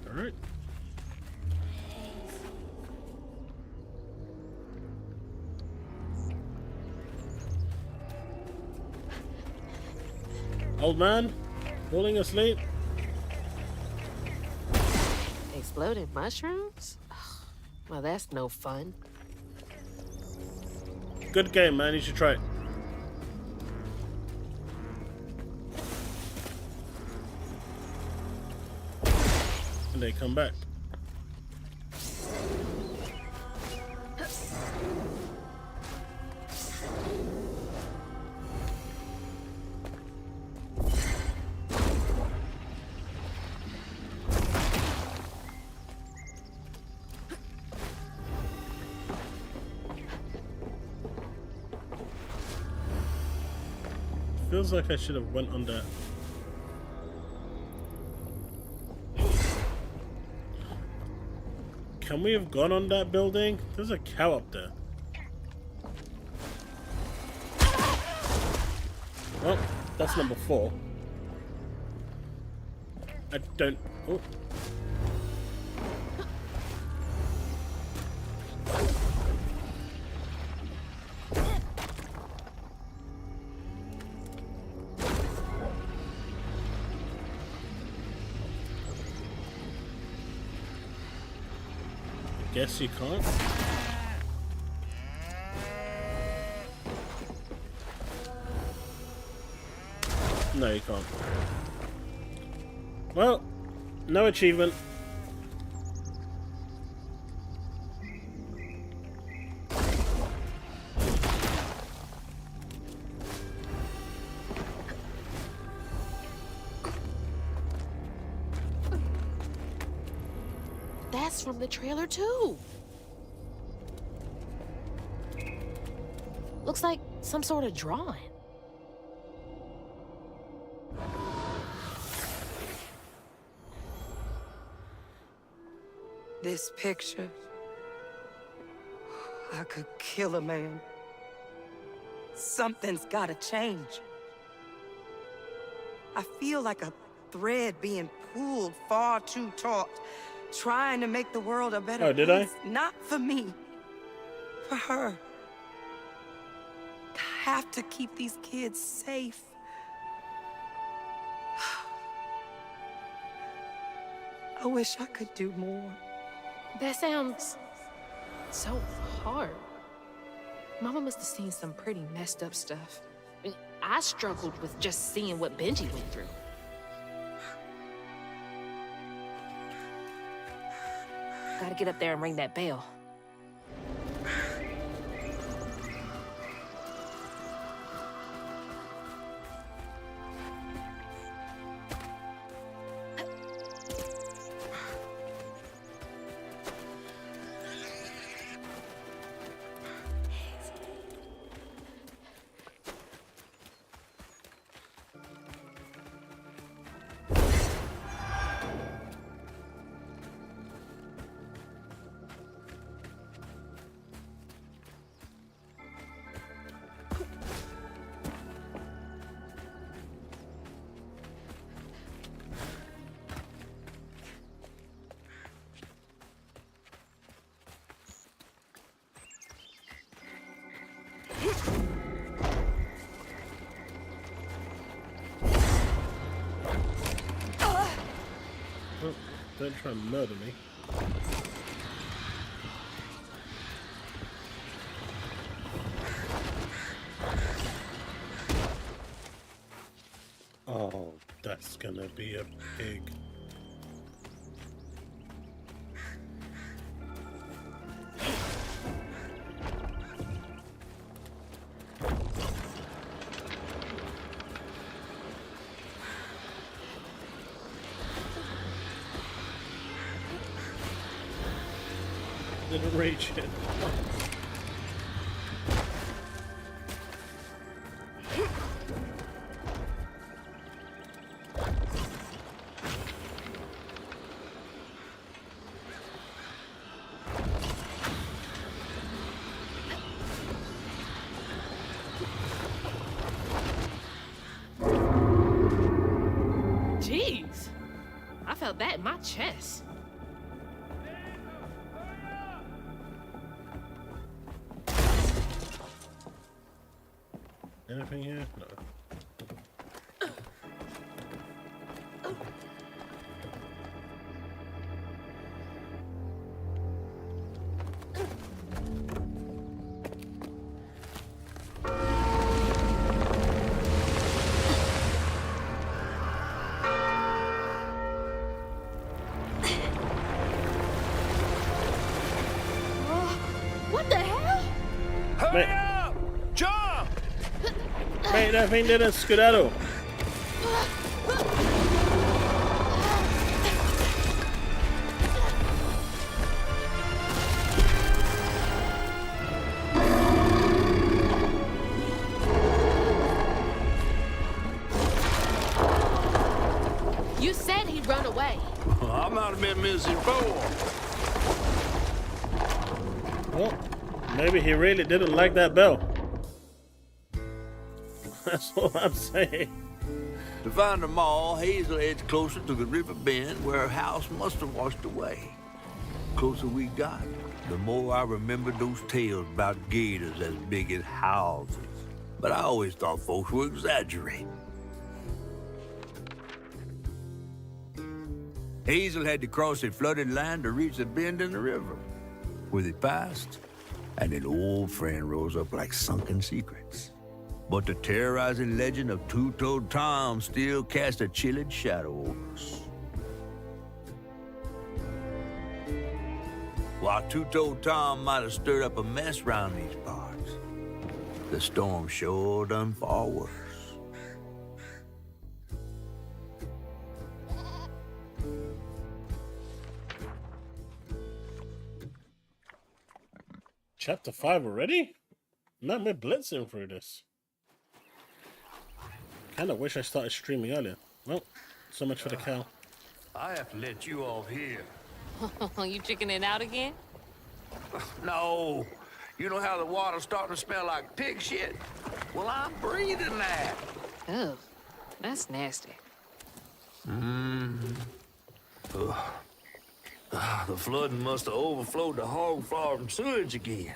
Alright. Old man, falling asleep. Exploding mushrooms? Well, that's no fun. Good game, man. You should try it. And they come back. Feels like I should have went on that. Can we have gone on that building? There's a cow up there. Well, that's number 4. I don't... Oh. Guess you can't. No, you can't. Well, no achievement. That's from the trailer too. Looks like some sort of drawing. This picture, I could kill a man. Something's gotta change. I feel like a thread being pulled far too taut, trying to make the world a better place. Not for me, for her. I have to keep these kids safe. I wish I could do more. That sounds so hard. Mama must have seen some pretty messed up stuff. I mean, I struggled with just seeing what Benji went through. Gotta get up there and ring that bell. Oh, don't try and murder me. Oh, that's gonna be a pig. Didn't reach it. Jeez, I felt that in my chest. Anything here? No. What the hell? Hurry up! Jump! Mate, that thing didn't skedaddle. You said he'd run away. I might have been missing four. Well, maybe he really didn't like that bell. That's all I'm saying. To find them all, Hazel heads closer to the river bend where her house must have washed away. The closer we got, the more I remembered those tales about gators as big as houses. But I always thought folks were exaggerating. Hazel had to cross a flooded land to reach the bend in the river. Where they passed, and an old friend rose up like sunken secrets. But the terrorizing legend of Two-Toed Tom still cast a chilling shadow over us. While Two-Toed Tom might have stirred up a mess round these parts, the storm sure done far worse. Chapter 5 already? Man, we're blitzing through this. Kinda wish I started streaming earlier. Well, so much for the cow. I have to let you off here. You chickening out again? No. You know how the water's starting to smell like pig shit? Well, I'm breathing that. Oh, that's nasty. The flooding must have overflowed the hog farm sewage again.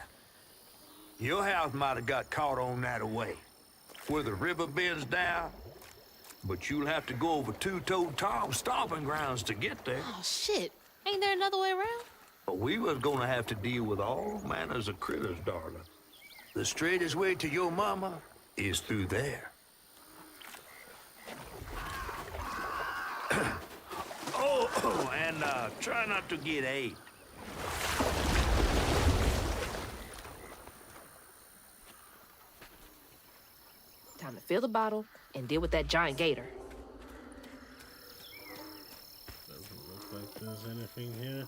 Your house might have got caught on that away, where the river bends down. But you'll have to go over Two-Toed Tom's stomping grounds to get there. Oh, shit. Ain't there another way around? But we was gonna have to deal with all manners of critters, darling. The straightest way to your mama is through there. And try not to get ate. Time to fill the bottle and deal with that giant gator. Doesn't look like there's anything here.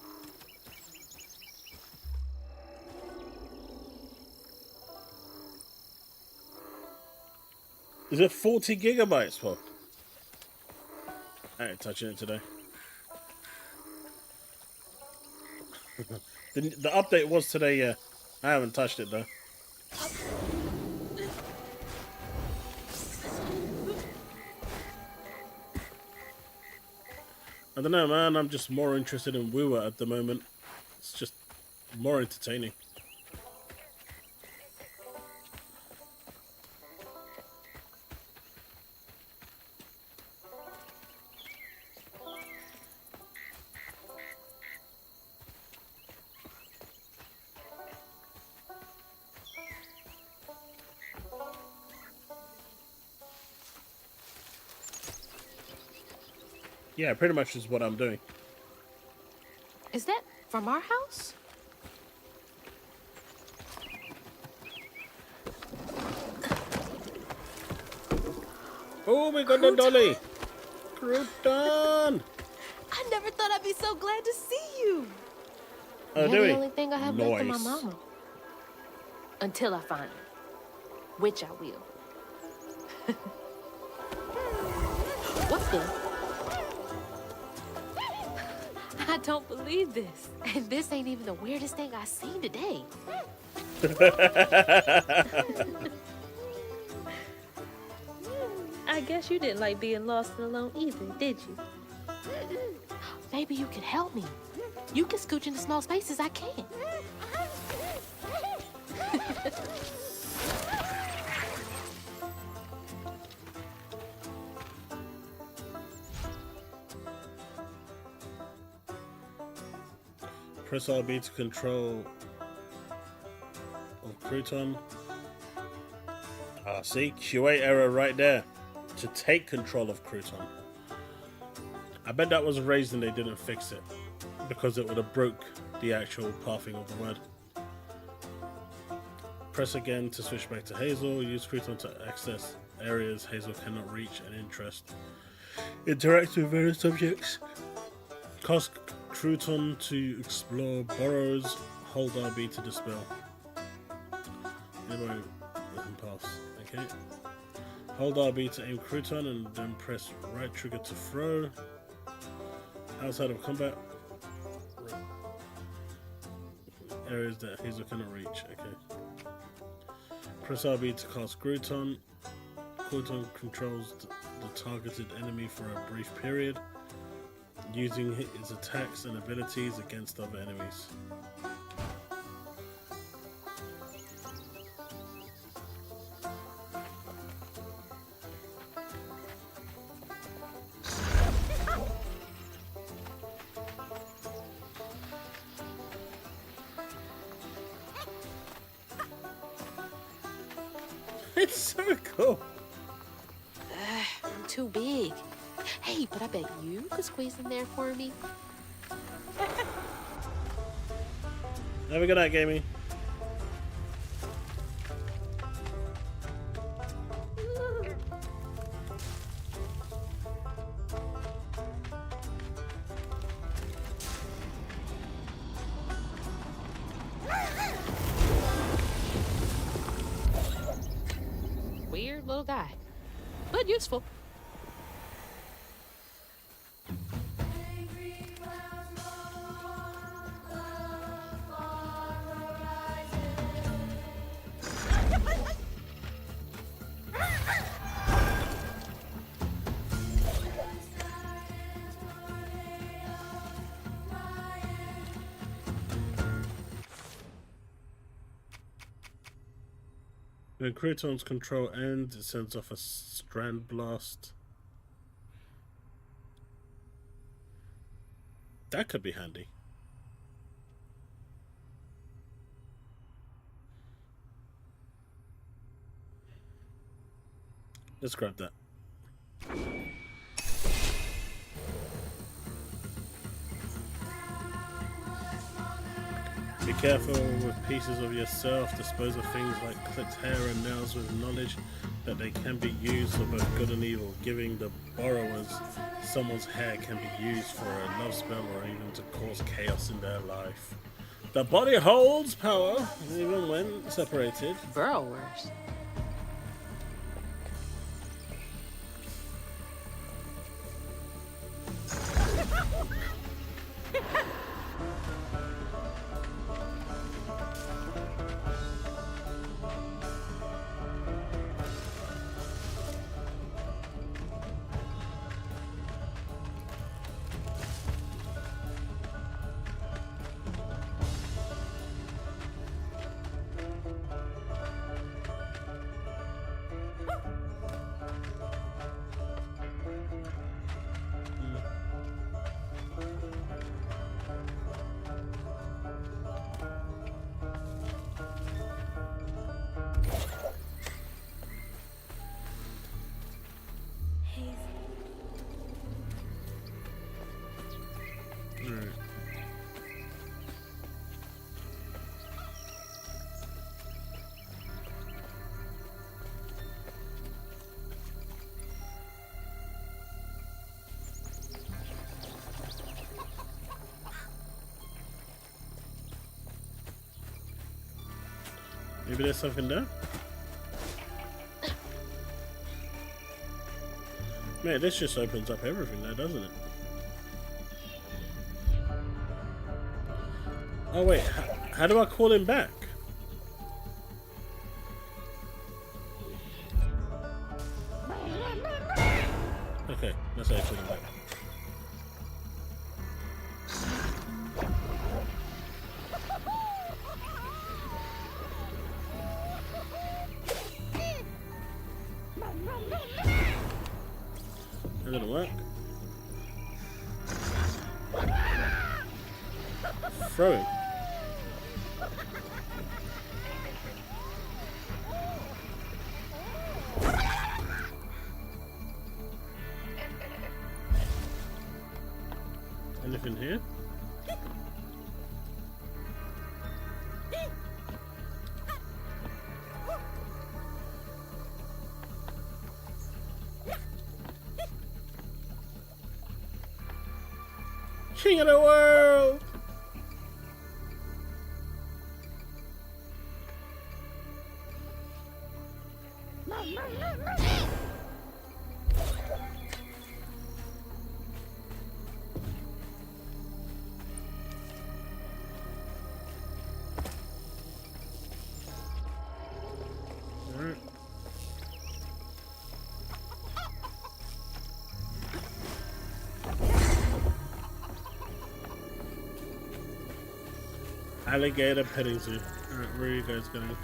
Is it 40 gigabytes, Pop? I ain't touching it today. The update was today, yeah. I haven't touched it though. I don't know, man. I'm just more interested in Woowa at the moment. It's just more entertaining. Yeah, pretty much is what I'm doing. Is that from our house? Oh, we got the dolly. Crouton. I never thought I'd be so glad to see you. Oh, You're do the we? only thing I have left of my Nice. mama. Until I find her. Which I will. What the? I don't believe this. And this ain't even the weirdest thing I've seen today. I guess you didn't like being lost and alone either, did you? Maybe you can help me. You can scooch into small spaces I can't. Press RB to control of crouton. Ah, see? QA error right there. To take control of crouton. I bet that was raised and they didn't fix it. Because it would have broke the actual pathing of the word. Press again to switch back to Hazel. Use crouton to access areas Hazel cannot reach and interest. Interact with various objects. Cast crouton to explore burrows. Hold RB to dispel. Nearby open paths. Okay. Hold RB to aim crouton and then press right trigger to throw. Outside of combat. Areas that Hazel cannot reach. Okay. Press RB to cast crouton. Crouton controls the targeted enemy for a brief period, using its attacks and abilities against other enemies. It's so cool. I'm too big. Hey, but I bet you could squeeze in there for me. Have a good night, Gamey. Weird little guy, but useful. When Crouton's control ends, it sends off a strand blast. That could be handy. Let's grab that. Be careful with pieces of yourself. Dispose of things like clipped hair and nails with knowledge that they can be used for both good and evil. Giving the borrowers someone's hair can be used for a love spell or even to cause chaos in their life. The body holds power even when separated. Borrowers. Maybe there's something there? Man, this just opens up everything there, doesn't it? Oh wait, how do I call him back? Okay, that's how I call him back. That didn't work. Throw him. Anything here? King of the world! Alright. Alligator petting zoo. Alright, where are you guys going?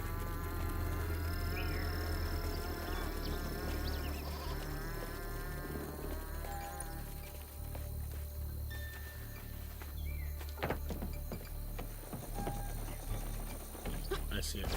I see it.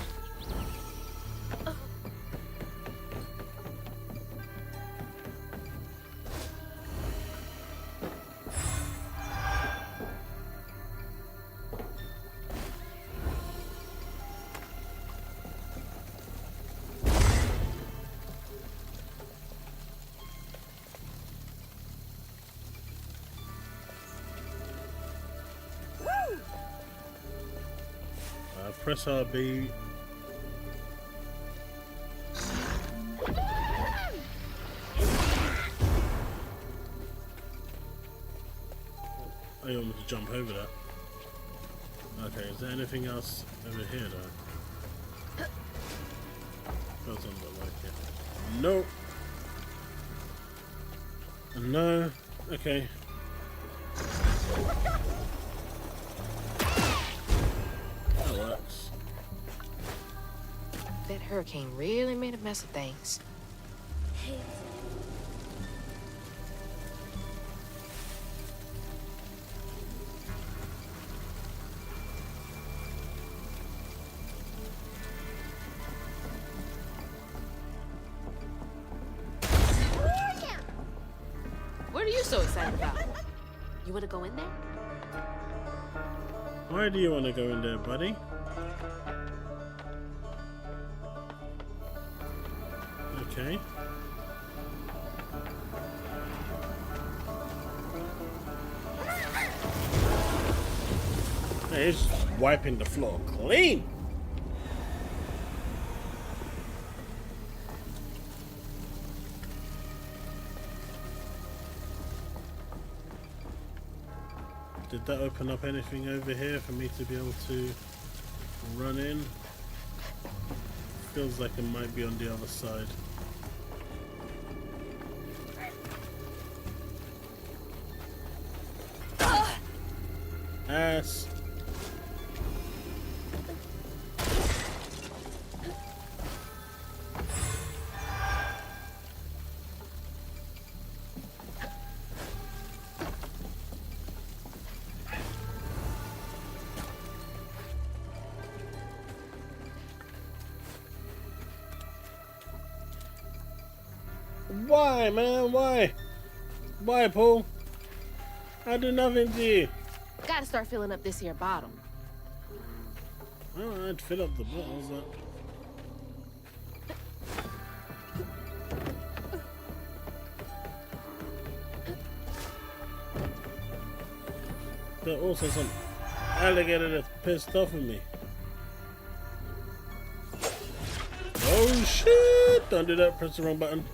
Press RB. I almost jump over that. Okay, is there anything else over here though? Doesn't look like it. Nope. No. Okay. That hurricane really made a mess of things. Hey. What are you so excited about? You want to go in there? Why do you want to go in there, buddy? Okay. Hey, he's wiping the floor clean. Did that open up anything over here for me to be able to run in? Feels like it might be on the other side. Ass. Why, man? Why? Why, Paul? I do nothing to you. Gotta start filling up this here bottle. Well, I'd fill up the bottles up. There are also some alligator that's pissed off at me. shit! Don't do that, press the wrong button.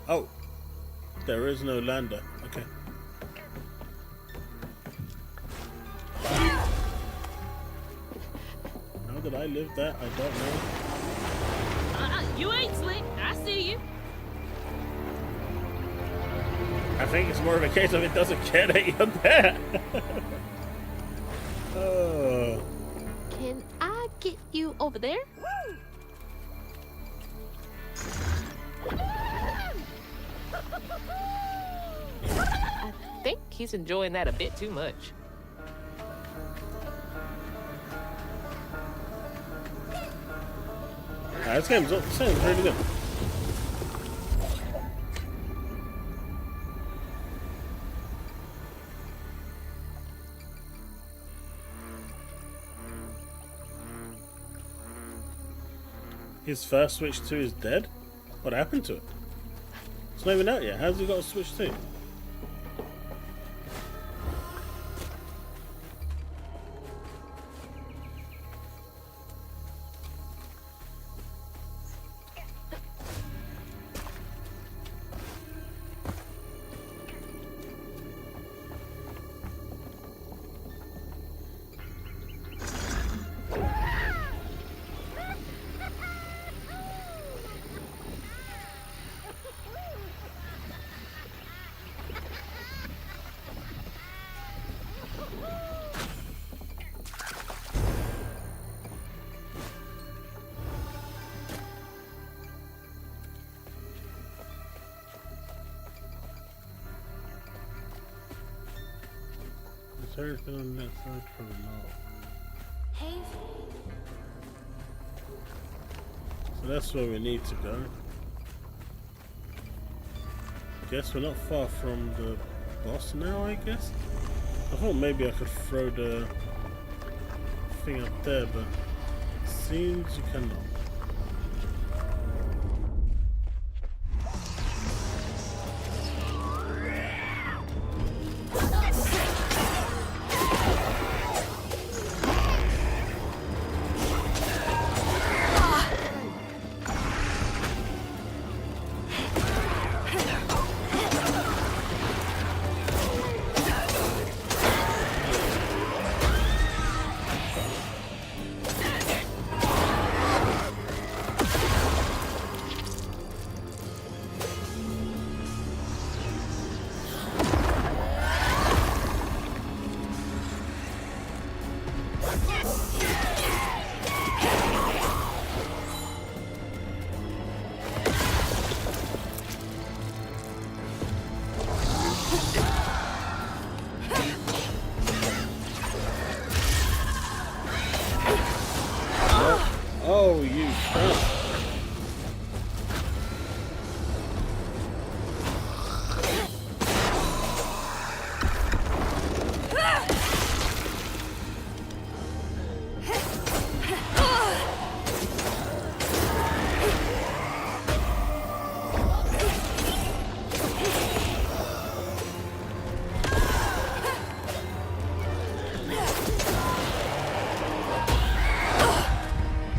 Oh, there is no lander. Okay. How did I live that? I don't know. You ain't slick. I see you. I think it's more of a case of it doesn't care that you're there. Can I get you over there? I think he's enjoying that a bit too much. This game's really good. His first Switch 2 is dead? What happened to it? It's not even out yet. How's he got a Switch 2? Is everything on that side for the Hey. So that's where we need to go. Guess we're not far from the boss now, I guess? I thought maybe I could throw the thing up there, but it seems you cannot. Oh, you crap.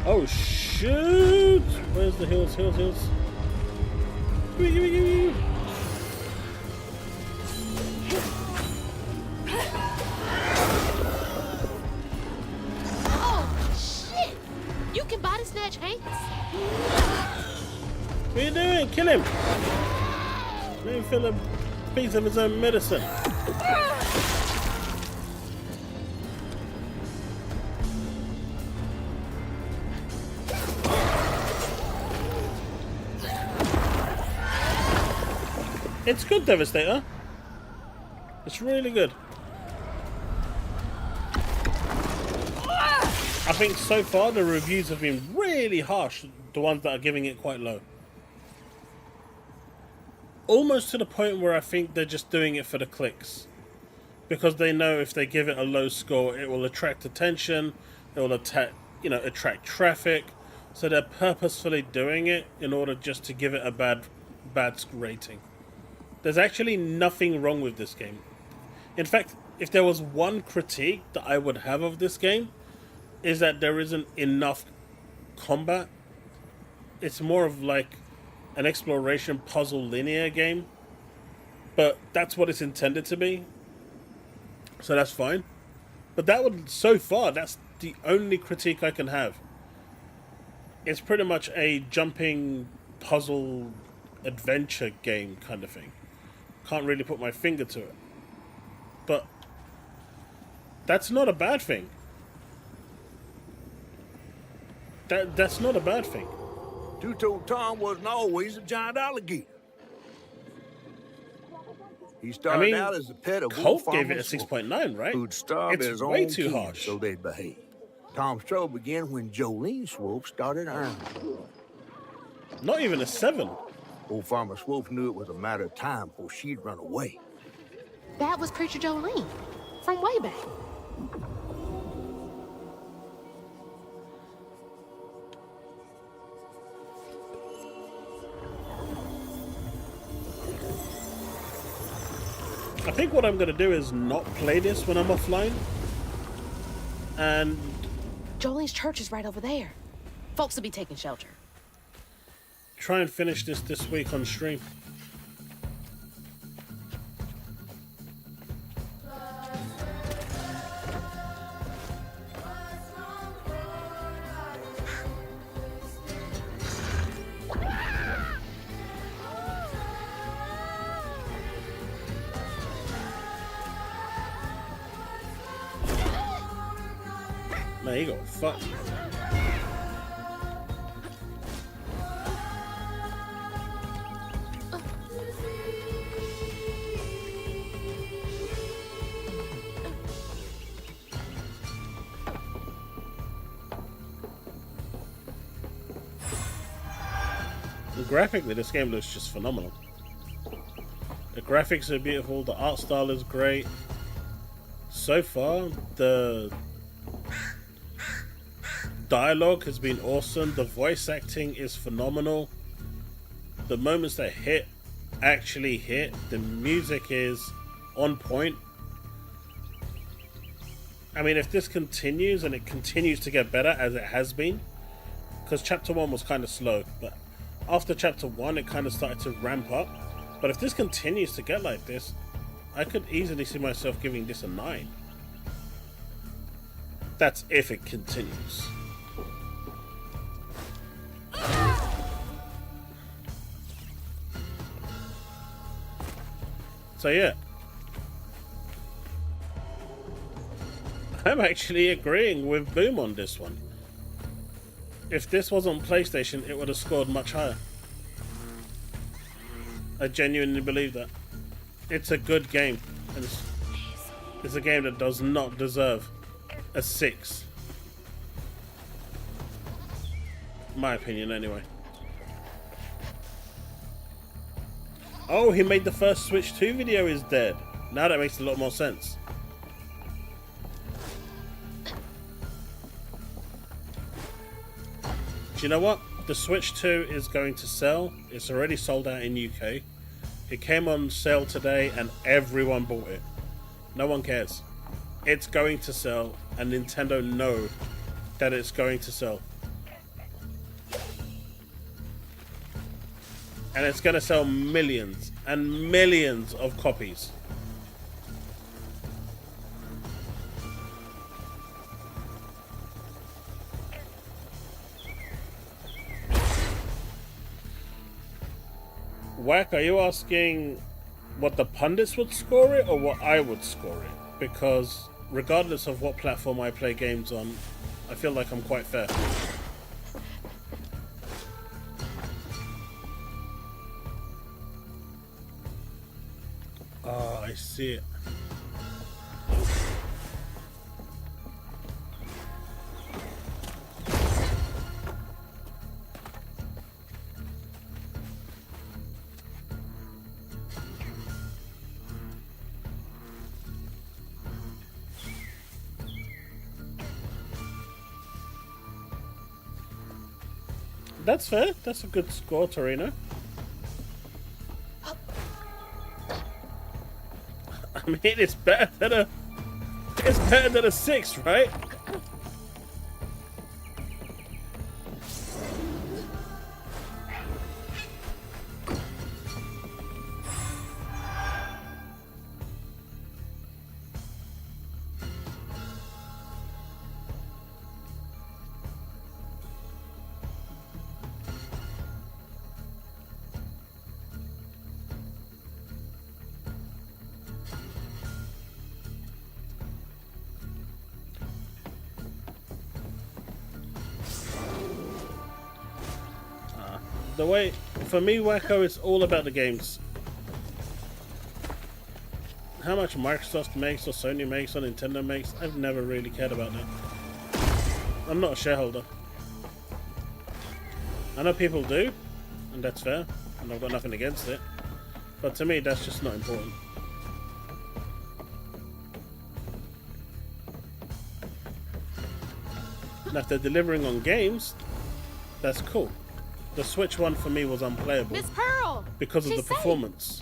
Oh shoot! Where's the hills? Hills, hills. Gimme, gimme, gimme. Oh shit! You can body snatch Hanks. What are you doing? Kill him! Let him feel a piece of his own medicine. It's good, Devastator. It's really good. I think so far the reviews have been really harsh, the ones that are giving it quite low. Almost to the point where I think they're just doing it for the clicks. Because they know if they give it a low score, it will attract attention, it will attract traffic. So they're purposefully doing it in order just to give it a bad rating. There's actually nothing wrong with this game. In fact, if there was one critique that I would have of this game, is that there isn't enough combat. It's more of like an exploration puzzle linear game, but that's what it's intended to be, so that's fine. But that would, so far, that's the only critique I can have. It's pretty much a jumping puzzle adventure game kind of thing. Can't really put my finger to it, but that's not a bad thing. That's not a bad thing. Two-Toed Tom wasn't always a giant alligator. He started out as a pet of Colt gave it a 6.9, right? Who'd starved It's his way own too kids harsh. so they'd behave. Tom's trouble began when Jolene Swope started earning. Not even a 7. Old Farmer Swope knew it was a matter of time before she'd run away. That was Preacher Jolene from way back. I think what I'm going to do is not play this when I'm offline. And Jolene's church is right over there. Folks will be taking shelter. try and finish this week on stream. Man, he got fucked. Graphically, this game looks just phenomenal. The graphics are beautiful, the art style is great. So far, the dialogue has been awesome, the voice acting is phenomenal. The moments that hit actually hit, the music is on point. I mean, if this continues and it continues to get better as it has been, because chapter 1 was kind of slow, but after chapter 1 it kind of started to ramp up. But if this continues to get like this, I could easily see myself giving this a 9. That's if it continues. So yeah, I'm actually agreeing with Boom on this one. If this was on PlayStation, it would have scored much higher. I genuinely believe that. It's a good game. And it's a game that does not deserve a 6. My opinion, anyway. Oh, he made the first Switch 2 video is dead. Now that makes a lot more sense. Do you know what? The Switch 2 is going to sell. It's already sold out in UK. It came on sale today and everyone bought it. No one cares. It's going to sell and Nintendo know that it's going to sell. And it's going to sell millions and millions of copies. Whack, are you asking what the pundits would score it or what I would score it? Because regardless of what platform I play games on, I feel like I'm quite fair. Oh, I see it. That's fair. That's a good score, Torino. I mean, it's better than a It's better than a 6, right? The way, for me, Wacko, it's all about the games. How much Microsoft makes or Sony makes or Nintendo makes, I've never really cared about that. I'm not a shareholder. I know people do, and that's fair, and I've got nothing against it. But to me, that's just not important. Now, if they're delivering on games, that's cool. The Switch one for me was unplayable. Miss Pearl! Because of the performance.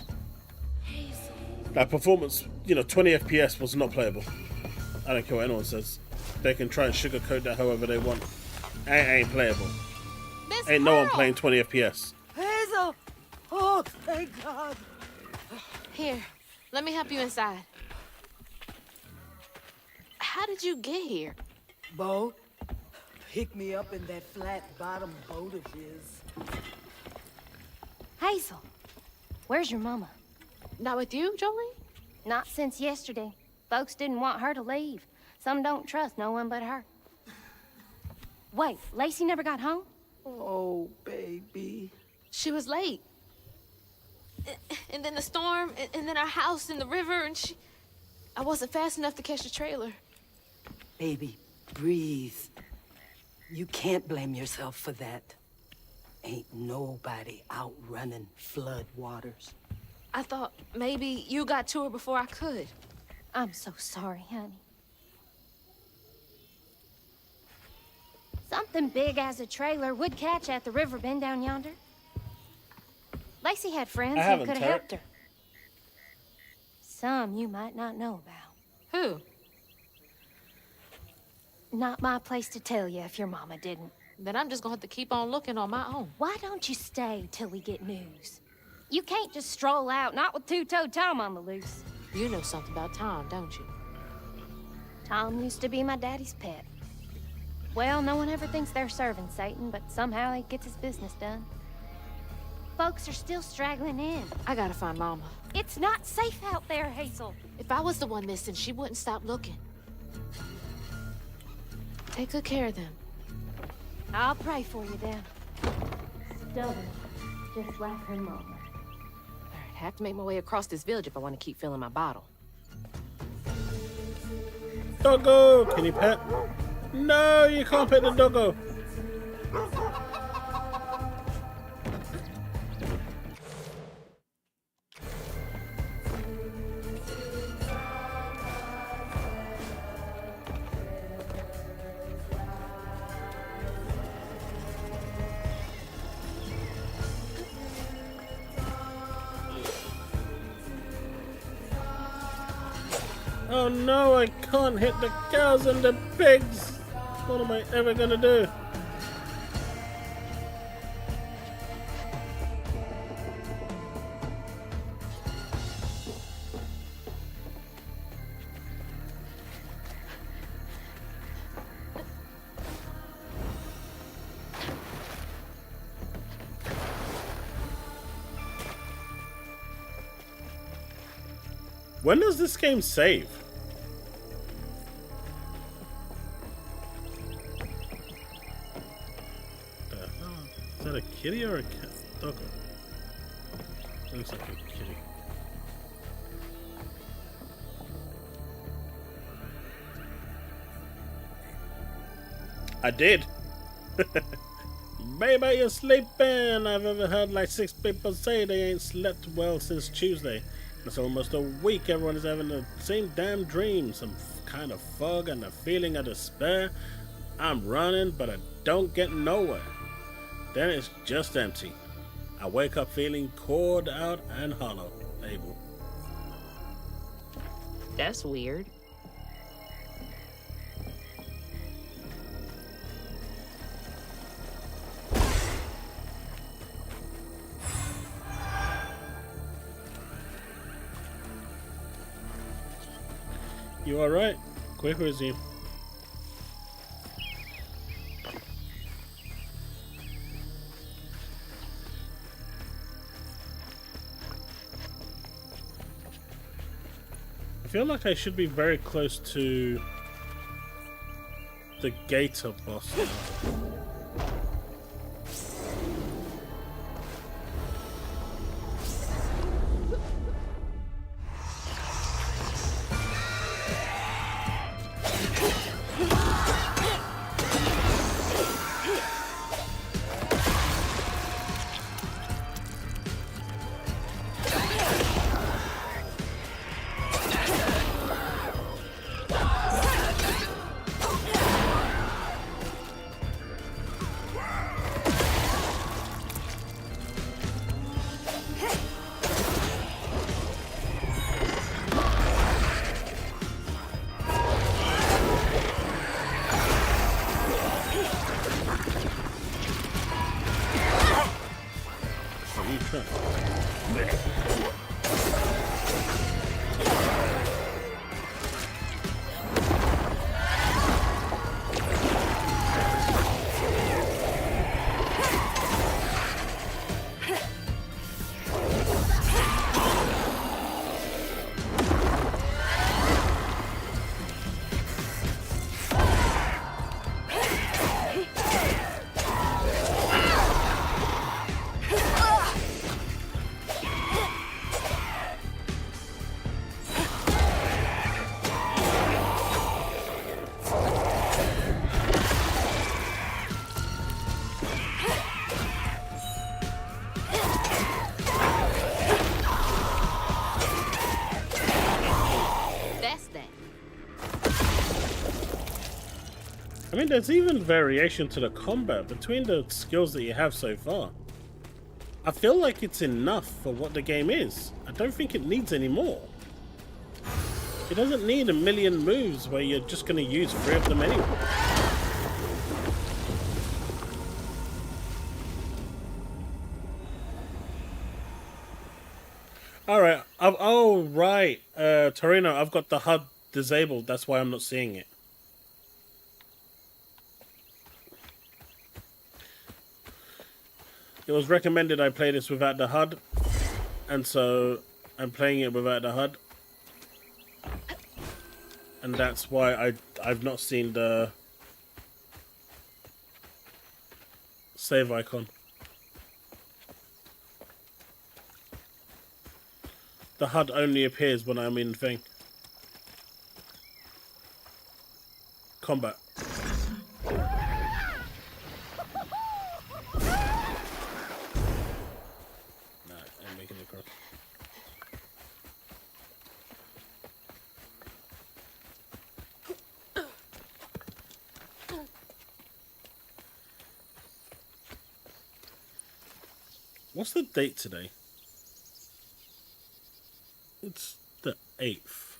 That performance, you know, 20 FPS was not playable. I don't care what anyone says. They can try and sugarcoat that however they want. Ain't playable. Miss Ain't Pearl! no one playing 20 FPS. Hazel! Oh, thank God. Here, let me help you inside. How did you get here? Bo, pick me up in that flat bottom boat of his. Hazel, where's your mama? Not with you, Jolie? Not since yesterday. Folks didn't want her to leave. Some don't trust no one but her. Wait, Lacey never got home? Oh, baby. She was late. And then the storm, and then our house in the river, and I wasn't fast enough to catch the trailer. Baby, breathe. You can't blame yourself for that. Ain't nobody outrunning flood waters. I thought maybe you got to her before I could. I'm so sorry, honey. Something big as a trailer would catch at the river bend down yonder. Lacey had friends who could have helped her. Some you might not know about. Who? Not my place to tell you if your mama didn't. Then I'm just gonna have to keep on looking on my own. Why don't you stay till we get news? You can't just stroll out, not with two-toed Tom on the loose. You know something about Tom, don't you? Tom used to be my daddy's pet. Well, no one ever thinks they're serving Satan, but somehow he gets his business done. Folks are still straggling in. I gotta find Mama. It's not safe out there, Hazel. If I was the one missing, she wouldn't stop looking. Take good care of them. I'll pray for you then. Stubborn, just like her mama. I have to make my way across this village if I want to keep filling my bottle. Doggo! Can you pet? No, you can't pet the doggo. Oh no, I can't hit the cows and the pigs! What am I ever gonna do? When does this game save? Is that a kitty or a cat? Doggo. Looks like a kitty. I did. Baby, you're sleeping. I've ever heard like 6 people say they ain't slept well since Tuesday. It's almost a week. Everyone is having the same damn dream. Some kind of fog and a feeling of despair. I'm running, but I don't get nowhere. Then it's just empty. I wake up feeling cored out and hollow. Abel. That's weird. You alright? Quick resume. I feel like I should be very close to the Gator boss now. I mean, there's even variation to the combat between the skills that you have so far. I feel like it's enough for what the game is. I don't think it needs any more. It doesn't need a million moves where you're just going to use 3 of them anyway. Alright, oh right, Torino, I've got the HUD disabled, that's why I'm not seeing it. It was recommended I play this without the HUD, and so I'm playing it without the HUD. And that's why I've not seen the save icon. The HUD only appears when I'm in thing. Combat. What's the date today? It's the 8th.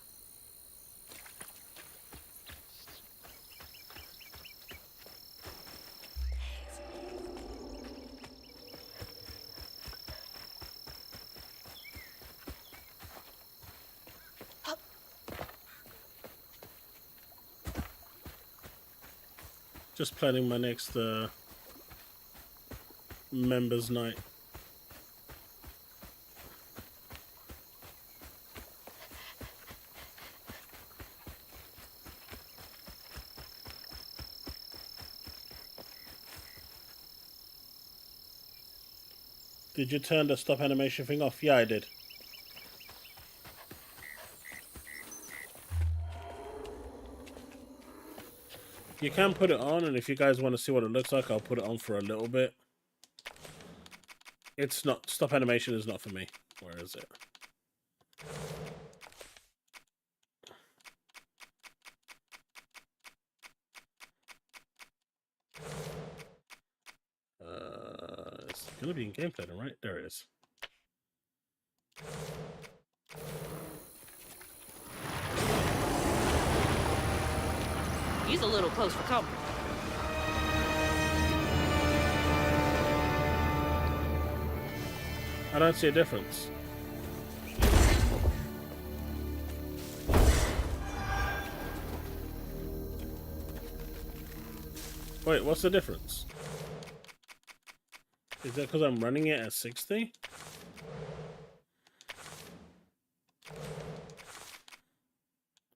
Just planning my next members night. Did you turn the stop animation thing off? Yeah, I did. You can put it on, and if you guys want to see what it looks like, I'll put it on for a little bit. It's not... Stop animation is not for me. Where is it? It's gonna be in gameplay then, right? There it is. He's a little close for comfort. I don't see a difference. Wait, what's the difference? Is that because I'm running it at 60?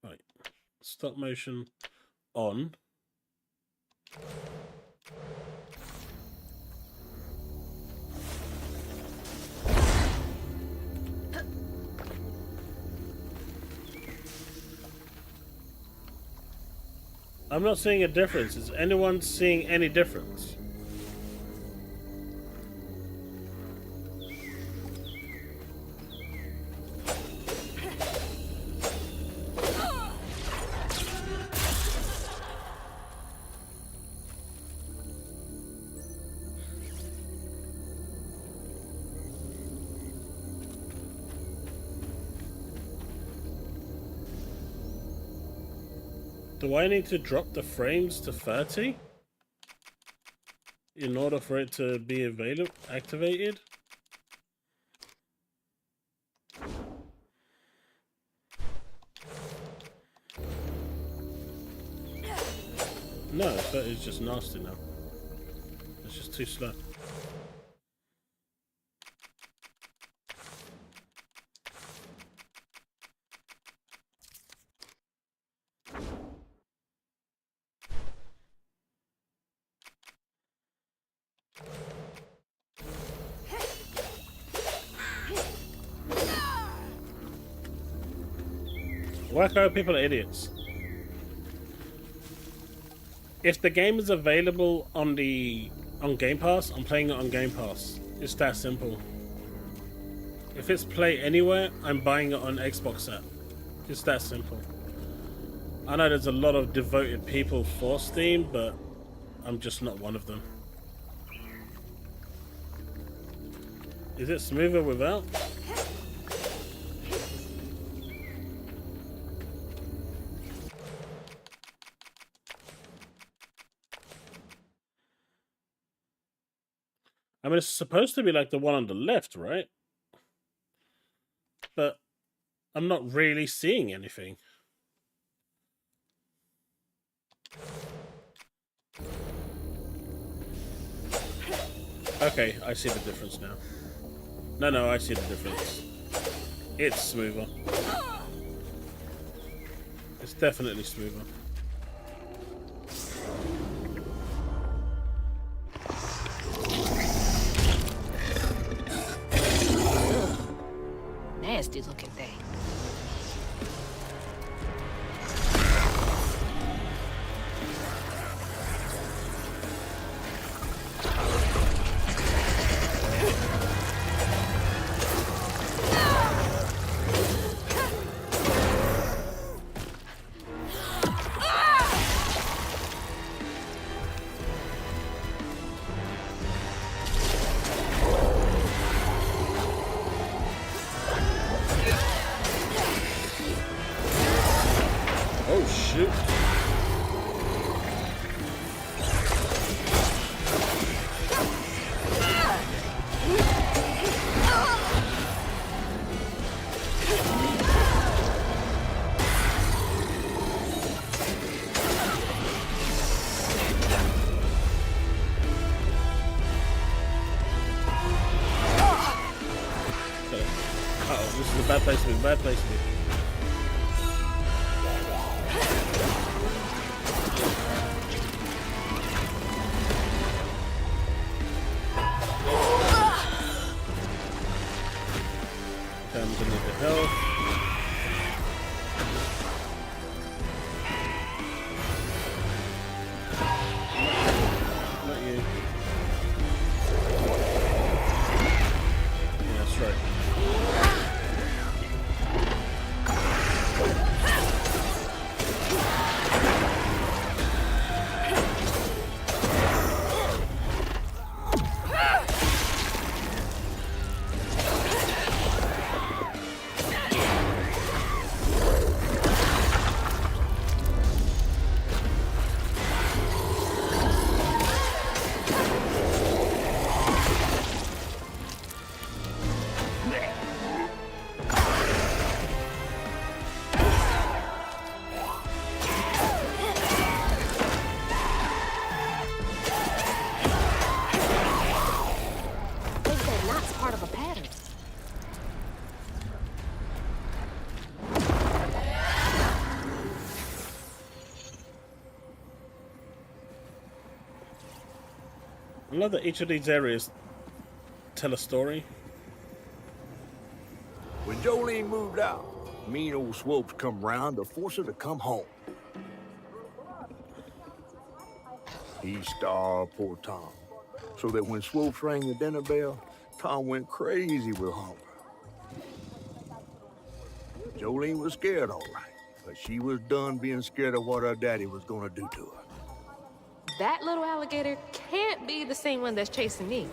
Right. Stop motion on. I'm not seeing a difference. Is anyone seeing any difference? Do I need to drop the frames to 30 in order for it to be activated? No, that is just nasty now. It's just too slow. Why are people idiots? If the game is available on Game Pass, I'm playing it on Game Pass. It's that simple. If it's Play Anywhere, I'm buying it on Xbox app. It's that simple. I know there's a lot of devoted people for Steam, but I'm just not one of them. Is it smoother without? I mean, it's supposed to be like the one on the left, right? But I'm not really seeing anything. Okay, I see the difference now. No, I see the difference. It's smoother. It's definitely smoother. Nasty looking thing. Bad place to be, bad place to be. Okay, I'm gonna need the health. Not you. Yeah, that's right. I love that each of these areas tell a story. When Jolene moved out, mean old Swopes come round to force her to come home. He starved poor Tom, so that when Swopes rang the dinner bell, Tom went crazy with hunger. Jolene was scared, all right, but she was done being scared of what her daddy was gonna do to her. That little alligator can't be the same one that's chasing me.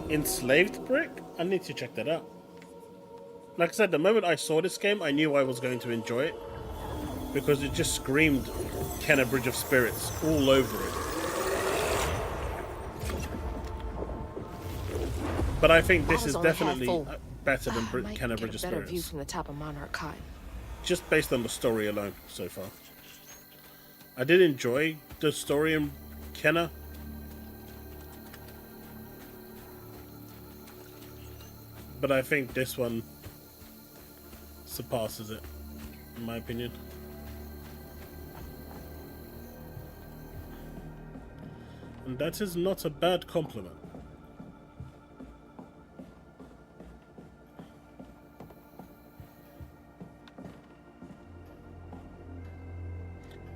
Enslaved Brick? I need to check that out. Like I said, the moment I saw this game, I knew I was going to enjoy it. Because it just screamed Kenna Bridge of Spirits all over it. But I think this is definitely better than Kenna Bridge of Spirits. Better view from the top of Monarch Cotton. Just based on the story alone so far. I did enjoy the story in Kenna. But I think this one surpasses it, in my opinion. And that is not a bad compliment.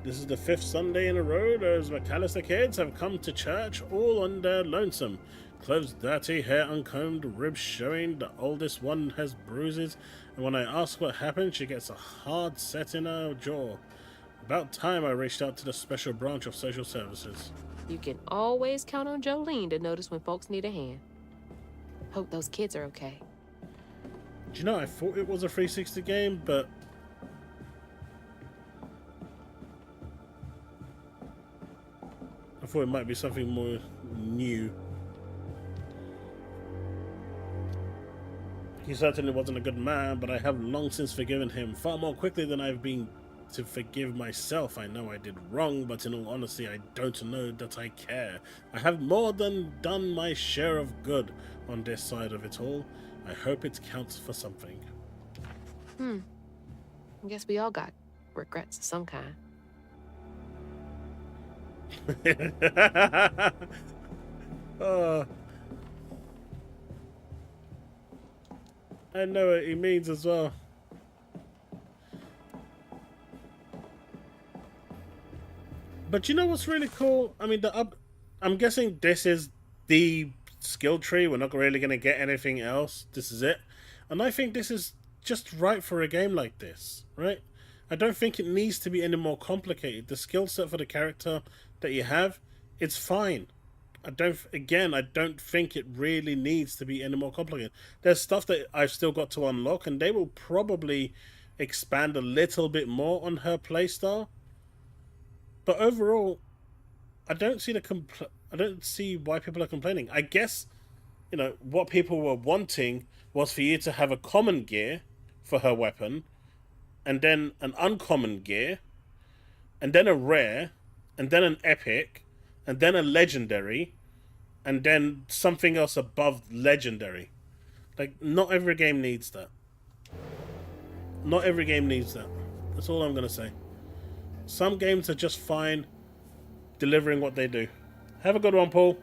This is the 5th Sunday in a row those McAllister kids have come to church all on their lonesome. Clothes dirty, hair uncombed, ribs showing, the oldest one has bruises, and when I ask what happened, she gets a hard set in her jaw. About time I reached out to the special branch of social services. You can always count on Jolene to notice when folks need a hand. Hope those kids are okay. Do you know, I thought it was a 360 game, but I thought it might be something more new. He certainly wasn't a good man, but I have long since forgiven him, far more quickly than I've been to forgive myself. I know I did wrong, but in all honesty, I don't know that I care. I have more than done my share of good on this side of it all. I hope it counts for something. I guess we all got regrets of some kind. I know what he means as well. But you know what's really cool? I mean, I'm guessing this is the skill tree. We're not really going to get anything else. This is it. And I think this is just right for a game like this, right? I don't think it needs to be any more complicated. The skill set for the character that you have, it's fine. I don't think it really needs to be any more complicated. There's stuff that I've still got to unlock, and they will probably expand a little bit more on her playstyle. But overall, I don't see why people are complaining. I guess, you know, what people were wanting was for you to have a common gear for her weapon, and then an uncommon gear, and then a rare, and then an epic, and then a legendary, and then something else above legendary. Like, not every game needs that. Not every game needs that. That's all I'm going to say. Some games are just fine delivering what they do. Have a good one, Paul.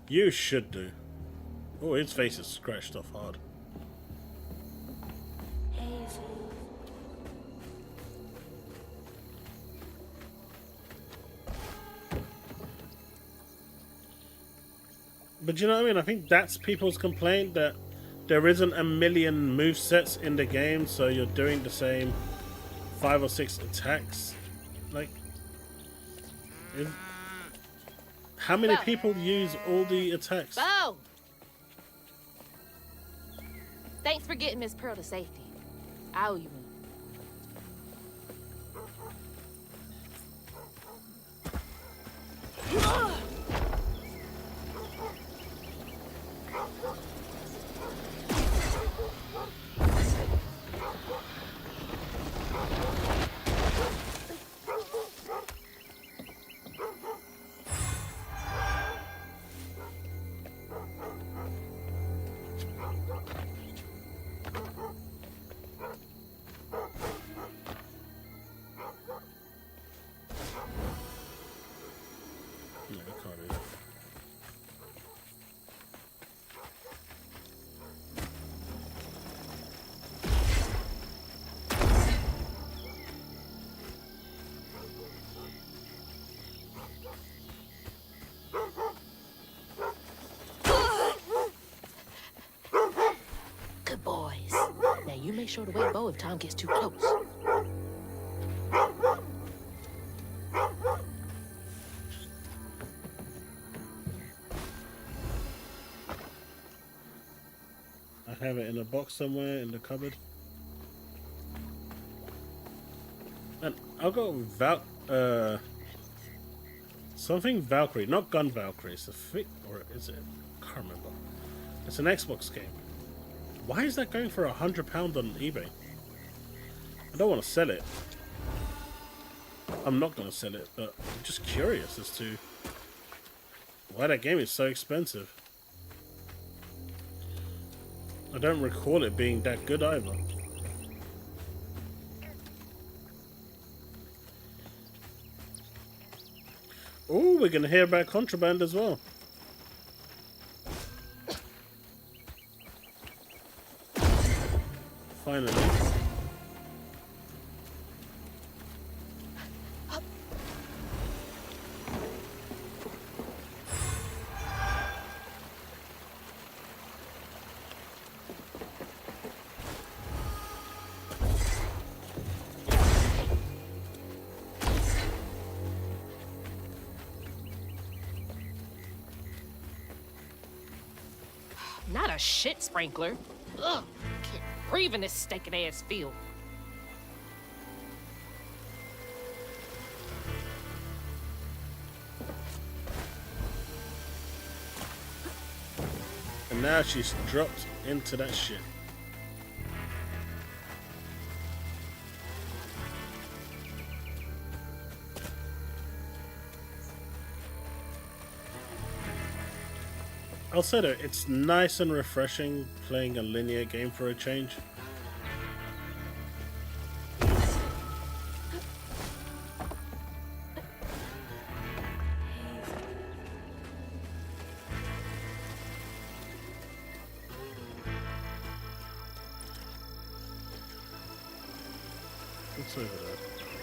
You should do. Oh, his face is scratched off hard. But you know what I mean? I think that's people's complaint, that there isn't a million movesets in the game, so you're doing the same 5 or 6 attacks. Like, how many people use all the attacks? Bo! Thanks for getting Miss Pearl to safety. I owe you one. be sure to wait bow if Tom gets too close. I have it in a box somewhere in the cupboard. And I'll go something Valkyrie, not Gun Valkyrie. It's a or is it? I can't remember. It's an Xbox game. Why is that going for £100 on eBay? I don't want to sell it. I'm not going to sell it, but I'm just curious as to why that game is so expensive. I don't recall it being that good either. Oh, we're going to hear about Contraband as well. Finally. Not a shit sprinkler. Ugh, can't breathe in this stinking ass field. And now she's dropped into that shit. I'll say that it's nice and refreshing playing a linear game for a change. What's over there?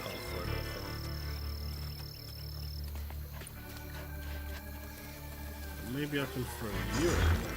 Can't find it. Maybe I can throw you in there.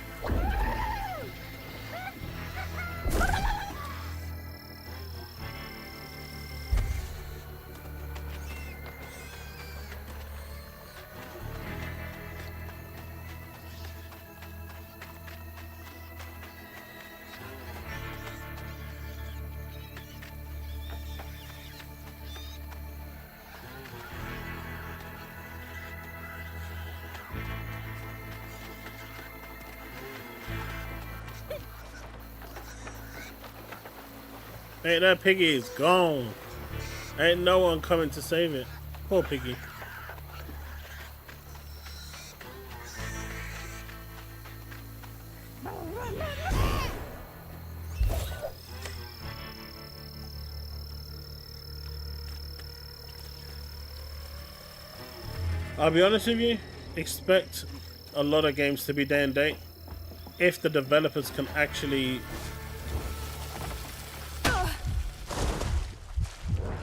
Hey, that piggy is gone. Ain't no one coming to save it. Poor piggy. I'll be honest with you, expect a lot of games to be day and date if the developers can actually...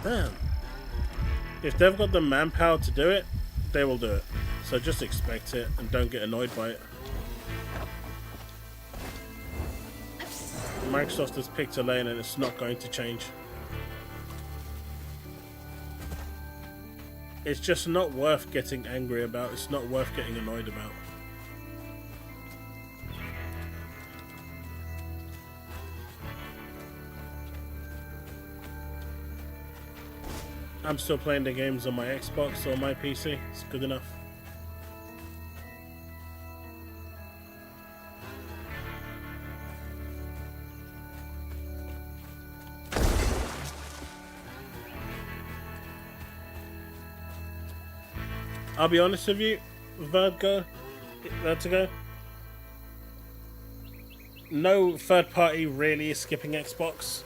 Damn. If they've got the manpower to do it, they will do it. So just expect it and don't get annoyed by it. Microsoft has picked a lane and it's not going to change. It's just not worth getting angry about. It's not worth getting annoyed about. I'm still playing the games on my Xbox or my PC. It's good enough. I'll be honest with you, Vertigo, no third party really is skipping Xbox.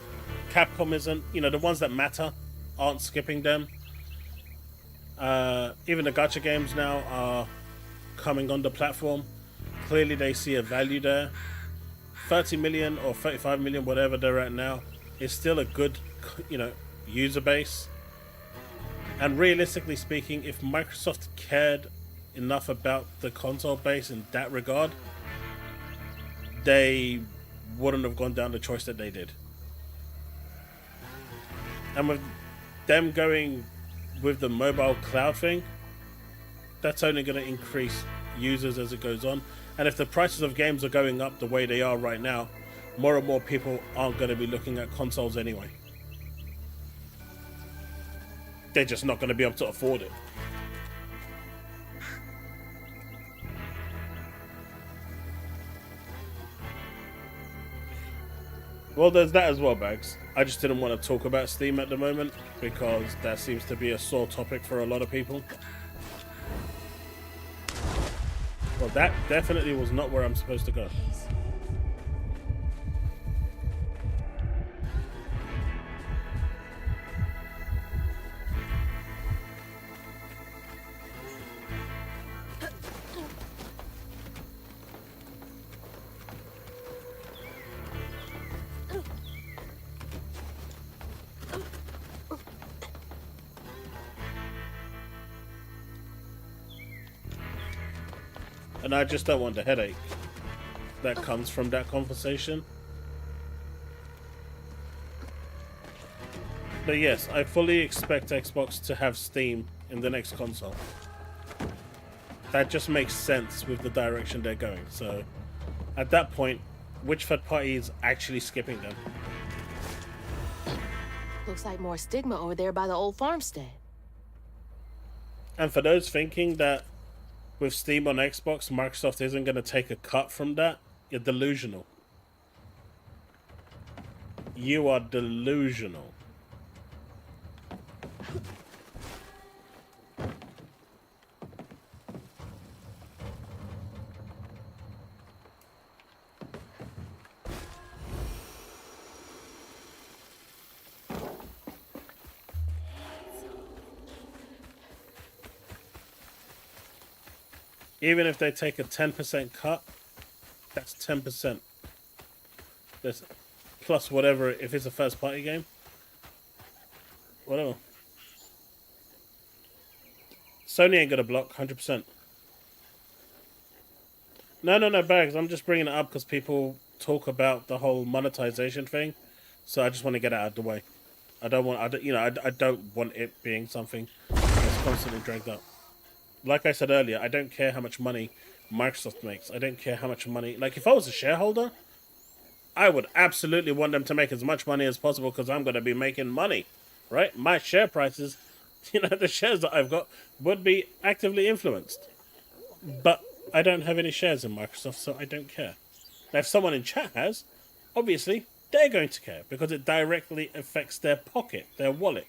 Capcom isn't. You know, the ones that matter aren't skipping them. Even the gacha games now are coming on the platform. Clearly they see a value there. 30 million or 35 million, whatever they're at now, is still a good, you know, user base. And realistically speaking, if Microsoft cared enough about the console base in that regard, they wouldn't have gone down the choice that they did. And with them going with the mobile cloud thing, that's only going to increase users as it goes on. And if the prices of games are going up the way they are right now, more and more people aren't going to be looking at consoles anyway. They're just not going to be able to afford it. Well, there's that as well, Bags. I just didn't want to talk about Steam at the moment because that seems to be a sore topic for a lot of people. Well, that definitely was not where I'm supposed to go. And I just don't want the headache that comes from that conversation. But yes, I fully expect Xbox to have Steam in the next console. That just makes sense with the direction they're going. So at that point, which third party is actually skipping them? Looks like more stigma over there by the old farmstead. And for those thinking that with Steam on Xbox, Microsoft isn't going to take a cut from that, you're delusional. You are delusional. Even if they take a 10% cut, that's 10%. That's plus whatever, if it's a first party game. Whatever. Sony ain't gonna block, 100%. No, Bags, I'm just bringing it up because people talk about the whole monetization thing. So I just want to get it out of the way. I don't want it being something that's constantly dragged up. Like I said earlier, I don't care how much money Microsoft makes. I don't care how much money... Like, if I was a shareholder, I would absolutely want them to make as much money as possible because I'm going to be making money, right? My share prices, the shares that I've got would be actively influenced. But I don't have any shares in Microsoft, so I don't care. Now, if someone in chat has, obviously, they're going to care because it directly affects their pocket, their wallet.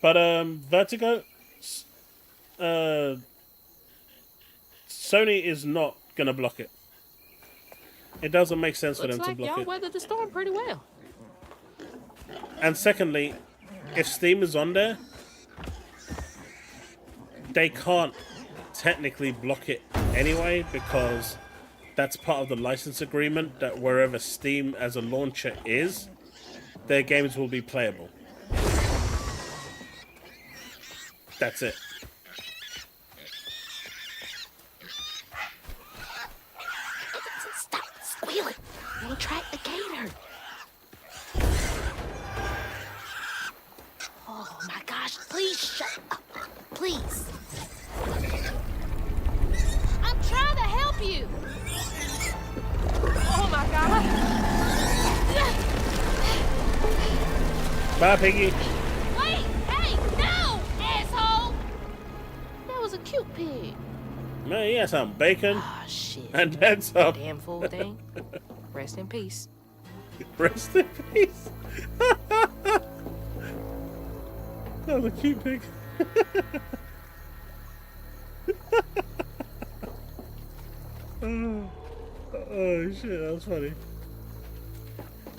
But Vertigo, Sony is not going to block it. It doesn't make sense for them to block it. Looks like y'all weathered the storm pretty well. And secondly, if Steam is on there, they can't technically block it anyway because that's part of the license agreement that wherever Steam as a launcher is, their games will be playable. That's it. Stop squealing. You'll attract the gator. Oh my gosh, please shut up. Please. I'm trying to help you. Oh my god. Bye, Piggy. Wait, hey, no, asshole. That was a cute pig. Man, he had some bacon. Ah, shit. And then some. Damn fool thing. Rest in peace. Rest in peace. That was a cute pig. Oh shit, that was funny.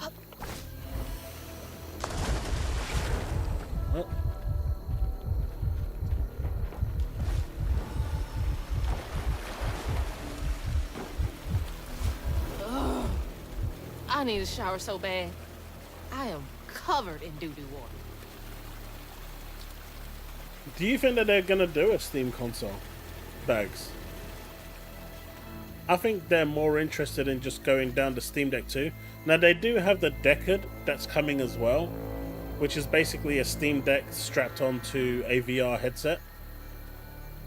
Oh. Ugh. I need a shower so bad. I am covered in doo-doo water. Do you think that they're gonna do a Steam console, Bags? I think they're more interested in just going down the Steam Deck 2. Now they do have the Decade that's coming as well, which is basically a Steam Deck strapped onto a VR headset.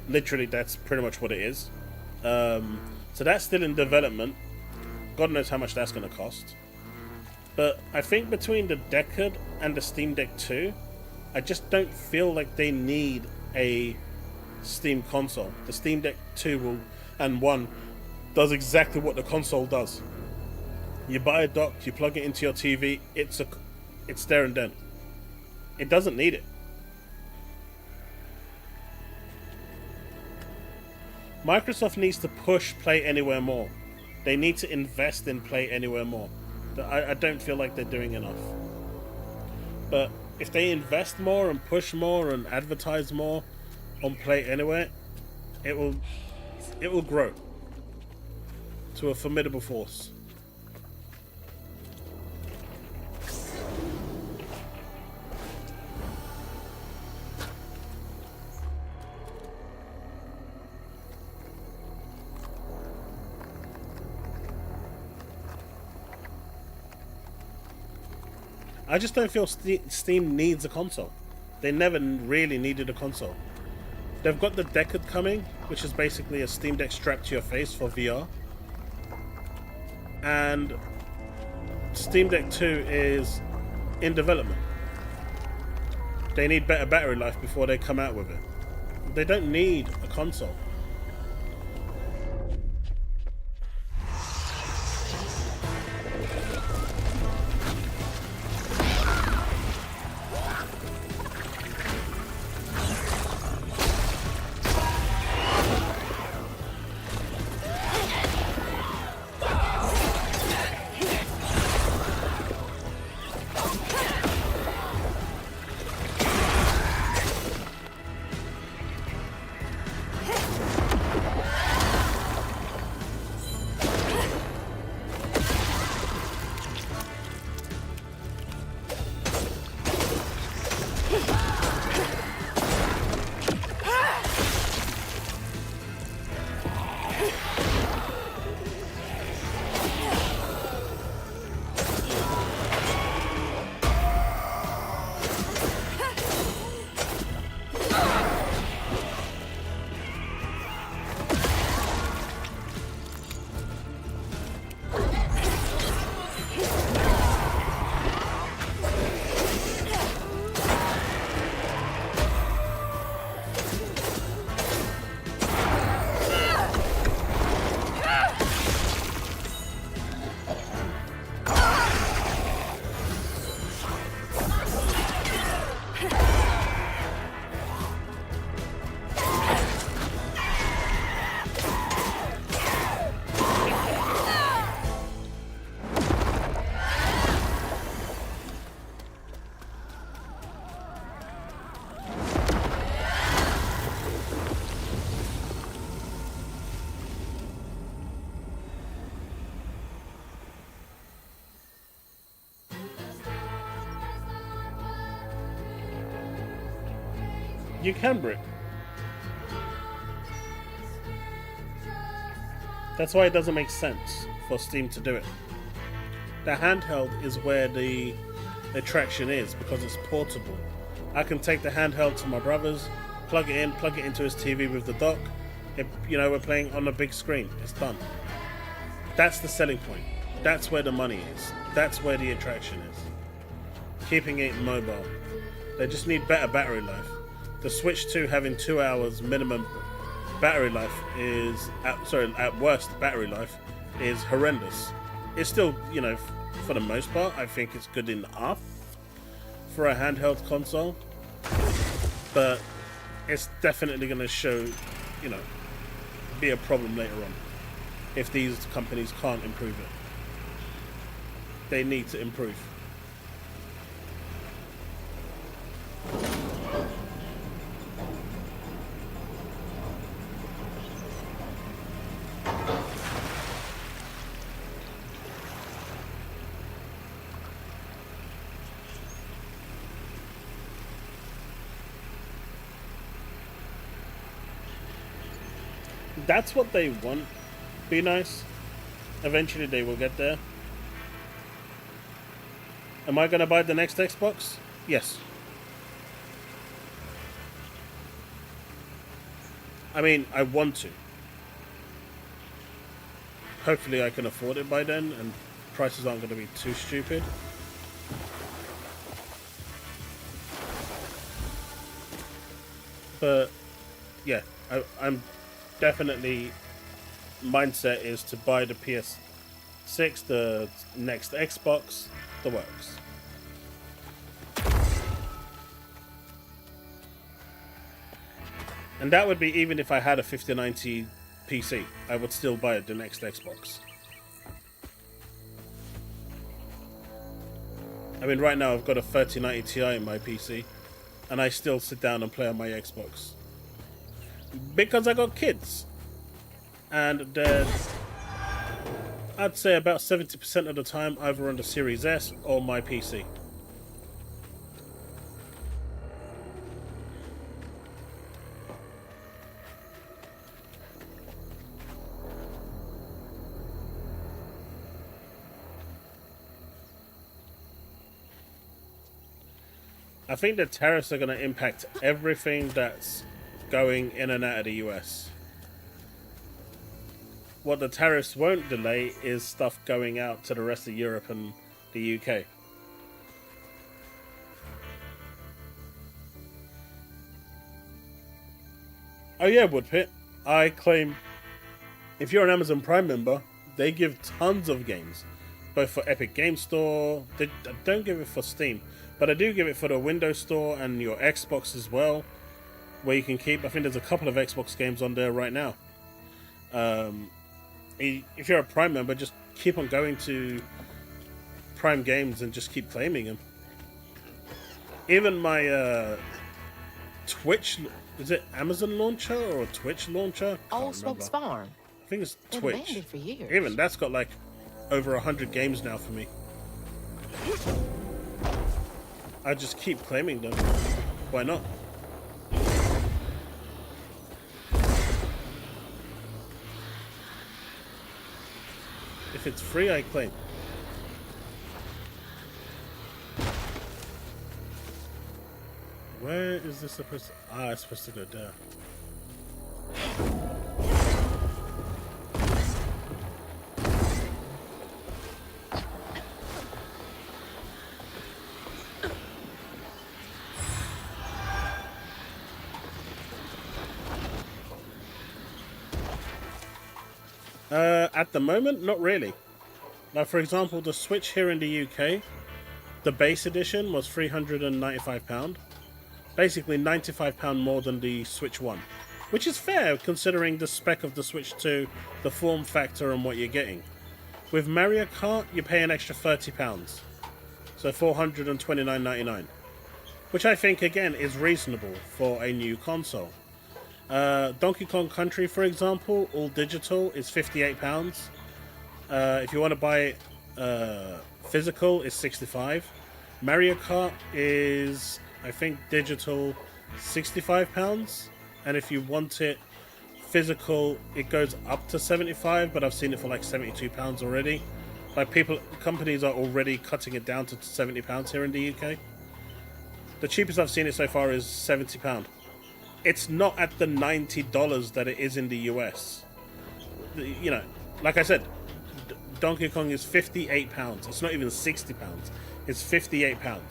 Literally, that's pretty much what it is. So that's still in development. God knows how much that's going to cost. But I think between the Decade and the Steam Deck 2, I just don't feel like they need a Steam console. The Steam Deck 2 will, and 1 does exactly what the console does. You buy a dock, you plug it into your TV, it's there and then. It doesn't need it. Microsoft needs to push Play Anywhere more. They need to invest in Play Anywhere more. I don't feel like they're doing enough. But if they invest more and push more and advertise more on Play Anywhere, it will grow to a formidable force. I just don't feel Steam needs a console. They never really needed a console. They've got the Decade coming, which is basically a Steam Deck strapped to your face for VR. And Steam Deck 2 is in development. They need better battery life before they come out with it. They don't need a console. You can brick. That's why it doesn't make sense for Steam to do it. The handheld is where the attraction is because it's portable. I can take the handheld to my brother's, plug it into his TV with the dock. We're playing on a big screen. It's done. That's the selling point. That's where the money is. That's where the attraction is. Keeping it mobile. They just need better battery life. The Switch 2 having 2 hours minimum battery life is, at worst battery life, is horrendous. It's still, for the most part, I think it's good enough for a handheld console. But it's definitely going to show, be a problem later on if these companies can't improve it. They need to improve. That's what they want. be nice. Eventually they will get there. Am I going to buy the next Xbox? Yes. I mean, I want to. Hopefully I can afford it by then and prices aren't going to be too stupid. But yeah, I'm definitely, mindset is to buy the PS6, the next Xbox, the works. And that would be even if I had a 5090 PC, I would still buy the next Xbox. I mean, right now I've got a 3090 Ti in my PC, and I still sit down and play on my Xbox. Because I got kids. And they're, I'd say about 70% of the time either on the Series S or my PC. I think the tariffs are going to impact everything that's going in and out of the US. What the tariffs won't delay is stuff going out to the rest of Europe and the UK. Oh yeah, Woodpit. I claim if you're an Amazon Prime member, they give tons of games. Both for Epic Game Store, they don't give it for Steam. But I do give it for the Windows Store and your Xbox as well, where you can keep. I think there's a couple of Xbox games on there right now. If you're a Prime member, just keep on going to Prime Games and just keep claiming them. Even my Twitch, is it Amazon launcher or Twitch launcher? Old Smokes Farm. I think it's Been Twitch. abandoned for years. Even that's got like over 100 games now for me. I just keep claiming them. Why not? If it's free, I claim. Where is this supposed to... Ah, it's supposed to go there. At the moment, not really. Like, for example, the Switch here in the UK, the base edition was £395. Basically £95 more than the Switch 1. Which is fair, considering the spec of the Switch 2, the form factor and what you're getting. With Mario Kart, you pay an extra £30. So $429.99. Which I think, again, is reasonable for a new console. Donkey Kong Country, for example, all digital, is £58. If you want to buy it physical, it's $65. Mario Kart is, I think, digital, £65. And if you want it physical, it goes up to $75, but I've seen it for like £72 already. Like, companies are already cutting it down to £70 here in the UK. The cheapest I've seen it so far is £70. It's not at the $90 that it is in the US. You know, like I said, Donkey Kong is £58. It's not even £60. It's £58.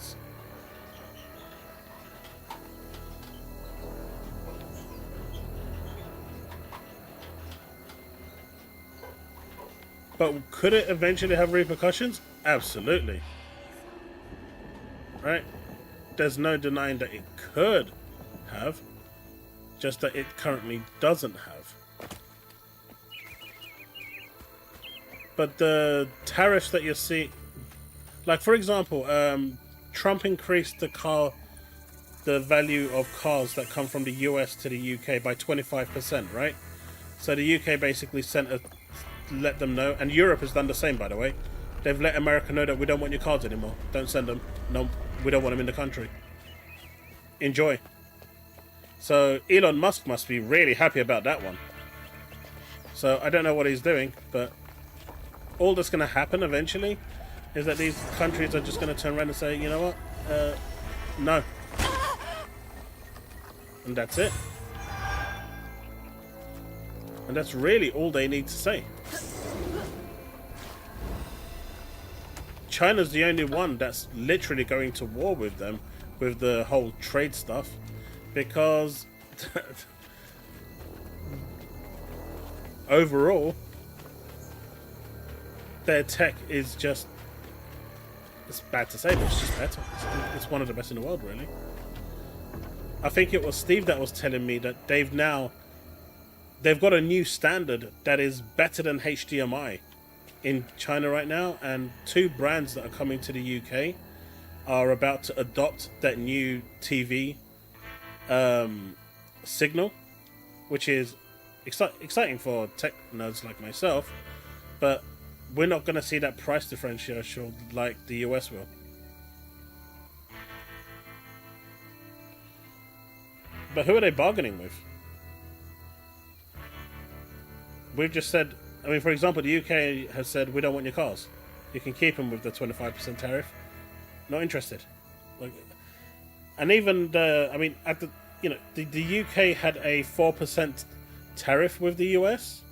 But could it eventually have repercussions? Absolutely. Right? There's no denying that it could have. Just that it currently doesn't have. But the tariffs that you see, like for example, Trump increased the value of cars that come from the US to the UK by 25%, right? So the UK basically let them know, and Europe has done the same, by the way. They've let America know that we don't want your cars anymore. Don't send them. No, we don't want them in the country. Enjoy. So Elon Musk must be really happy about that one. So I don't know what he's doing, but all that's going to happen eventually is that these countries are just going to turn around and say, you know what, no. And that's it. And that's really all they need to say. China's the only one that's literally going to war with them with the whole trade stuff, because overall their tech is just, it's bad to say, but it's just better. It's one of the best in the world, really. I think it was Steve that was telling me that they've got a new standard that is better than HDMI in China right now, and 2 brands that are coming to the UK are about to adopt that new TV signal, which is exciting for tech nerds like myself, but we're not going to see that price differential like the US will. But who are they bargaining with? We've just said, I mean, for example, the UK has said, we don't want your cars. You can keep them with the 25% tariff. Not interested. Like, and even the, I mean, at the, you know, the UK had a 4% tariff with the US.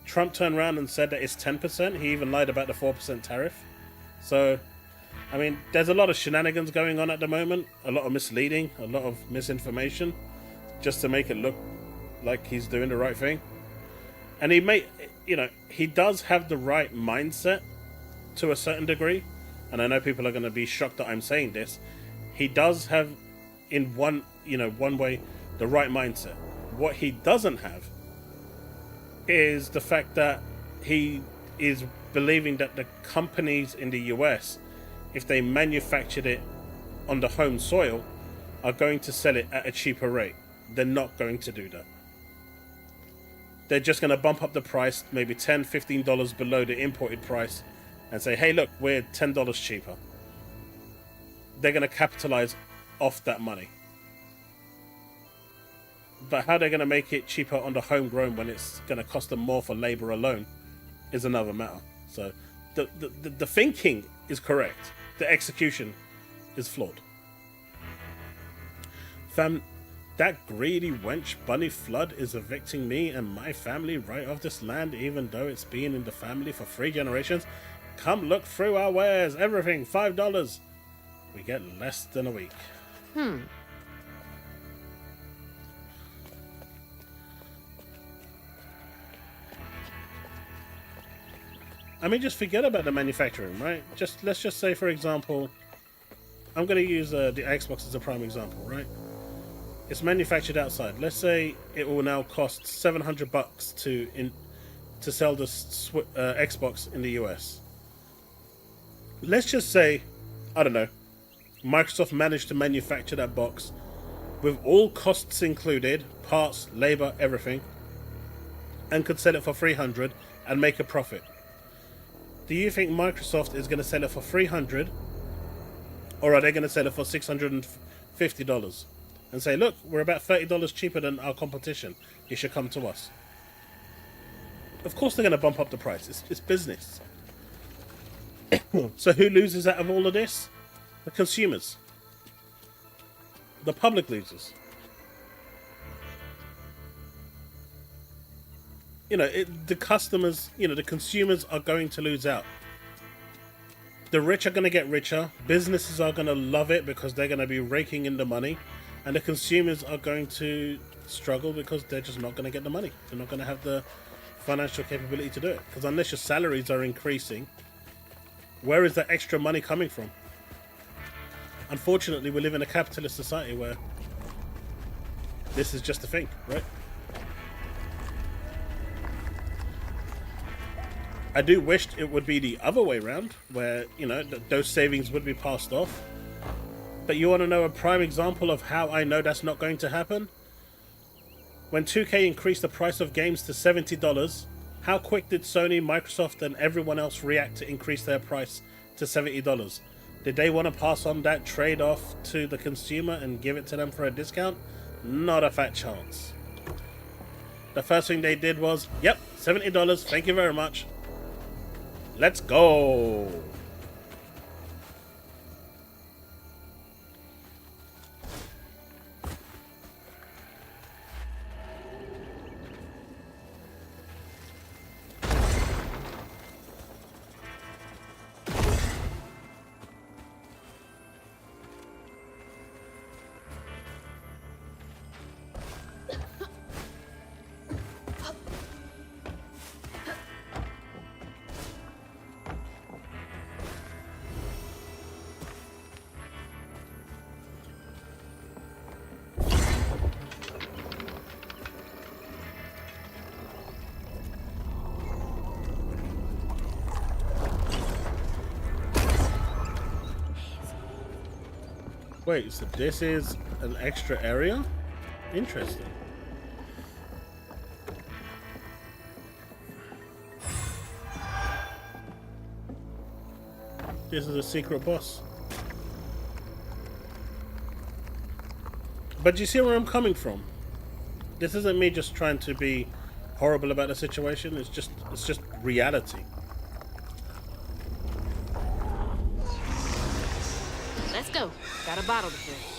Trump turned around and said that it's 10%. He even lied about the 4% tariff. So, I mean, there's a lot of shenanigans going on at the moment. A lot of misleading, a lot of misinformation, just to make it look like he's doing the right thing. And he may, you know, he does have the right mindset to a certain degree. And I know people are going to be shocked that I'm saying this. He does have, in one way, the right mindset. What he doesn't have is the fact that he is believing that the companies in the US, if they manufactured it on the home soil, are going to sell it at a cheaper rate. They're not going to do that. They're just going to bump up the price, maybe $10, $15 below the imported price, and say, hey, look, we're $10 cheaper. They're going to capitalize off that money. But how they're going to make it cheaper on the homegrown when it's going to cost them more for labor alone is another matter. So the thinking is correct. The execution is flawed. Fam, that greedy wench Bunny Flood is evicting me and my family right off this land, even though it's been in the family for 3 generations. Come look through our wares. Everything, $5. We get less than a week. I mean, just forget about the manufacturing, right? Let's just say, for example, I'm going to use the Xbox as a prime example, right? It's manufactured outside. Let's say it will now cost $700 to sell the Xbox in the US. Let's just say, I don't know, Microsoft managed to manufacture that box with all costs included, parts, labor, everything, and could sell it for $300 and make a profit. Do you think Microsoft is going to sell it for $300, or are they going to sell it for $650 and say, look, we're about $30 cheaper than our competition, you should come to us? Of course they're going to bump up the price. It's business. So who loses out of all of this? The consumers. The public loses. You know, the customers, you know, the consumers are going to lose out. The rich are going to get richer. Businesses are going to love it because they're going to be raking in the money. And the consumers are going to struggle because they're just not going to get the money. They're not going to have the financial capability to do it. Because unless your salaries are increasing, where is that extra money coming from? Unfortunately, we live in a capitalist society where this is just a thing, right? I do wish it would be the other way around, where, you know, those savings would be passed off. But you want to know a prime example of how I know that's not going to happen? When 2K increased the price of games to $70, how quick did Sony, Microsoft, and everyone else react to increase their price to $70? Did they want to pass on that trade-off to the consumer and give it to them for a discount? Not a fat chance. The first thing they did was, yep, $70. Thank you very much. Let's go. Wait, so this is an extra area? Interesting. This is a secret boss. But you see where I'm coming from? This isn't me just trying to be horrible about the situation, it's just reality. Let's go. Got a bottle to fill.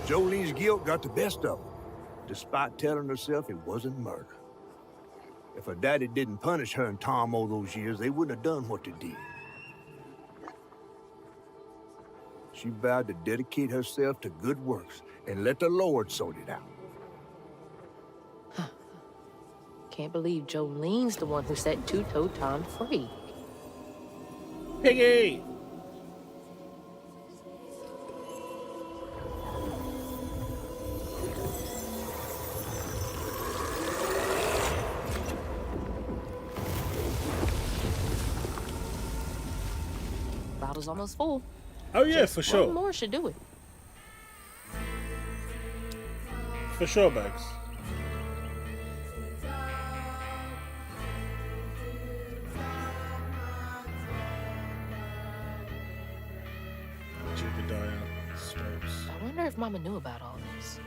Jolene's guilt got the best of her, despite telling herself it wasn't murder. If her daddy didn't punish her and Tom all those years, they wouldn't have done what they did. She vowed to dedicate herself to good works and let the Lord sort it out. Can't believe Jolene's the one who set Two-Toe Tom free. Piggy! Bottle's almost full. Oh yeah, Just for sure. one more should do it. For sure, Bags. Jebediah Stokes. I wonder if Mama knew about all this.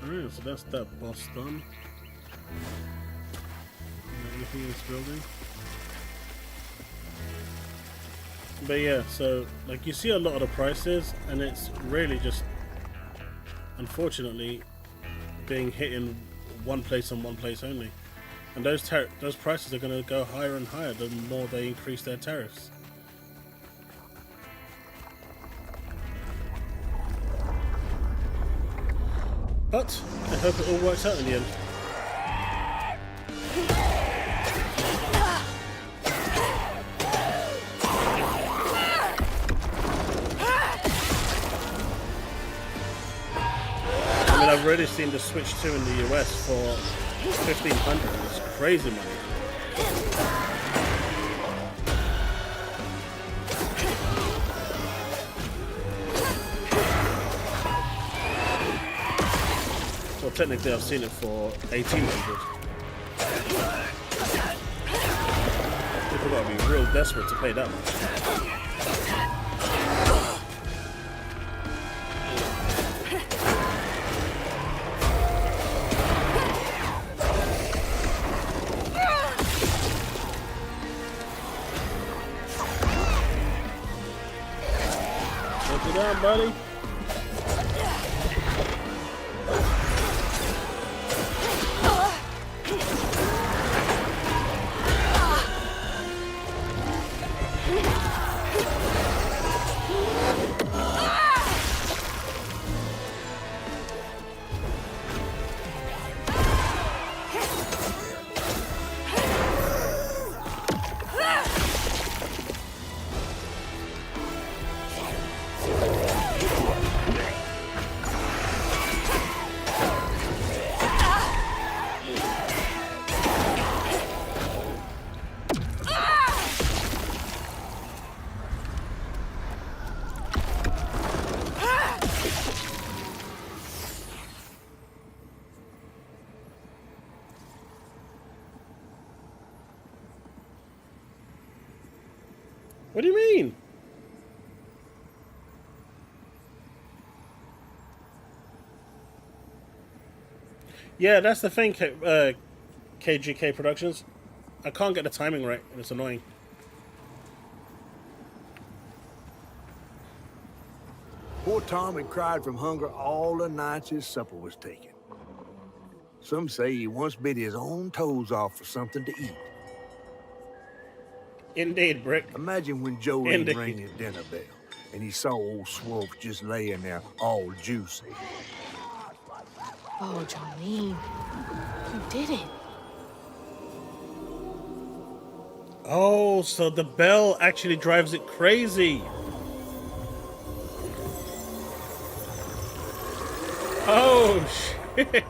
Alright, so that's that boss done. Anything in this building? But yeah, so like you see a lot of the prices, and it's really just, unfortunately, being hit in one place and one place only. And those prices are going to go higher and higher the more they increase their tariffs. But I hope it all works out in the end. I mean, I've already seen the Switch 2 in the US for $1,500. It's crazy money. Well, technically, I've seen it for $1,800. People gotta be real desperate to pay that much. Put it down, buddy. What do you mean? Yeah, that's the thing, KGK Productions. I can't get the timing right, and it's annoying. Poor Tom had cried from hunger all the nights his supper was taken. Some say he once bit his own toes off for something to eat. Indeed, Brick. Imagine when Jolene rang his dinner bell, and he saw old Swope just laying there, all juicy. Oh, Jolene, you did it. Oh, so the bell actually drives it crazy. Oh, shit.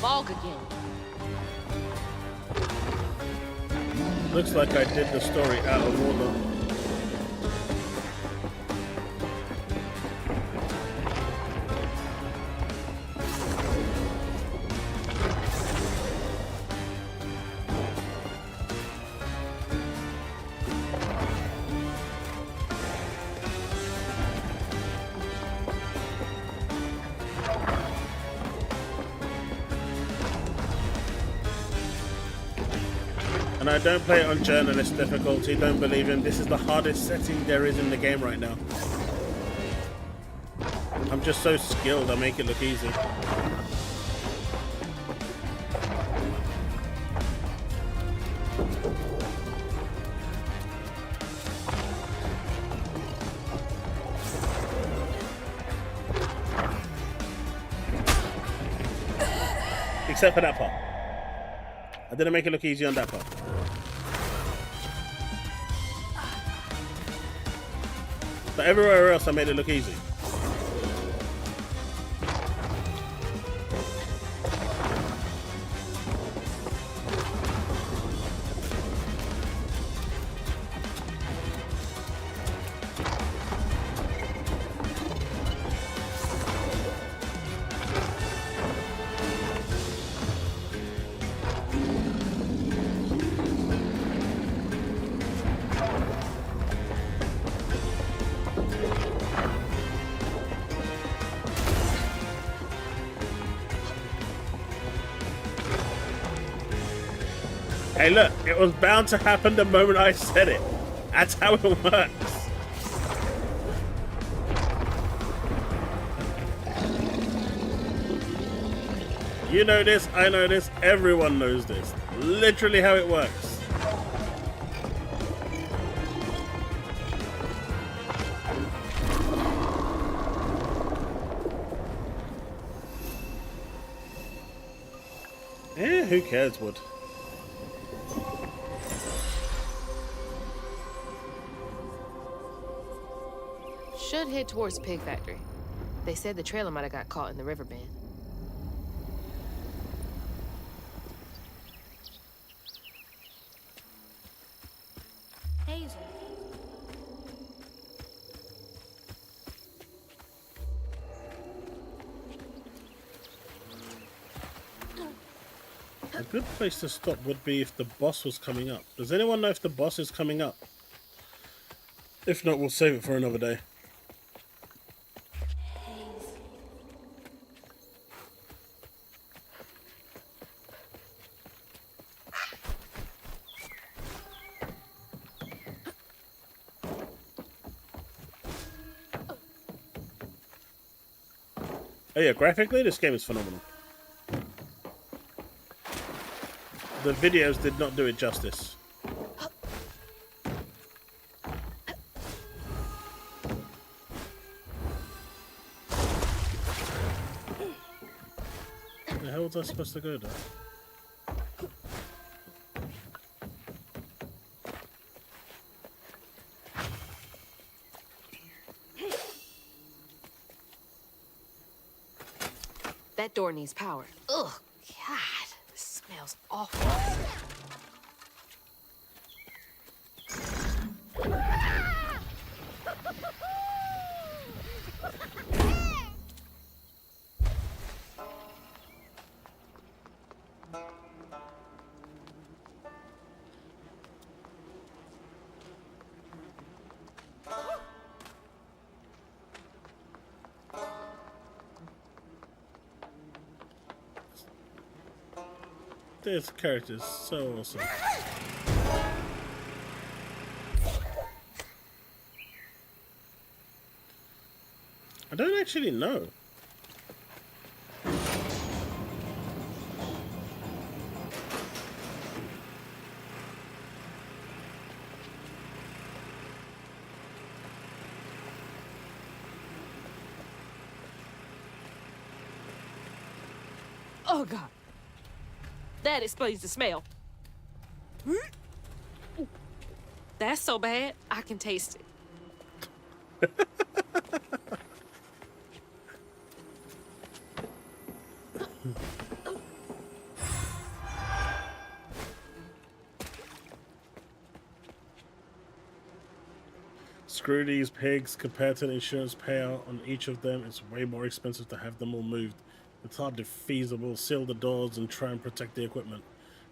Fog again. Looks like I did the story out of order. And I don't play it on journalist difficulty, don't believe him. This is the hardest setting there is in the game right now. I'm just so skilled, I make it look easy. Except for that part. I didn't make it look easy on that part. But everywhere else I made it look easy. Hey, look, it was bound to happen the moment I said it. That's how it works. You know this, I know this, everyone knows this. Literally how it works. Eh, who cares, Wood? Should head towards Pig Factory. They said the trailer might have got caught in the river bend. Hazel. A good place to stop would be if the boss was coming up. Does anyone know if the boss is coming up? If not, we'll save it for another day. Oh yeah, graphically this game is phenomenal. The videos did not do it justice. Where the hell was I supposed to go there? That door needs power. Ugh, God, this smells awful. This character is so awesome. I don't actually know. Oh, God. That explains the smell. That's so bad, I can taste it. Screw these pigs. Compared to the insurance payout on each of them, it's way more expensive to have them all moved. It's hardly feasible. Seal the doors and try and protect the equipment.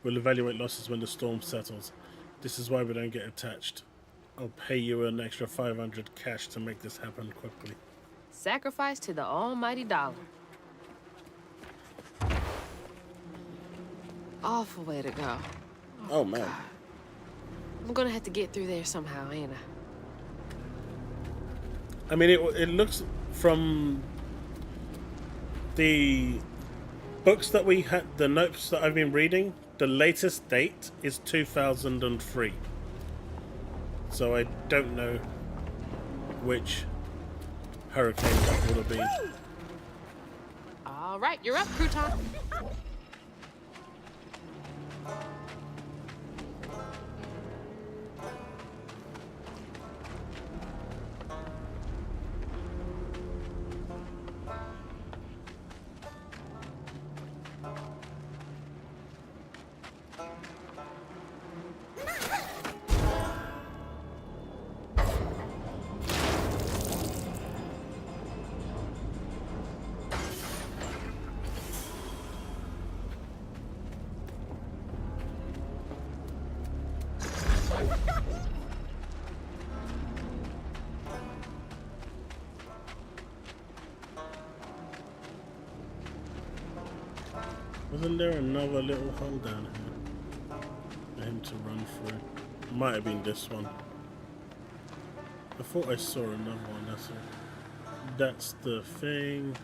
We'll evaluate losses when the storm settles. This is why we don't get attached. I'll pay you an extra 500 cash to make this happen quickly. Sacrifice to the almighty dollar. Awful way to go. Oh man. God. I'm gonna have to get through there somehow, ain't I? I mean, it looks from the books that we had, the notes that I've been reading, the latest date is 2003. So I don't know which hurricane that would have been. All right, you're up, Crouton. Wasn't there another little hole down here? for him to run through. Might have been this one. I thought I saw another one. That's the thing.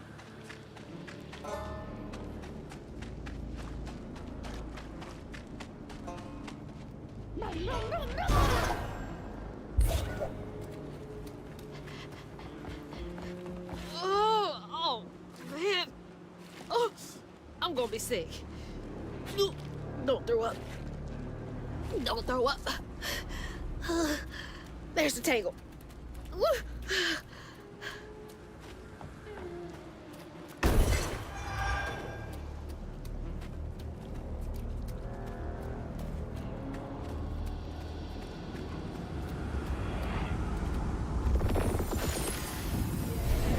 Oh man. Oh, I'm gonna be sick. Don't throw up. Don't throw up. There's the tangle.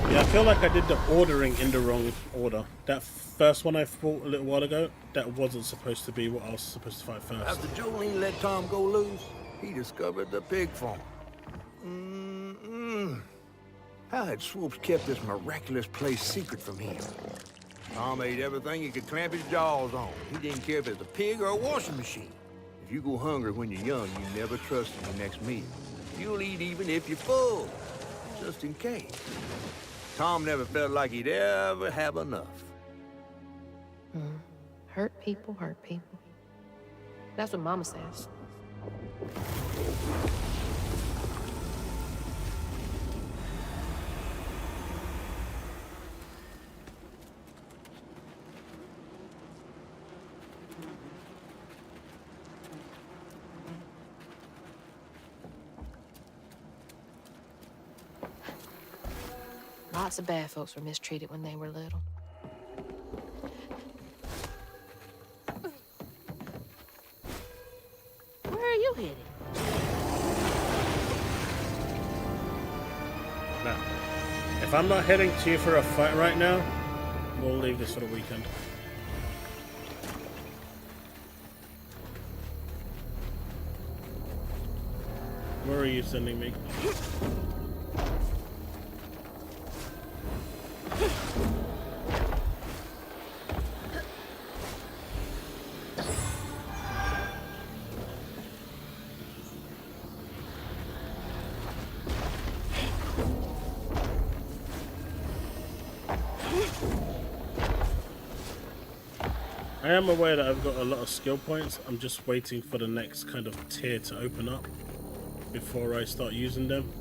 Yeah, I feel like I did the ordering in the wrong order. That first one I fought a little while ago, that wasn't supposed to be what I was supposed to fight first. After Jolene let Tom go loose, he discovered the pig farm. How had Swoops kept this miraculous place secret from him? Tom ate everything he could clamp his jaws on. He didn't care if it was a pig or a washing machine. If you go hungry when you're young, you never trust in your next meal. You'll eat even if you're full, just in case. Tom never felt like he'd ever have enough. Hurt people hurt people. That's what Mama says. Lots of bad folks were mistreated when they were little. Where are you headed? Now, if I'm not heading to you for a fight right now, we'll leave this for the weekend. Where are you sending me? I am aware that I've got a lot of skill points. I'm just waiting for the next kind of tier to open up before I start using them.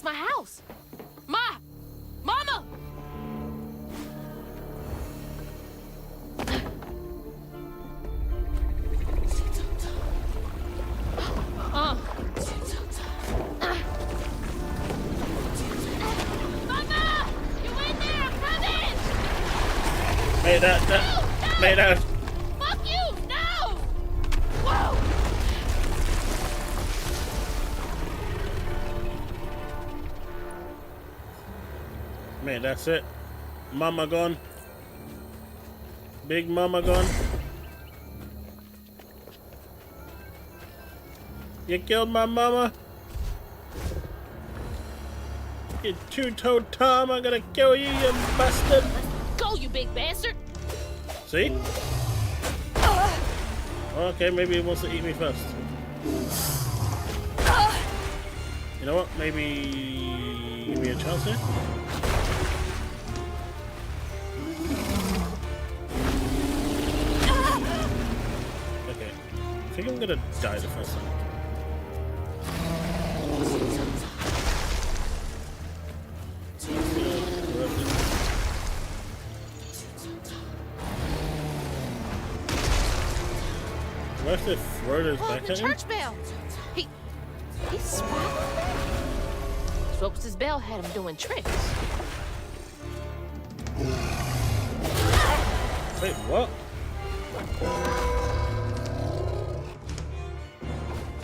My house. Mama! Mama! You in there? I'm coming! Lay down. Lay down. Fuck you! No! Whoa! Man, that's it. Mama gone. Big Mama gone. You killed my mama. You two-toed Tom, I'm gonna kill you, you bastard. Go, you big bastard! See? Okay, maybe he wants to eat me first. You know what? Maybe give me a chance here. I think I'm gonna die the first time. Do I have to throw those back the at him? church bell. He swallowed that? Swopes' bell had him doing tricks. Wait, what?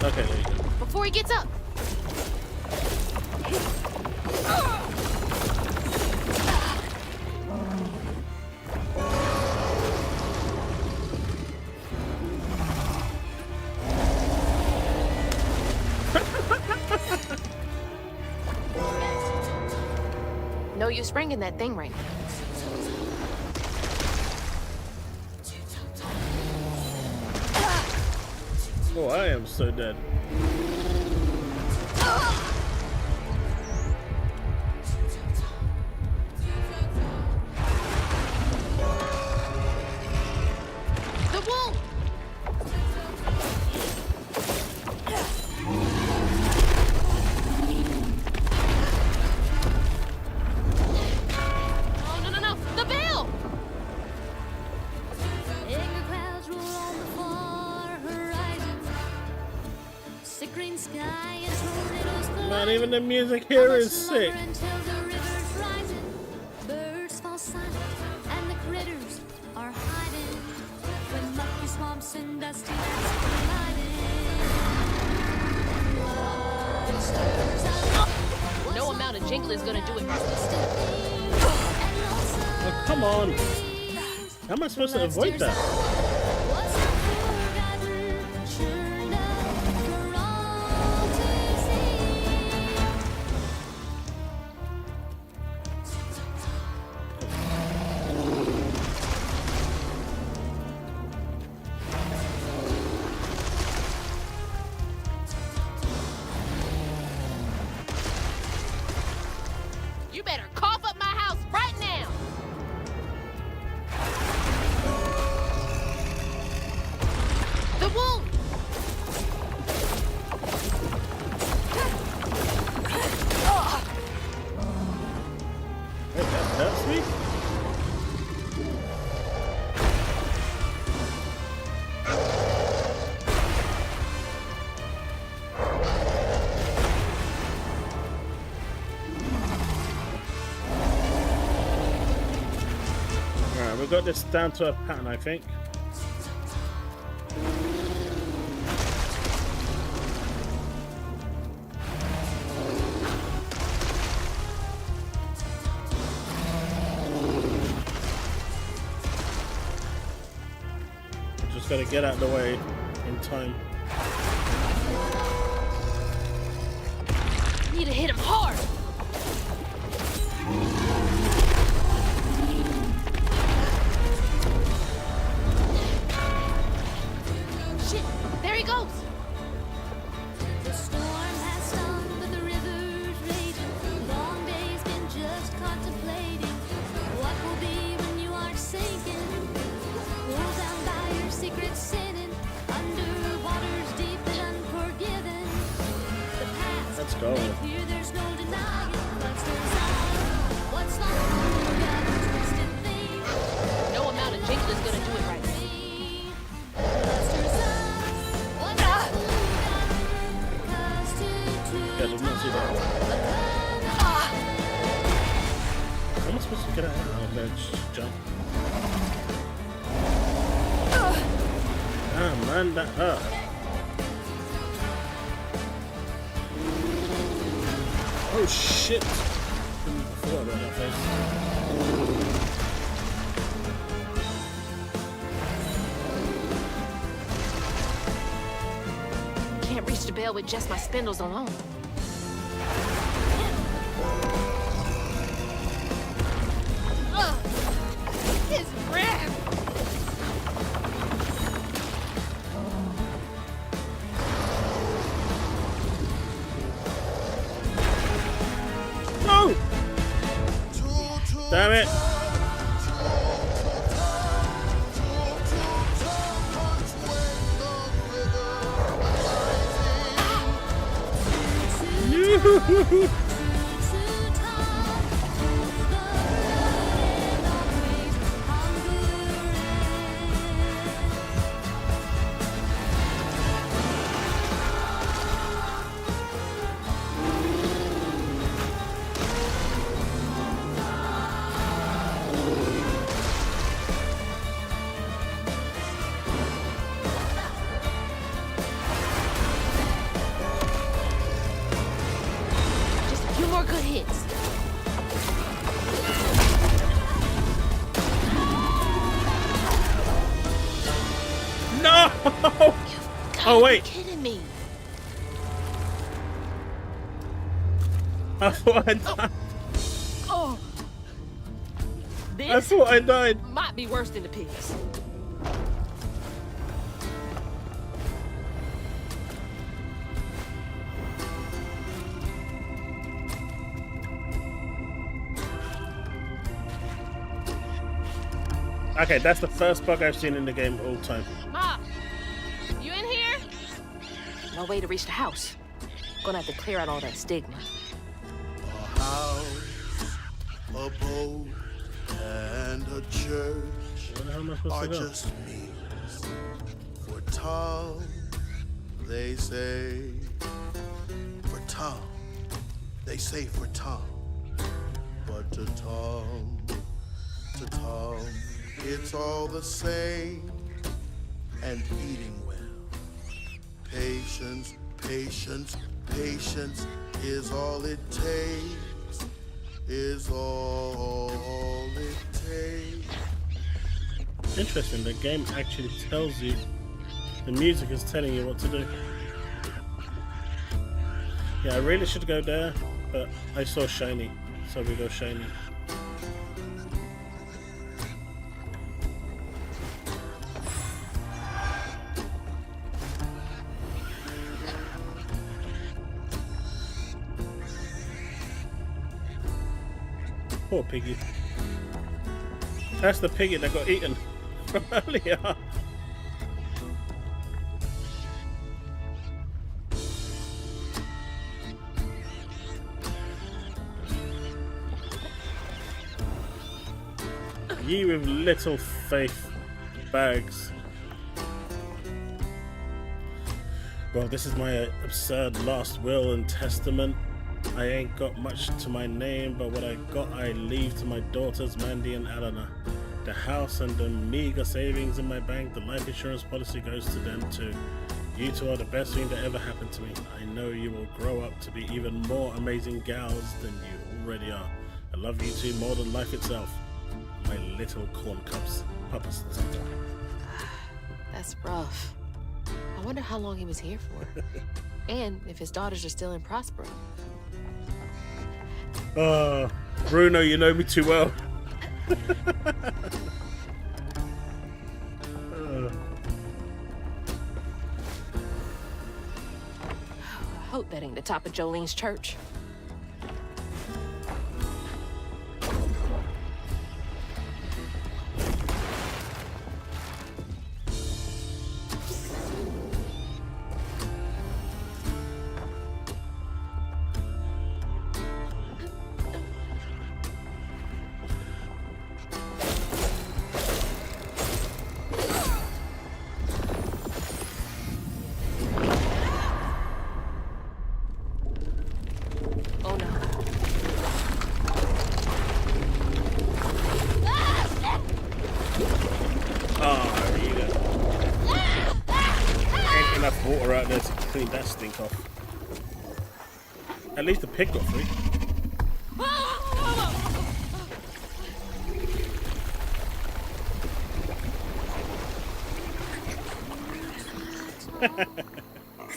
Okay, there you go. Before he gets up. No use bringing that thing right now. Oh, I am so dead. The wolf. Oh, no. The bell. Angry clouds roll on the far horizon. Sick green sky and tornadoes collide. Man, even the music here is sick. Until the river's rising. Birds fall silent and the critters are hiding. When mucky swamps and dusty lands colliding. No amount of jingle is gonna do it right. Oh, come on. How am I supposed to avoid that? You better cough up my house right now. The wolf. Wait, that's me? Alright, we've got this down to a pattern, I think. Just gotta get out of the way in time. Need to hit him hard. Shit, there he goes. The storm has stung, but the river's raging. Long days been just contemplating what will be when you are sinking. Pulled down by your secret sinning, under waters deep and unforgiven. The past Let's go. may clear, there's no denying. What's inside? What's not forgot? Twisted thing. No amount of jingle is gonna do it right now. Yeah, did not see that. How am I supposed to get out of there? Just jump. Ah, man, that hurt. Oh shit! I forgot about that face. Can't reach the bell with just my spindles alone. His breath. No! Damn it! Just a few more good hits. No! Oh wait. Kidding me? I thought I died. Oh. I thought I died. Might be worse than the pigs. Okay, that's the first bug I've seen in the game all time. Ma, you in here? No way to reach the house. Gonna have to clear out all that stigma. A house, a boat, and a church are just means for Tom, they say. For Tom, they say for Tom. But to Tom, it's all the same. And eating well. Patience, patience, patience is all it takes. Is all it takes. Interesting, the game actually tells you, the music is telling you what to do. Yeah, I really should go there, but I saw shiny, so we go shiny. Poor piggy. That's the piggy that got eaten from earlier. Ye with little faith, bags. Well, this is my absurd last will and testament. I ain't got much to my name, but what I got I leave to my daughters Mandy and Eleanor. The house and the meager savings in my bank, the life insurance policy goes to them too. You two are the best thing that ever happened to me. I know you will grow up to be even more amazing gals than you already are. I love you two more than life itself. My little corn cups. Papa's. That's rough. I wonder how long he was here for. And if his daughters are still in Prospero. Bruno, you know me too well. I hope that ain't the top of Jolene's church. Water out there to clean that stink off. At least the pig got free.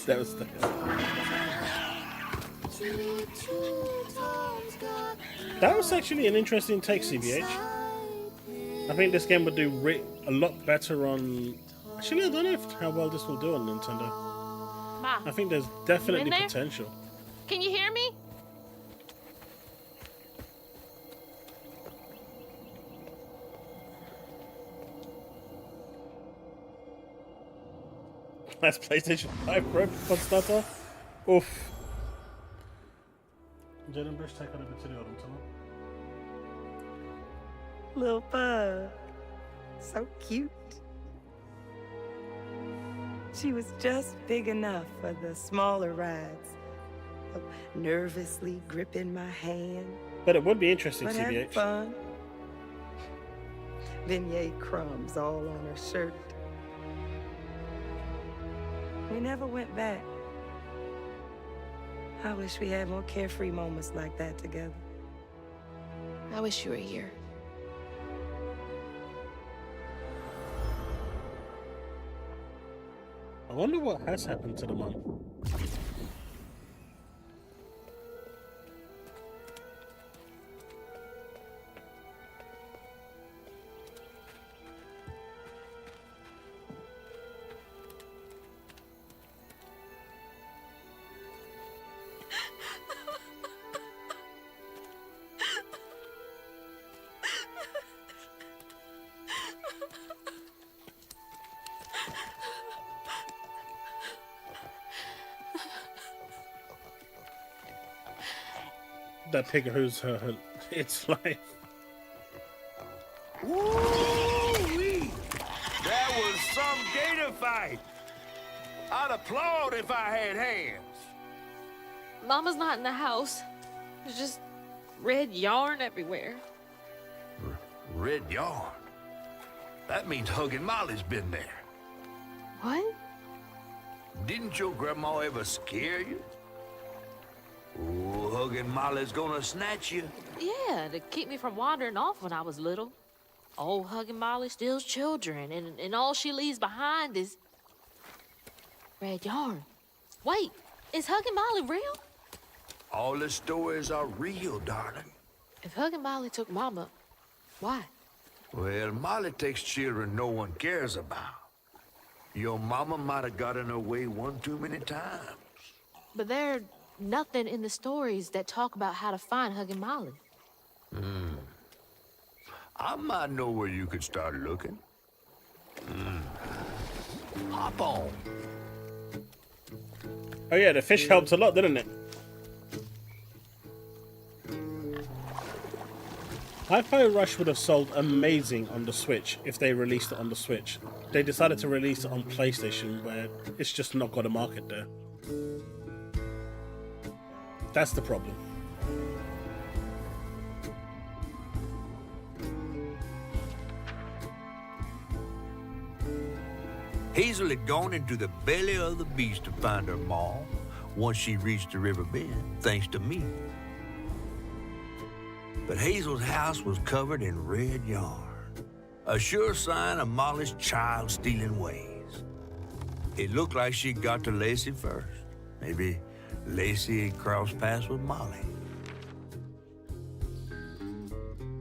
That was that was actually an interesting take, CBH. I think this game would do a lot better on. Actually, I don't know how well this will do on Nintendo. Ma, I think there's definitely potential. Can you hear me? That's PlayStation 5 Pro Podstata. Oof. Jaden Bruce take on a bit to the autumn tunnel. Little bug. So cute. She was just big enough for the smaller rides. Nervously gripping my hand. But it would be interesting, But having CBH. fun. Beignet crumbs all on her shirt. We never went back. I wish we had more carefree moments like that together. I wish you were here. I wonder what has happened to the mum. That pigahoo's her its life. Woo-wee! That was some gator fight. I'd applaud if I had hands. Mama's not in the house. There's just red yarn everywhere. Red yarn? That means Huggin' Molly's been there. What? Didn't your grandma ever scare you? Oh, Huggin' Molly's gonna snatch you. Yeah, to keep me from wandering off when I was little. Old Huggin' Molly steals children, and all she leaves behind is red yarn. Wait, is Huggin' Molly real? All the stories are real, darling. If Huggin' Molly took Mama, why? Well, Molly takes children no one cares about. Your mama might have got in her way one too many times. But there's nothing in the stories that talk about how to find Huggin' Molly. I might know where you could start looking. Hop on. Oh yeah, the fish helped a lot, didn't it? Hi-Fi Rush would have sold amazing on the Switch if they released it on the Switch. They decided to release it on PlayStation, where it's just not got a market there. That's the problem. Hazel had gone into the belly of the beast to find her ma once she reached the river bend, thanks to me. But Hazel's house was covered in red yarn, a sure sign of Molly's child-stealing ways. It looked like she got to Lacey first. Maybe Lacey had crossed paths with Molly.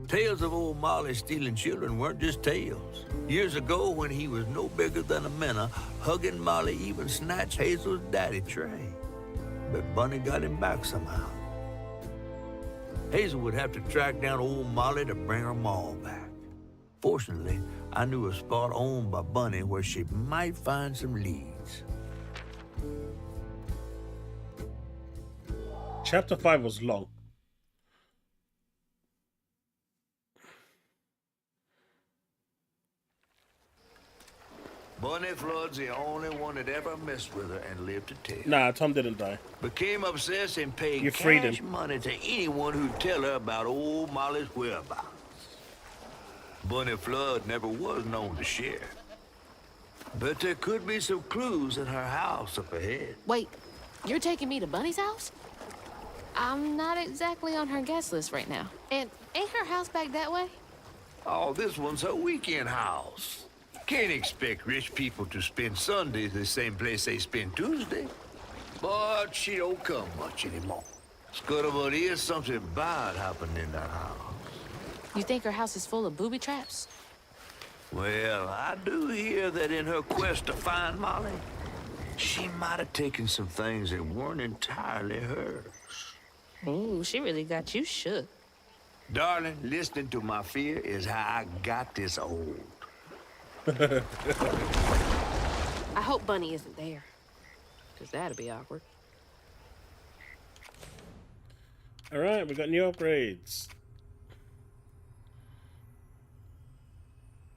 Tales of old Molly stealing children weren't just tales. Years ago, when he was no bigger than a minnow, Huggin' Molly even snatched Hazel's daddy, Trey. But Bunny got him back somehow. Hazel would have to track down old Molly to bring her ma back. Fortunately, I knew a spot owned by Bunny where she might find some leads. Chapter 5 was long. Bunny Flood's the only one that ever messed with her and lived to tell. Nah, Tom didn't die. Became obsessed and paid You freed cash him. money to anyone who'd tell her about old Molly's whereabouts. Bunny Flood never was known to share. But there could be some clues in her house up ahead. Wait, you're taking me to Bunny's house? I'm not exactly on her guest list right now. And ain't her house back that way? Oh, this one's her weekend house. Can't expect rich people to spend Sundays the same place they spend Tuesday. But she don't come much anymore. Scuttlebutt is something bad happened in that house. You think her house is full of booby traps? Well, I do hear that in her quest to find Molly, she might have taken some things that weren't entirely hers. Ooh, she really got you shook. Darling, listening to my fear is how I got this old. I hope Bunny isn't there. Because that'd be awkward. Alright, we got new upgrades.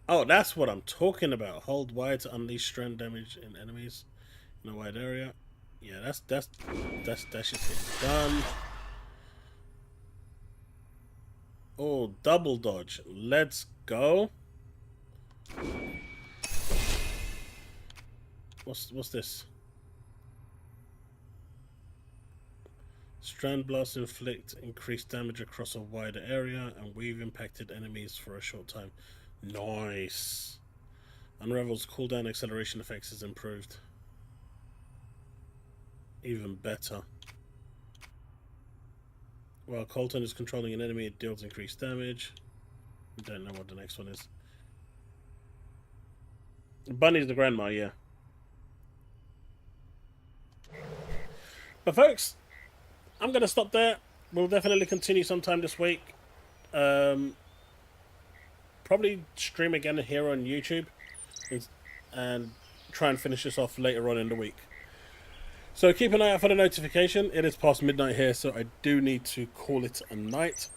Oh, that's what I'm talking about. Hold Y to unleash strand damage in enemies in a wide area. Yeah, that's just getting done. Oh, double dodge. Let's go. What's this? Strand blasts inflict increased damage across a wider area and weave impacted enemies for a short time. Nice. Unravel's cooldown acceleration effects is improved. Even better. While Colton is controlling an enemy, it deals increased damage. Don't know what the next one is. Bunny's the grandma, yeah. But folks, I'm going to stop there. We'll definitely continue sometime this week. Probably stream again here on YouTube. And try and finish this off later on in the week. So keep an eye out for the notification. It is past midnight here, so I do need to call it a night.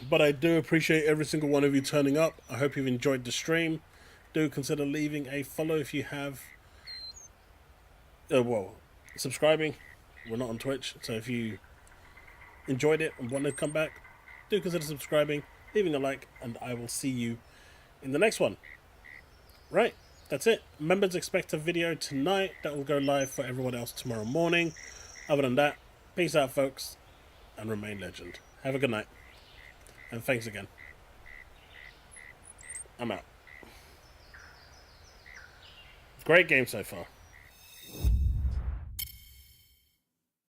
But I do appreciate every single one of you turning up. I hope you've enjoyed the stream. Do consider leaving a follow if you have. Well, subscribing. We're not on Twitch, so if you enjoyed it and want to come back, do consider subscribing, leaving a like, and I will see you in the next one. Right, that's it. Members expect a video tonight that will go live for everyone else tomorrow morning. Other than that, peace out, folks, and remain legend. Have a good night, and thanks again. I'm out. Great game so far.